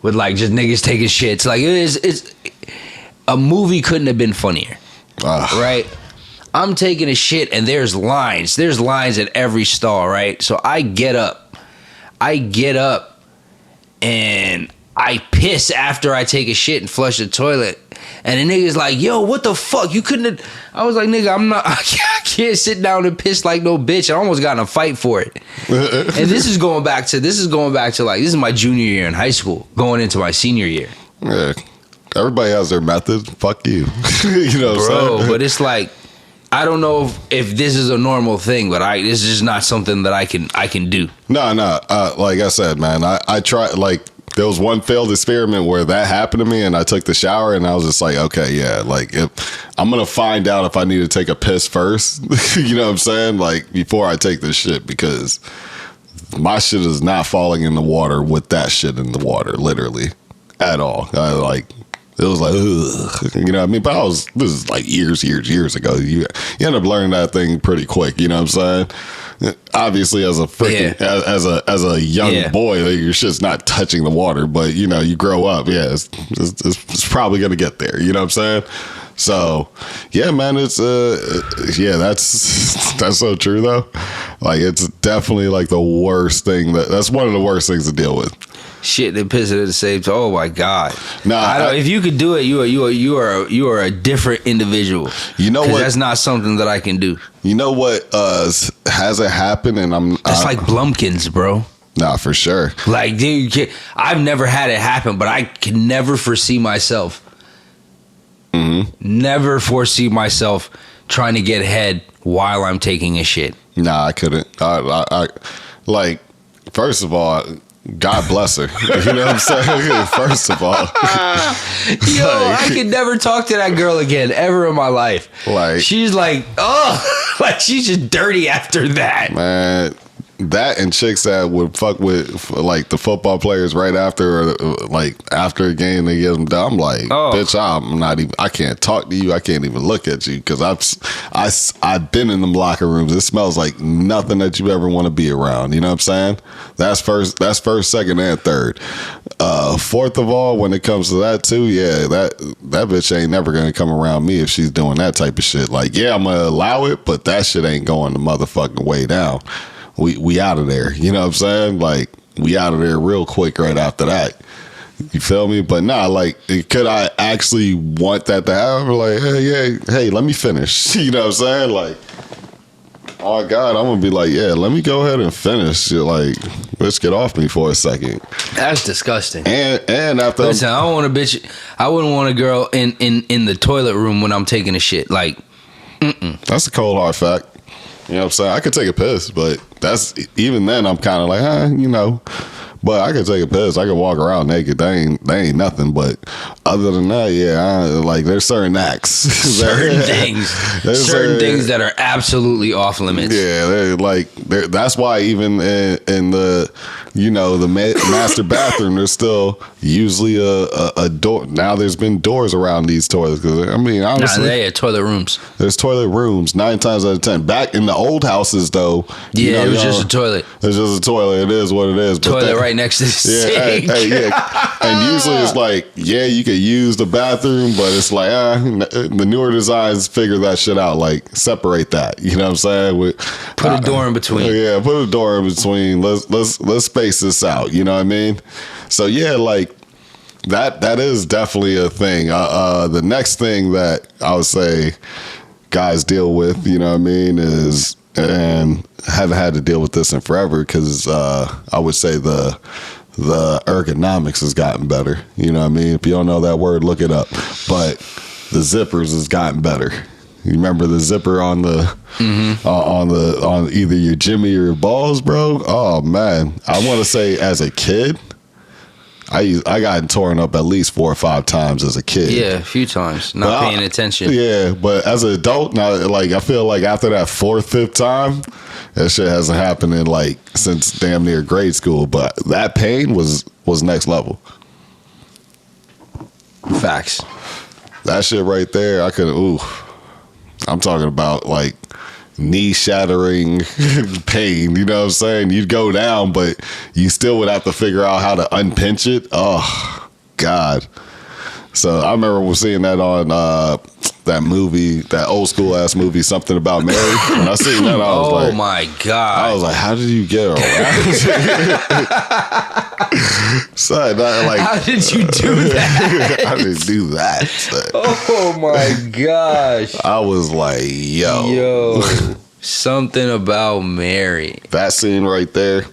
with like just niggas taking shits. Like it's a movie couldn't have been funnier. Right? I'm taking a shit and there's lines. There's lines at every stall, right? So I get up and I piss after I take a shit and flush the toilet. And the nigga's like, yo, what the fuck? You couldn't have... I was like, nigga, I can't sit down and piss like no bitch. I almost got in a fight for it. And this is going back to like, this is my junior year in high school, going into my senior year. Yeah. Everybody has their method. Fuck you. You know what I'm saying? But it's like, I don't know if this is a normal thing, but this is just not something that I can do. No. Like I said, man, I tried, like, there was one failed experiment where that happened to me and I took the shower and I was just like, okay, yeah, like if I'm going to find out if I need to take a piss first, you know what I'm saying? Like before I take this shit, because my shit is not falling in the water with that shit in the water, literally at all. It was like, ugh, you know what I mean? But this is like years ago. You end up learning that thing pretty quick, you know what I'm saying? Obviously, as a freaking, as a young boy, like, your shit's not touching the water, but you know, you grow up, it's probably gonna get there, you know what I'm saying? So, yeah, man, it's that's so true though. Like, it's definitely like the worst thing that's one of the worst things to deal with. Shit and pissing at the same time. Oh my god! No, if you could do it, you are a different individual. You know what? That's not something that I can do. You know what hasn't happened, and that's like Blumpkins, bro. Nah, for sure. Like, dude, I've never had it happen, but I can never foresee myself. Never foresee myself trying to get head while I'm taking a shit. Nah, I couldn't. I like, first of all, God bless her. You know what I'm saying? First of all. I could never talk to that girl again ever in my life. Like, she's like, oh, like she's just dirty after that. Man, that and chicks that would fuck with like the football players right after, or like after a game they get them done. I'm like, bitch, I'm not even, I can't talk to you. I can't even look at you because I've been in them locker rooms. It smells like nothing that you ever want to be around. You know what I'm saying? That's first, second, and third. Fourth of all, when it comes to that too, that bitch ain't never gonna come around me if she's doing that type of shit. Like, yeah, I'm gonna allow it, but that shit ain't going the motherfucking way down. We out of there. You know what I'm saying? Like, we out of there real quick right after that. You feel me? But nah, like, could I actually want that to happen? Like, hey, let me finish. You know what I'm saying? Like, oh God, I'm gonna be like, yeah, let me go ahead and finish. Like, let's get off me for a second. That's disgusting. And after, listen, I don't want a bitch. I wouldn't want a girl in the toilet room when I'm taking a shit. Like, that's a cold hard fact. You know what I'm saying? I could take a piss, but that's, even then I'm kind of like, you know, but I could take a piss. I could walk around naked. They ain't nothing. But other than that, like, there's certain acts. Certain things that are absolutely off limits. Yeah, that's why even in the, you know, the master bathroom, there's still usually a door. Now there's been doors around these toilets. Because, I mean, honestly. They are toilet rooms. There's toilet rooms 9 times out of 10. Back in the old houses, though. Yeah, it was just a toilet. It's just a toilet. It is what it is. Toilet right next to the sink. And usually it's like, you could use the bathroom, but it's like, the newer designs figure that shit out. Like, separate that. You know what I'm saying? Put a door in between. Yeah, put a door in between. Let's space this out. You know what I mean? So like, that is definitely a thing. The next thing that I would say guys deal with, you know what I mean, is, and haven't had to deal with this in forever, because I would say the ergonomics has gotten better. You know what I mean? If you don't know that word, look it up. But the zippers has gotten better. You remember the zipper on the on either your Jimmy or your balls, bro? Oh man, I want to say as a kid, I got torn up at least 4 or 5 times as a kid. Yeah, a few times. Not paying attention. Yeah, but as an adult now, like I feel like after that 4th, 5th time, that shit hasn't happened in like since damn near grade school. But that pain was next level. Facts. That shit right there, I could. Ooh, I'm talking about like knee shattering pain. You know what I'm saying? You'd go down, but you still would have to figure out how to unpinch it. Oh God. So I remember seeing that on that movie, that old school ass movie, Something About Mary. When I seen that, I was like, oh my God. I was like, how did you get around? Son, like, how did you do that? I didn't do that. Son. Oh my gosh. I was like, yo. Something About Mary. That scene right there.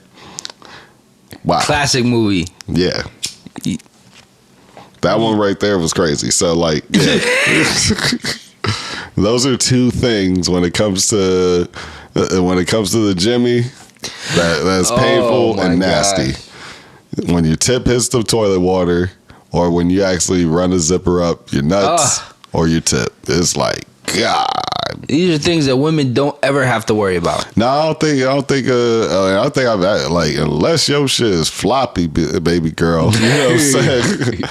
Wow. Classic movie. Yeah. That one right there was crazy. So like, yeah. Those are 2 things when it comes to the Jimmy that's painful and nasty. When your tip hits the toilet water, or when you actually run a zipper up your nuts or your tip, it's like, God. These are things that women don't ever have to worry about. No, I don't think I've like, unless your shit is floppy, baby girl. You know what I'm saying?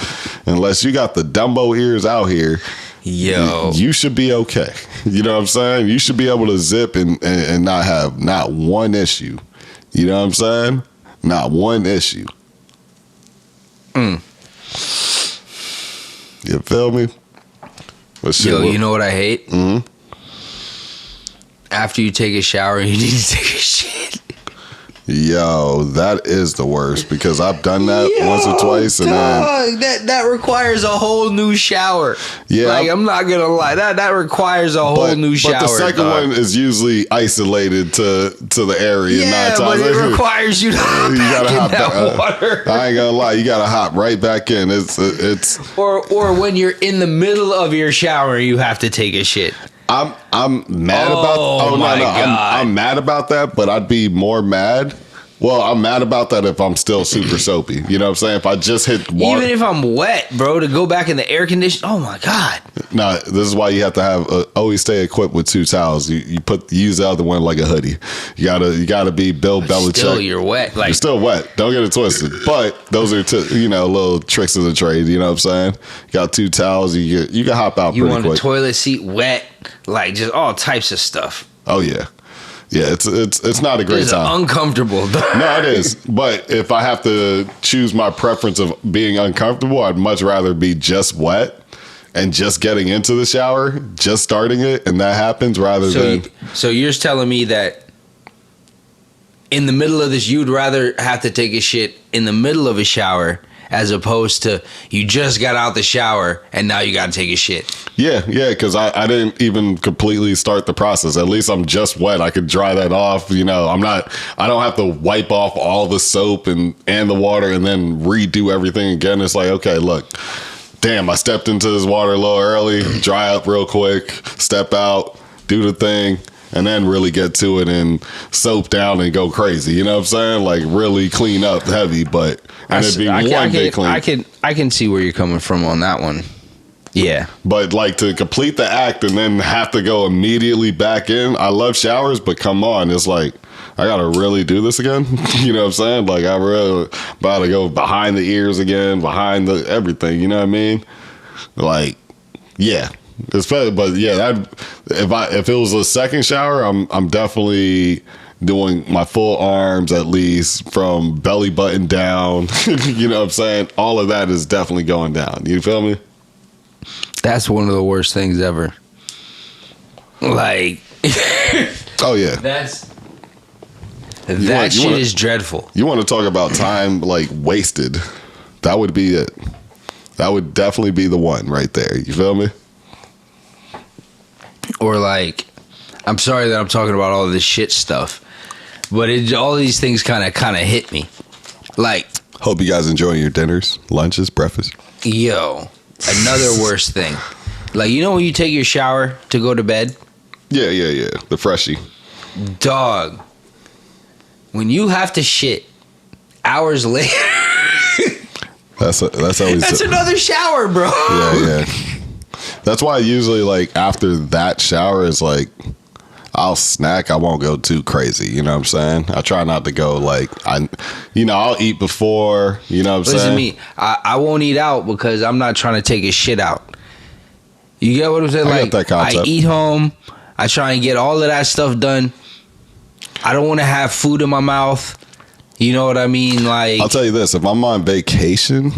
Unless you got the Dumbo ears out here, you should be okay. You know what I'm saying? You should be able to zip and not have not one issue. You know what I'm saying? Not one issue. You feel me? You know what I hate? Mm-hmm. After you take a shower, you need to take a shit. Yo, that is the worst because I've done that once or twice, and then that requires a whole new shower. Yeah, like I'm not gonna lie, that requires a whole new shower. But the second one is usually isolated to the area. Yeah, but it requires you to hop back in that water. I ain't gonna lie, you gotta hop right back in. It's or when you're in the middle of your shower, you have to take a shit. I'm mad about. Oh my God. I'm mad about that, but I'd be more mad. Well, I'm mad about that if I'm still super soapy. You know what I'm saying? If I just hit water. Even if I'm wet, bro, to go back in the air condition. Oh my God. No, this is why you have to have always stay equipped with 2 towels. You use the other one like a hoodie. You gotta be Bill Belichick. Still, you're wet. Like, you're still wet. Don't get it twisted. But those are little tricks of the trade. You know what I'm saying? You got 2 towels. You can hop out. You pretty want quick. the toilet seat wet, like just all types of stuff. Oh yeah. Yeah, it's not a great time. Uncomfortable. No, it is. But if I have to choose my preference of being uncomfortable, I'd much rather be just wet and just getting into the shower, just starting it, and that happens than. So you're telling me that in the middle of this, you'd rather have to take a shit in the middle of a shower as opposed to you just got out the shower and now you got to take a shit. Yeah, because I didn't even completely start the process. At least I'm just wet. I could dry that off. You know, I don't have to wipe off all the soap and the water and then redo everything again. It's like, okay, look, damn, I stepped into this water a little early, dry up real quick, step out, do the thing, and then really get to it and soap down and go crazy. You know what I'm saying? Like really clean up heavy, but and it'd be one big clean. I can see where you're coming from on that one. Yeah. But like to complete the act and then have to go immediately back in. I love showers, but come on, it's like I gotta really do this again. You know what I'm saying? Like I really about to go behind the ears again, behind the everything. You know what I mean? Like, yeah. But yeah, that if it was a second shower, I'm definitely doing my full arms at least from belly button down. You know what I'm saying? All of that is definitely going down. You feel me? That's one of the worst things ever. Like, oh yeah, that shit is dreadful. You want to talk about time like wasted? That would be it. That would definitely be the one right there. You feel me? Or like, I'm sorry that I'm talking about all this shit stuff, but all these things kind of hit me. Like, hope you guys enjoying your dinners, lunches, breakfast. Yo, another worst thing. Like, you know when you take your shower to go to bed? Yeah. The freshie. Dog. When you have to shit hours later. That's always that's another shower, bro. Yeah. That's why usually like after that shower is like I'll snack. I won't go too crazy. You know what I'm saying? I try not to go like I'll eat before. You know what I'm saying? Listen to me. I won't eat out because I'm not trying to take a shit out. You get what I'm saying? I get that concept. I eat home. I try and get all of that stuff done. I don't want to have food in my mouth. You know what I mean? Like, I'll tell you this: if I'm on vacation,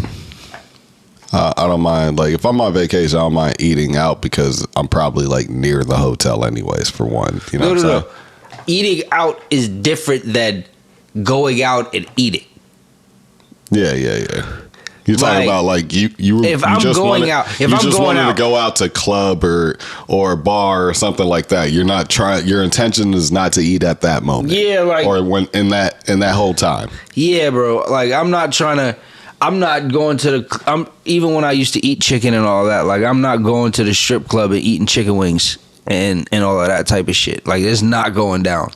I don't mind. Like, if I'm on vacation, I don't mind eating out because I'm probably like near the hotel, anyways. For one, you know what I'm saying? Eating out is different than going out and eating. Yeah. You're talking about like you. If I'm going out, if I'm going out to go out to club or a bar or something like that, you're not trying. Your intention is not to eat at that moment. Yeah, like or when in that whole time. Yeah, bro. Like I'm not trying to. I'm not going to the. Even when I used to eat chicken and all that. Like I'm not going to the strip club and eating chicken wings and all of that type of shit. Like it's not going down.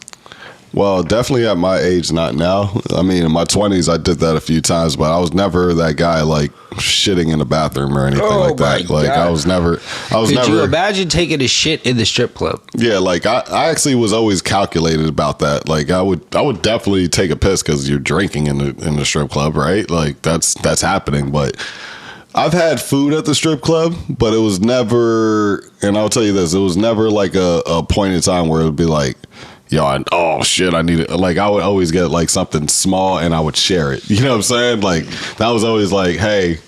Well, definitely at my age, not now. I mean, in my 20s, I did that a few times, but I was never that guy like shitting in the bathroom or anything like that. Like God. I was never. Could you imagine taking a shit in the strip club? Yeah, like I actually was always calculated about that. Like I would definitely take a piss because you're drinking in the strip club, right? Like that's happening, but. I've had food at the strip club, but it was never, and I'll tell you this, it was never like a point in time where it would be like, oh shit, I need it. Like I would always get like something small and I would share it. You know what I'm saying? Like that was always like, hey,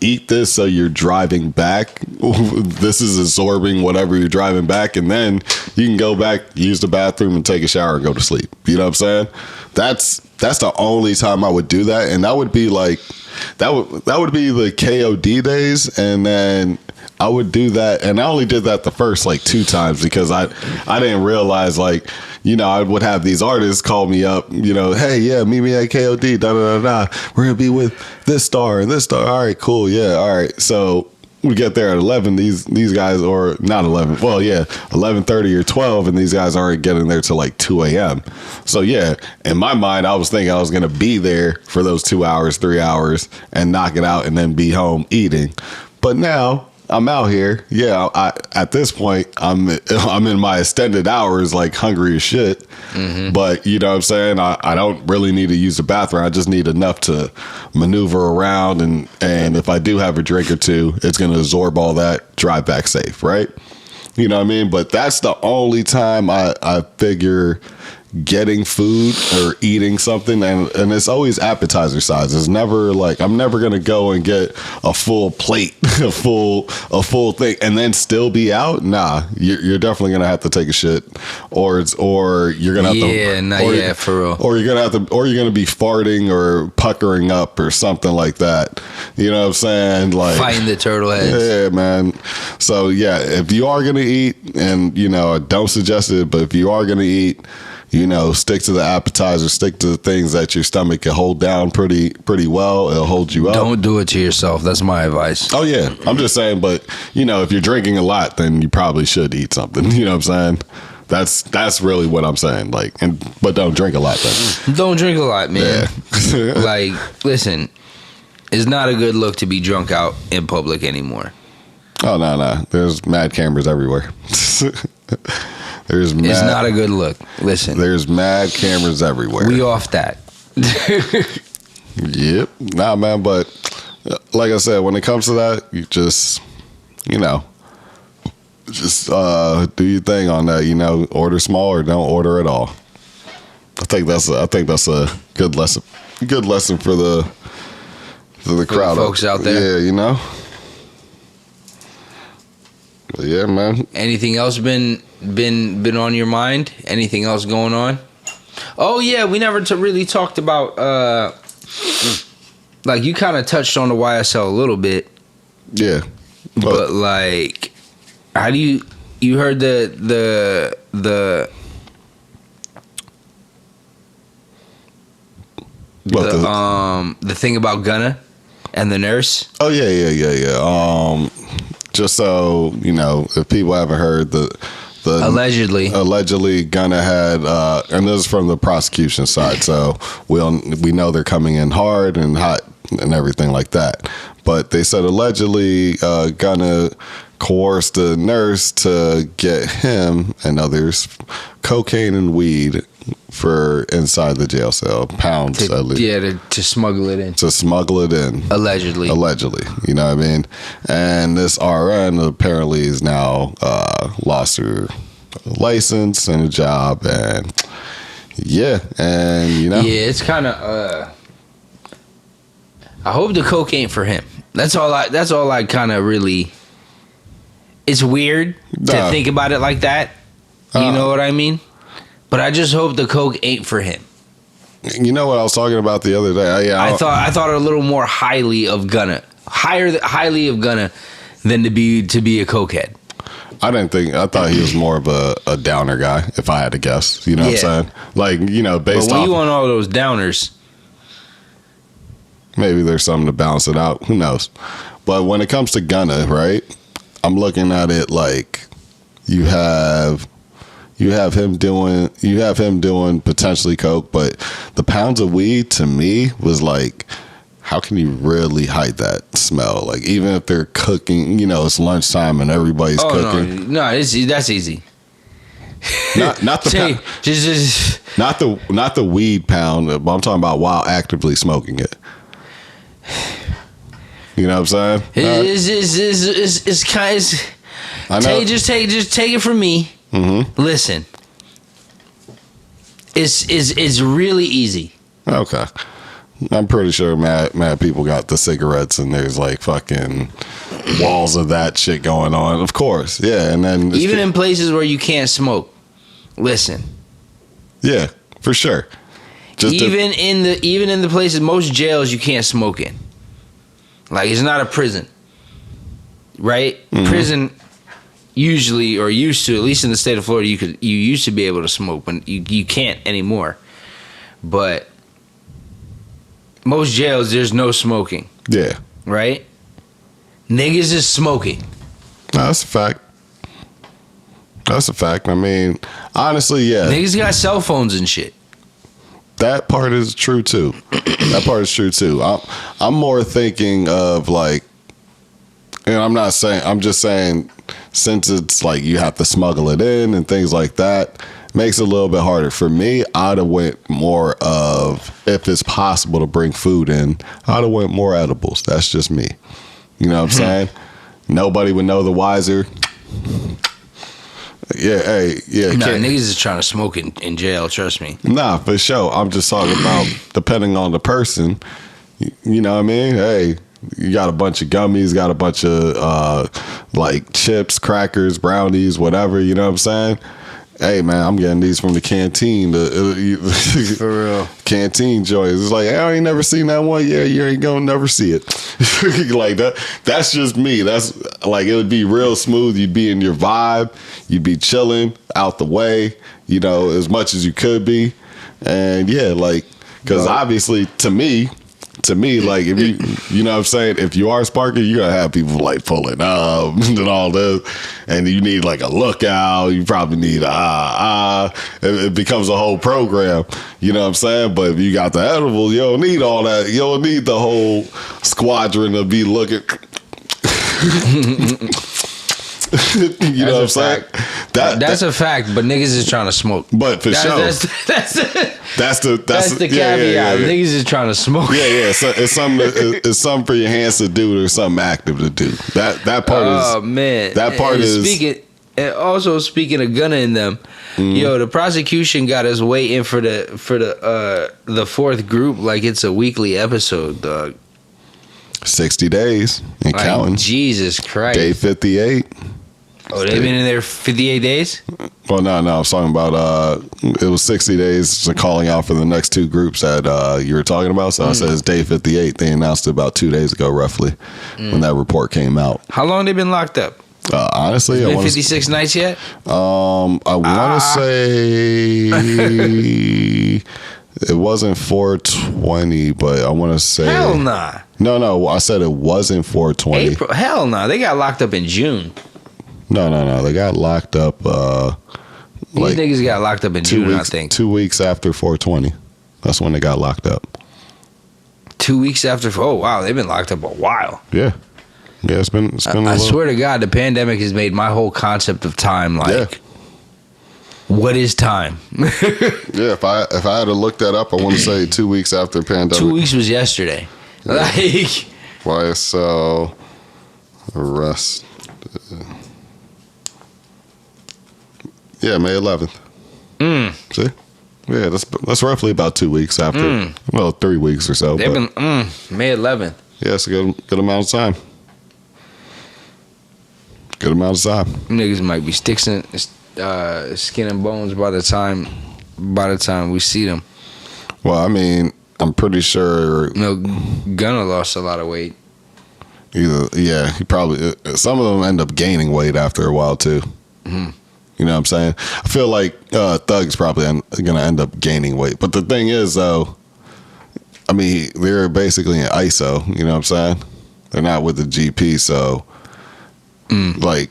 eat this so you're driving back. This is absorbing whatever you're driving back, and then you can go back, use the bathroom, and take a shower and go to sleep. You know what I'm saying? That's the only time I would do that, and that would be like that would be the KOD days, and then I would do that, and I only did that the first like 2 times because I didn't realize like. I would have these artists call me up, hey, yeah, meet me at KOD, da-da-da-da. We're going to be with this star and this star. All right, cool, yeah, all right. So we get there at 11, these guys, or not 11, well, yeah, 11:30 or 12, and these guys aren't getting there till like 2 a.m. So, yeah, in my mind, I was thinking I was going to be there for those 2 hours, 3 hours, and knock it out and then be home eating. But now... I'm out here. Yeah, at this point, I'm in my extended hours, like hungry as shit. Mm-hmm. But you know what I'm saying? I don't really need to use the bathroom. I just need enough to maneuver around, and if I do have a drink or two, it's going to absorb all that, drive back safe, right? You know what I mean? But that's the only time I figure getting food or eating something, and it's always appetizer size. It's never like I'm never gonna go and get a full plate, a full thing, and then still be out. Nah, you're definitely gonna have to take a shit, or you're gonna have for real, or you're gonna be farting or puckering up or something like that. You know what I'm saying? Like fighting the turtle heads. Yeah, man. So yeah, if you are gonna eat, and I don't suggest it, but if you are gonna eat. Stick to the appetizer, stick to the things that your stomach can hold down pretty well. It'll hold you up. Don't do it to yourself. That's my advice. Oh, yeah. I'm just saying, but, if you're drinking a lot, then you probably should eat something. You know what I'm saying? That's really what I'm saying. Like, but don't drink a lot, then. Don't drink a lot, man. Yeah. Like, listen, it's not a good look to be drunk out in public anymore. Oh, no. There's mad cameras everywhere. It's not a good look. Listen. There's mad cameras everywhere. We off that. Yep. Nah, man, but like I said, when it comes to that, you just do your thing on that, order small or don't order at all. I think that's a good lesson. Good lesson for the crowd. Folks out there. Yeah, But yeah, man. Anything else been on your mind? Anything else going on? Oh yeah, we never really talked about like you kind of touched on the YSL a little bit. Yeah. But like how do you heard the thing about Gunna and the nurse? Oh yeah. Just so if people haven't heard, the allegedly Gunna had, and this is from the prosecution side, so we know they're coming in hard and hot and everything like that. But they said allegedly Gunna coerced a nurse to get him and others cocaine and weed for inside the jail cell, pounds at least. Yeah, to smuggle it in. To smuggle it in. Allegedly. You know what I mean? And this RN apparently is now lost her license and a job, and yeah, and you know. Yeah, it's kind of. I hope the coke ain't for him. That's all I kind of really. It's weird to think about it like that. You know what I mean? But I just hope the coke ain't for him. You know what I was talking about the other day? I thought a little more highly of Gunna, highly of Gunna, than to be a cokehead. I thought he was more of a downer guy, if I had to guess. You know what I'm saying? Like, you know, based but when off. you want all those downers. Maybe there's something to balance it out. Who knows? But when it comes to Gunna, right? I'm looking at it like you have him doing potentially coke, but the pounds of weed to me was like, how can you really hide that smell? Like, even if they're cooking, you know, it's lunchtime and everybody's cooking. No, that's easy. Not the not the weed pound, but I'm talking about while actively smoking it. You know what I'm saying? It's kind of. Just take it from me. Mm-hmm. Listen, it's really easy. Okay, I'm pretty sure mad people got the cigarettes and there's like fucking walls of that shit going on. Of course, yeah, and then even in places where you can't smoke. Listen. Yeah, for sure. Even in the places, most jails you can't smoke in. Like, it's not a prison, right? Mm-hmm. Prison usually, or used to, at least in the state of Florida, you used to be able to smoke, but you can't anymore. But most jails, there's no smoking. Yeah. Right? Niggas is smoking. No, that's a fact. That's a fact. I mean, honestly, yeah. Niggas got cell phones and shit. That part is true too. That part is true too. I'm more thinking of like, and I'm just saying, since it's like you have to smuggle it in and things like that, makes it a little bit harder. For me, I'd have went more of, if it's possible to bring food in, I'd have went more edibles. That's just me. You know what I'm saying? Nobody would know the wiser. Yeah, hey, yeah. Nah, niggas is trying to smoke in jail, trust me. Nah, for sure. I'm just talking about depending on the person. You know what I mean? Hey, you got a bunch of gummies, got a bunch of like chips, crackers, brownies, whatever, you know what I'm saying? Hey, man, I'm getting these from the canteen. For real. Canteen joys. It's like, hey, I ain't never seen that one. Yeah, you ain't gonna never see it. Like that. That's just me. That's like, it would be real smooth. You'd be in your vibe. You'd be chilling out the way, you know, as much as you could be. And yeah, like, because obviously to me, like, if you know what I'm saying, if you are sparking, you're gonna have people like pulling up and all this, and you need like a lookout. You probably need it becomes a whole program. You know what I'm saying? But if you got the edible, you don't need all that. You don't need the whole squadron to be looking. You know what I'm saying? That's a fact, but niggas is trying to smoke. But for sure, that's the caveat. Yeah. Niggas is trying to smoke. Yeah. So it's something for your hands to do or something active to do. That part is. Oh man, that part is. Speaking of Gunna in them, yo, the prosecution got us waiting for the fourth group like it's a weekly episode, dog. 60 days and like, counting. Jesus Christ. Day 58. Oh, they've been in there 58 days? Well, no, I was talking about it was 60 days so calling out for the next two groups that you were talking about. So I said it's day 58. They announced it about 2 days ago, roughly, when that report came out. How long they been locked up? Honestly, it's been 56 nights yet? I want to say it wasn't 420, but I want to say hell nah. No, I said it wasn't 420. April, hell no, they got locked up in June. No, they got locked up. These niggas got locked up in June, I think. 2 weeks after 420. That's when they got locked up. 2 weeks after. Oh wow, they've been locked up a while. Yeah. Yeah, it's been. I swear to God, the pandemic has made my whole concept of time like, what is time? Yeah, if I had to look that up, I want to say 2 weeks after the pandemic. 2 weeks was yesterday. Yeah. Like, YSL arrest. Yeah, May 11th. See? Yeah, that's roughly about 2 weeks after. Well, 3 weeks or so. They've been May 11th. Yeah, it's a good amount of time. Good amount of time. Niggas might be skin and bones by the time we see them. Well, I mean, I'm pretty sure. Gunna lost a lot of weight. He probably. Some of them end up gaining weight after a while too. Mm-hmm. You know what I'm saying? I feel like Thug's probably going to end up gaining weight. But the thing is, though, I mean, they're basically in ISO. You know what I'm saying? They're not with the GP, so like,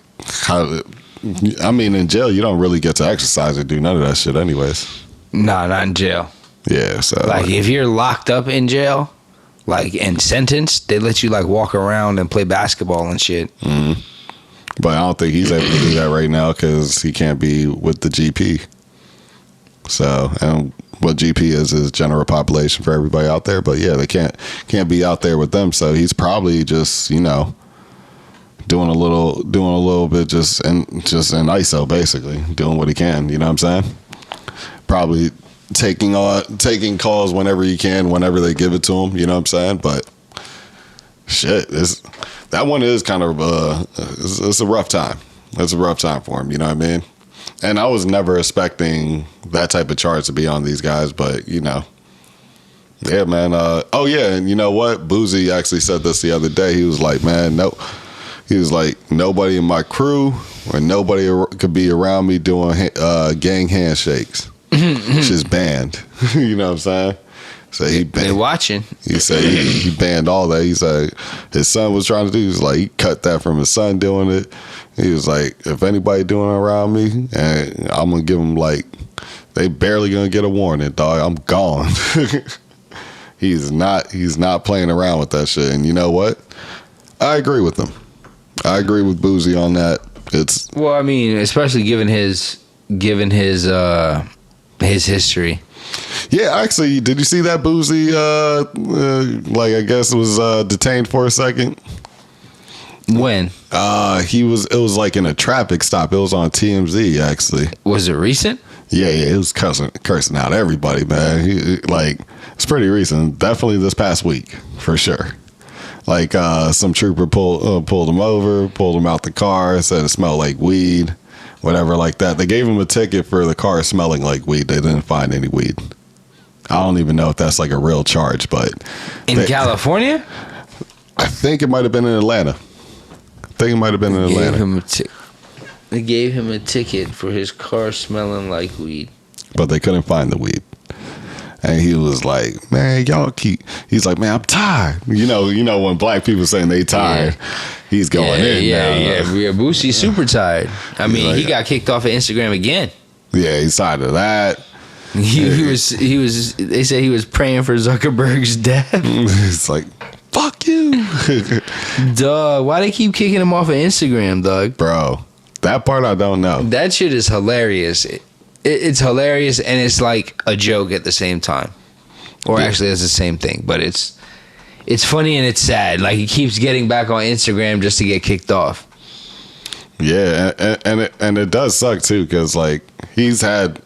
I mean, in jail, you don't really get to exercise or do none of that shit, anyways. Nah, not in jail. Yeah, so like if you're locked up in jail, like and sentenced, they let you like walk around and play basketball and shit. Mm-hmm. But I don't think he's able to do that right now because he can't be with the GP. So, and what GP is general population for everybody out there. But yeah, they can't be out there with them. So he's probably just, you know, doing a little bit just in ISO, basically doing what he can. You know what I'm saying? Probably taking calls whenever he can, whenever they give it to him. You know what I'm saying? But shit, that one is kind of it's a rough time. It's a rough time for him. You know what I mean? And I was never expecting that type of charge to be on these guys, but you know, yeah, man. Oh yeah, and you know what? Boosie actually said this the other day. He was like, man, no. He was like, nobody in my crew or nobody could be around me doing gang handshakes. It's just banned. You know what I'm saying? So he banned. They watching. He said he banned all that. He said his son was trying to do. He was like, he cut that from his son doing it. He was like, if anybody doing it around me, and I'm gonna give them like, they barely gonna get a warning, dog. I'm gone. He's not playing around with that shit. And you know what? I agree with him. I agree with Boosie on that. Well, I mean, especially given his history. Yeah, actually, did you see that Boosie? Like, I guess it was detained for a second. When? It was like in a traffic stop. It was on TMZ, actually. Was it recent? Yeah, it was cursing out everybody, man. It's pretty recent. Definitely this past week, for sure. Like, some trooper pulled him over, pulled him out the car, said it smelled like weed, whatever like that. They gave him a ticket for the car smelling like weed. They didn't find any weed. I don't even know if that's like a real charge, but... In California? I think it might have been in Atlanta. They gave him a ticket for his car smelling like weed. But they couldn't find the weed. And he was like, man, he's like, man, I'm tired. You know when black people saying they tired, he's going in. Yeah. Boosie's super tired. I mean, he got kicked off of Instagram again. Yeah, he's tired of that. He was. They say he was praying for Zuckerberg's death. It's like, fuck you. Dog, why they keep kicking him off of Instagram, dog? Bro, that part I don't know. That shit is hilarious. It's hilarious and it's like a joke at the same time. Or actually it's the same thing, but it's funny and it's sad. Like he keeps getting back on Instagram just to get kicked off. Yeah, and it does suck too, because like I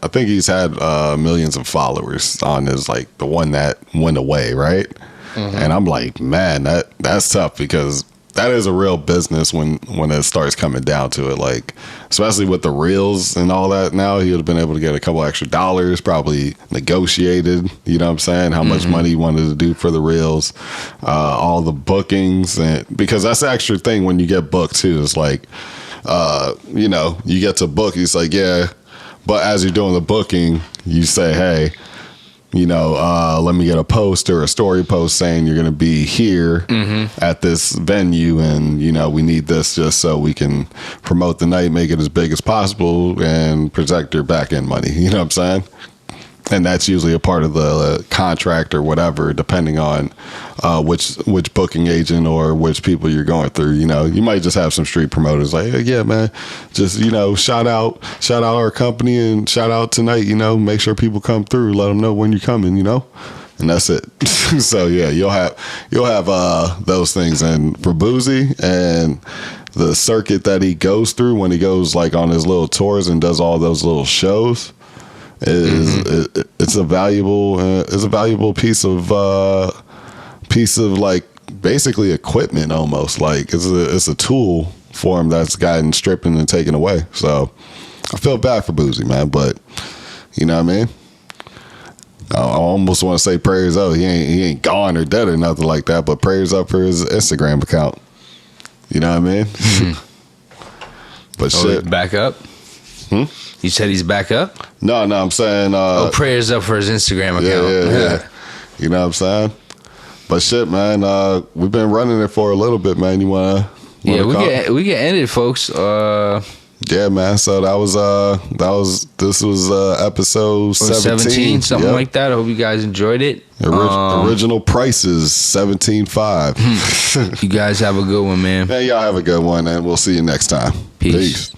think he's had millions of followers on his, like, the one that went away, right? Mm-hmm. And I'm like, man, that's tough, because that is a real business when it starts coming down to it. Like, especially with the reels and all that now, he would have been able to get a couple extra dollars, probably negotiated, you know what I'm saying, how much money he wanted to do for the reels, all the bookings, and because that's the extra thing when you get booked too. It's like, you get to book, it's like, yeah, but as you're doing the booking, you say, hey, let me get a post or a story post saying you're going to be here at this venue, and we need this just so we can promote the night, make it as big as possible, and protect your back end money. You know what I'm saying? And that's usually a part of the contract or whatever, depending on which booking agent or which people you're going through. You know, you might just have some street promoters like, hey, yeah, man, just, you know, shout out our company and shout out tonight. You know, make sure people come through. Let them know when you're coming. You know, and that's it. So yeah, you'll have those things. And for Boosie and the circuit that he goes through when he goes like on his little tours and does all those little shows. It's a valuable piece of like basically equipment almost. Like it's a tool for him that's gotten stripped and taken away. So I feel bad for Boosie, man, but you know what I mean? I almost want to say prayers up. He ain't gone or dead or nothing like that, but prayers up for his Instagram account. You know what I mean? But shit. Back up? You said he's back up? No, I'm saying prayers up for his Instagram account. Yeah. You know what I'm saying? But shit, man, we've been running it for a little bit, man. You wanna we can end it, folks. Yeah, man. So this was episode 17, something like that. I hope you guys enjoyed it. Original price is $17.5. You guys have a good one, man. Yeah, y'all have a good one, and we'll see you next time. Peace.